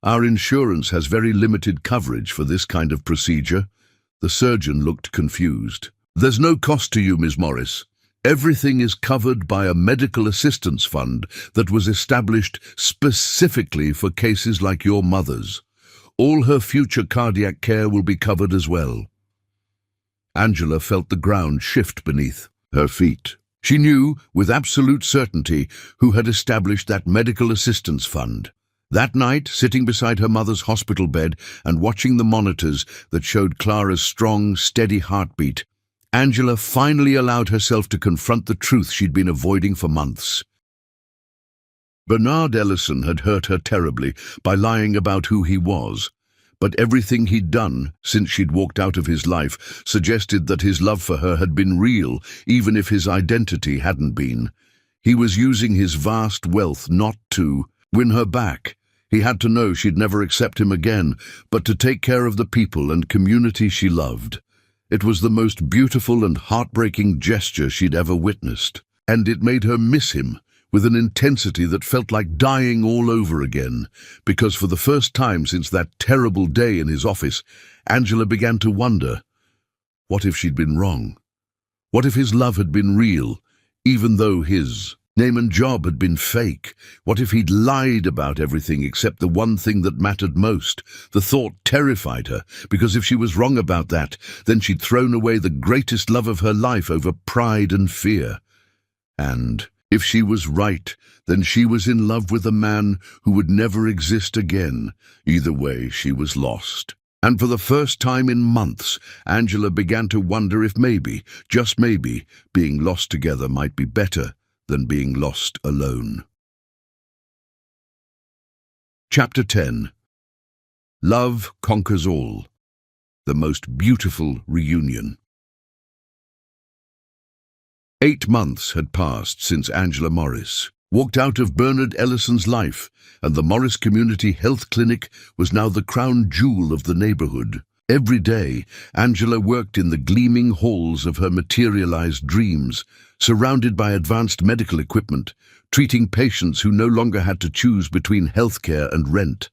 Our insurance has very limited coverage for this kind of procedure." The surgeon looked confused. "There's no cost to you, Ms. Morris. Everything is covered by a medical assistance fund that was established specifically for cases like your mother's. All her future cardiac care will be covered as well." Angela felt the ground shift beneath her feet. She knew, with absolute certainty, who had established that medical assistance fund. That night, sitting beside her mother's hospital bed and watching the monitors that showed Clara's strong, steady heartbeat, Angela finally allowed herself to confront the truth she'd been avoiding for months. Bernard Ellison had hurt her terribly by lying about who he was, but everything he'd done since she'd walked out of his life suggested that his love for her had been real, even if his identity hadn't been. He was using his vast wealth not to win her back. He had to know she'd never accept him again, but to take care of the people and community she loved. It was the most beautiful and heartbreaking gesture she'd ever witnessed, and it made her miss him with an intensity that felt like dying all over again, because for the first time since that terrible day in his office, Angela began to wonder, what if she'd been wrong? What if his love had been real, even though his name and job had been fake? What if he'd lied about everything except the one thing that mattered most? The thought terrified her, because if she was wrong about that, then she'd thrown away the greatest love of her life over pride and fear. And if she was right, then she was in love with a man who would never exist again. Either way, she was lost. And for the first time in months, Angela began to wonder if maybe, just maybe, being lost together might be better than being lost alone. Chapter 10. Love Conquers All. The Most Beautiful Reunion. 8 months had passed since Angela Morris walked out of Bernard Ellison's life, and the Morris Community Health Clinic was now the crown jewel of the neighborhood. Every day, Angela worked in the gleaming halls of her materialized dreams, surrounded by advanced medical equipment, treating patients who no longer had to choose between healthcare and rent.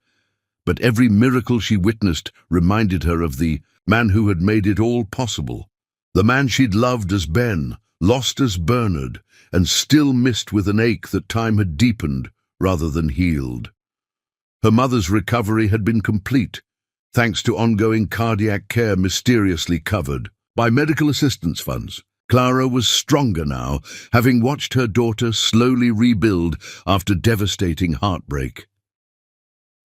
But every miracle she witnessed reminded her of the man who had made it all possible, the man she'd loved as Ben, lost as Bernard, and still missed with an ache that time had deepened rather than healed. Her mother's recovery had been complete, thanks to ongoing cardiac care mysteriously covered by medical assistance funds. Clara was stronger now, having watched her daughter slowly rebuild after devastating heartbreak.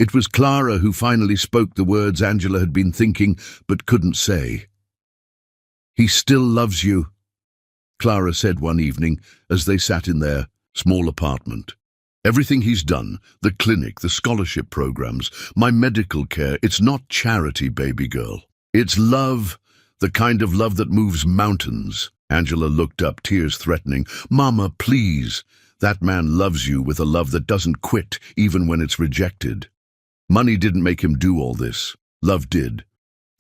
It was Clara who finally spoke the words Angela had been thinking but couldn't say. "He still loves you," Clara said one evening as they sat in their small apartment. "Everything he's done, the clinic, the scholarship programs, my medical care, it's not charity, baby girl. It's love, the kind of love that moves mountains." Angela looked up, tears threatening. "Mama, please. That man loves you with a love that doesn't quit even when it's rejected. Money didn't make him do all this. Love did."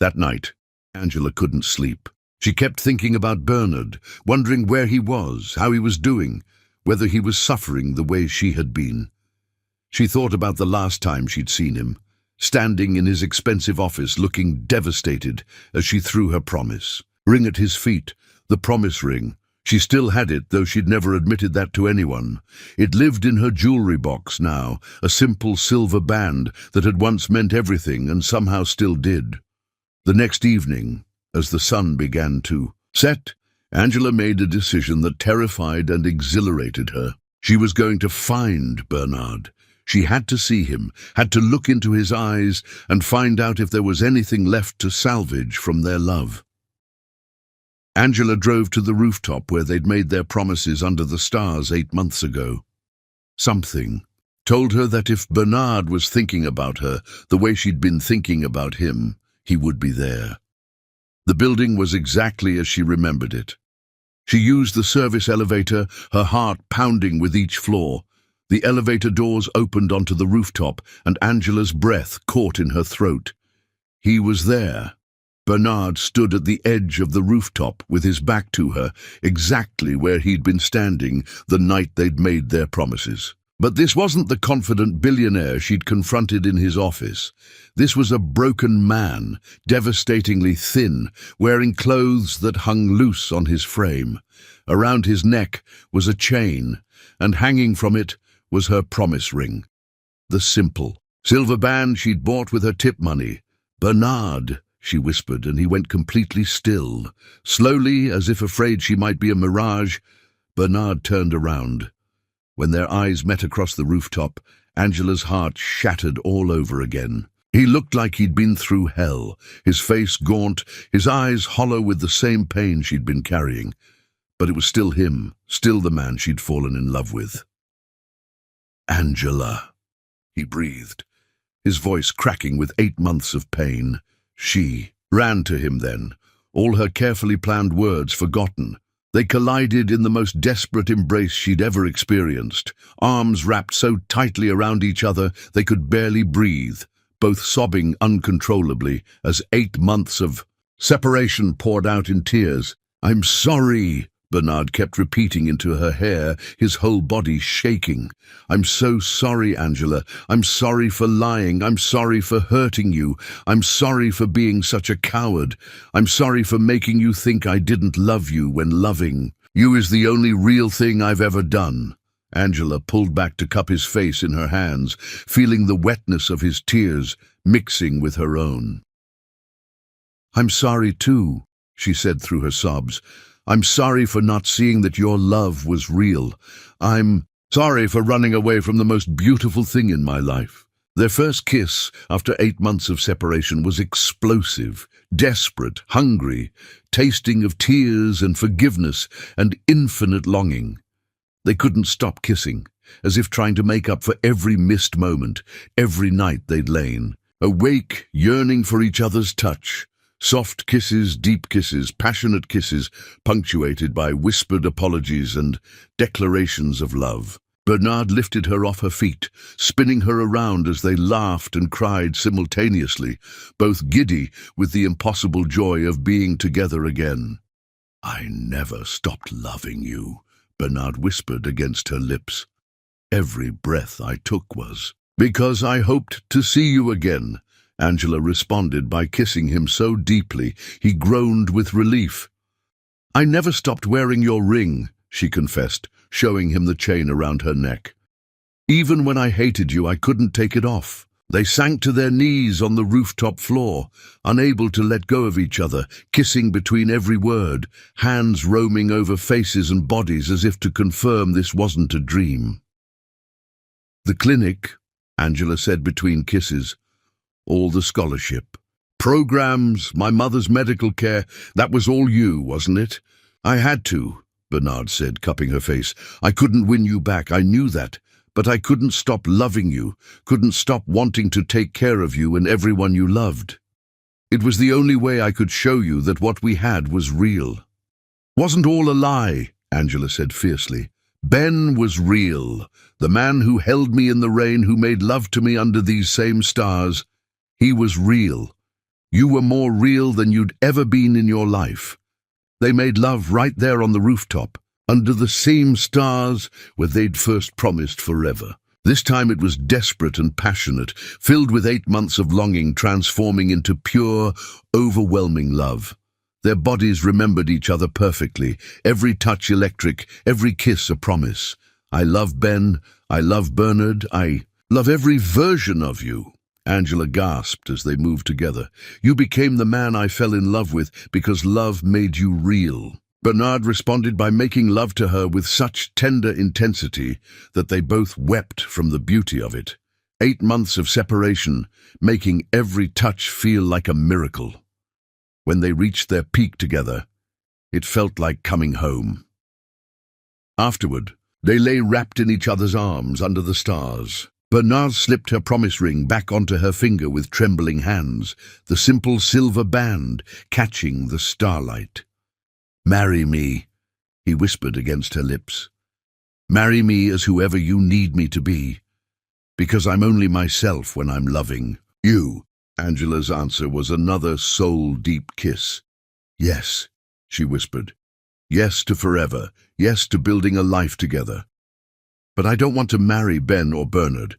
That night, Angela couldn't sleep. She kept thinking about Bernard, wondering where he was, how he was doing, whether he was suffering the way she had been. She thought about the last time she'd seen him, standing in his expensive office looking devastated as she threw her promise ring at his feet, the promise ring. She still had it, though she'd never admitted that to anyone. It lived in her jewelry box now, a simple silver band that had once meant everything and somehow still did. The next evening, as the sun began to set, Angela made a decision that terrified and exhilarated her. She was going to find Bernard. She had to see him, had to look into his eyes and find out if there was anything left to salvage from their love. Angela drove to the rooftop where they'd made their promises under the stars 8 months ago. Something told her that if Bernard was thinking about her the way she'd been thinking about him, he would be there. The building was exactly as she remembered it. She used the service elevator, her heart pounding with each floor. The elevator doors opened onto the rooftop, and Angela's breath caught in her throat. He was there. Bernard stood at the edge of the rooftop with his back to her, exactly where he'd been standing the night they'd made their promises. But this wasn't the confident billionaire she'd confronted in his office. This was a broken man, devastatingly thin, wearing clothes that hung loose on his frame. Around his neck was a chain, and hanging from it was her promise ring. The simple silver band she'd bought with her tip money. "Bernard," she whispered, and he went completely still. Slowly, as if afraid she might be a mirage, Bernard turned around. When their eyes met across the rooftop, Angela's heart shattered all over again. He looked like he'd been through hell, his face gaunt, his eyes hollow with the same pain she'd been carrying. But it was still him, still the man she'd fallen in love with. "Angela," he breathed, his voice cracking with 8 months of pain. She ran to him then, all her carefully planned words forgotten. They collided in the most desperate embrace she'd ever experienced, arms wrapped so tightly around each other they could barely breathe, both sobbing uncontrollably as 8 months of separation poured out in tears. "I'm sorry," Bernard kept repeating into her hair, his whole body shaking. "I'm so sorry, Angela. I'm sorry for lying. I'm sorry for hurting you. I'm sorry for being such a coward. I'm sorry for making you think I didn't love you when loving you is the only real thing I've ever done." Angela pulled back to cup his face in her hands, feeling the wetness of his tears mixing with her own. "I'm sorry too," she said through her sobs. "I'm sorry for not seeing that your love was real. I'm sorry for running away from the most beautiful thing in my life." Their first kiss, after 8 months of separation, was explosive, desperate, hungry, tasting of tears and forgiveness and infinite longing. They couldn't stop kissing, as if trying to make up for every missed moment, every night they'd lain, awake, yearning for each other's touch. Soft kisses, deep kisses, passionate kisses, punctuated by whispered apologies and declarations of love. Bernard lifted her off her feet, spinning her around as they laughed and cried simultaneously, both giddy with the impossible joy of being together again. "I never stopped loving you," Bernard whispered against her lips. "Every breath I took was because I hoped to see you again." Angela responded by kissing him so deeply he groaned with relief. "I never stopped wearing your ring," she confessed, showing him the chain around her neck. "Even when I hated you, I couldn't take it off." They sank to their knees on the rooftop floor, unable to let go of each other, kissing between every word, hands roaming over faces and bodies as if to confirm this wasn't a dream. "The clinic," Angela said between kisses. "All the scholarship, programs, my mother's medical care, that was all you, wasn't it?" "I had to," Bernard said, cupping her face. "I couldn't win you back, I knew that. But I couldn't stop loving you, couldn't stop wanting to take care of you and everyone you loved. It was the only way I could show you that what we had was real." "Wasn't all a lie," Angela said fiercely. "Ben was real, the man who held me in the rain, who made love to me under these same stars. He was real. You were more real than you'd ever been in your life." They made love right there on the rooftop, under the same stars where they'd first promised forever. This time it was desperate and passionate, filled with 8 months of longing transforming into pure, overwhelming love. Their bodies remembered each other perfectly, every touch electric, every kiss a promise. "I love Ben, I love Bernard, I love every version of you." Angela gasped as they moved together. "You became the man I fell in love with because love made you real." Bernard responded by making love to her with such tender intensity that they both wept from the beauty of it. 8 months of separation, making every touch feel like a miracle. When they reached their peak together, it felt like coming home. Afterward, they lay wrapped in each other's arms under the stars. Bernard slipped her promise ring back onto her finger with trembling hands, the simple silver band catching the starlight. "Marry me," he whispered against her lips. Marry me as whoever you need me to be, because I'm only myself when I'm loving you." Angela's answer was another soul-deep kiss. "Yes," she whispered. "Yes to forever. Yes to building a life together. But I don't want to marry Ben or Bernard.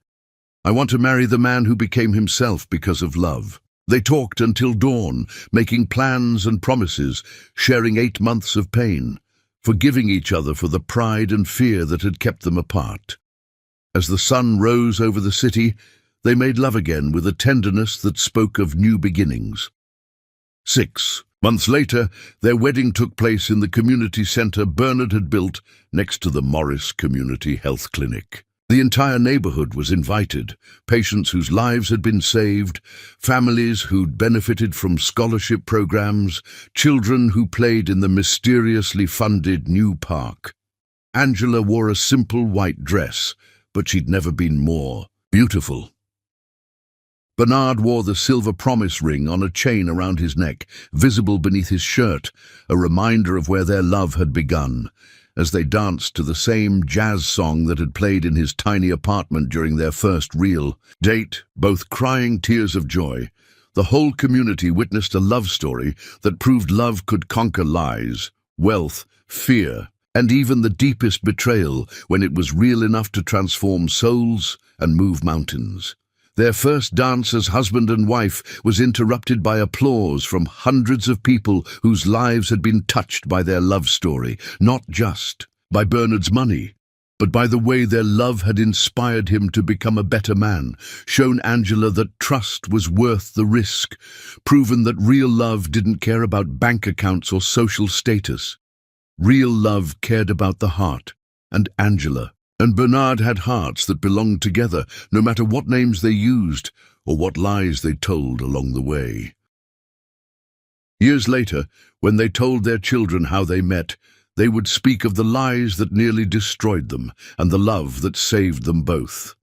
I want to marry the man who became himself because of love." They talked until dawn, making plans and promises, sharing 8 months of pain, forgiving each other for the pride and fear that had kept them apart. As the sun rose over the city, they made love again with a tenderness that spoke of new beginnings. 6 months later, their wedding took place in the community centre Bernard had built next to the Morris Community Health Clinic. The entire neighborhood was invited, patients whose lives had been saved, families who'd benefited from scholarship programs, children who played in the mysteriously funded new park. Angela wore a simple white dress, but she'd never been more beautiful. Bernard wore the silver promise ring on a chain around his neck, visible beneath his shirt, a reminder of where their love had begun, as they danced to the same jazz song that had played in his tiny apartment during their first real date, both crying tears of joy. The whole community witnessed a love story that proved love could conquer lies, wealth, fear, and even the deepest betrayal when it was real enough to transform souls and move mountains. Their first dance as husband and wife was interrupted by applause from hundreds of people whose lives had been touched by their love story, not just by Bernard's money, but by the way their love had inspired him to become a better man, shown Angela that trust was worth the risk, proven that real love didn't care about bank accounts or social status. Real love cared about the heart, and Angela and Bernard had hearts that belonged together, no matter what names they used or what lies they told along the way. Years later, when they told their children how they met, they would speak of the lies that nearly destroyed them and the love that saved them both.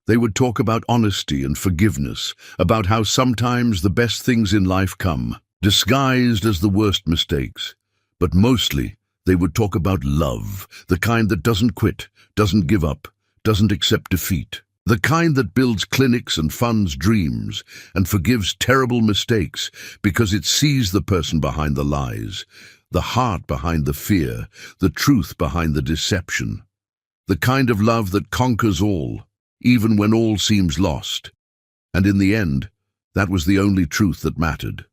They would talk about honesty and forgiveness, about how sometimes the best things in life come, disguised as the worst mistakes, but mostly they would talk about love, the kind that doesn't quit, doesn't give up, doesn't accept defeat. The kind that builds clinics and funds dreams and forgives terrible mistakes because it sees the person behind the lies, the heart behind the fear, the truth behind the deception. The kind of love that conquers all, even when all seems lost. And in the end, that was the only truth that mattered.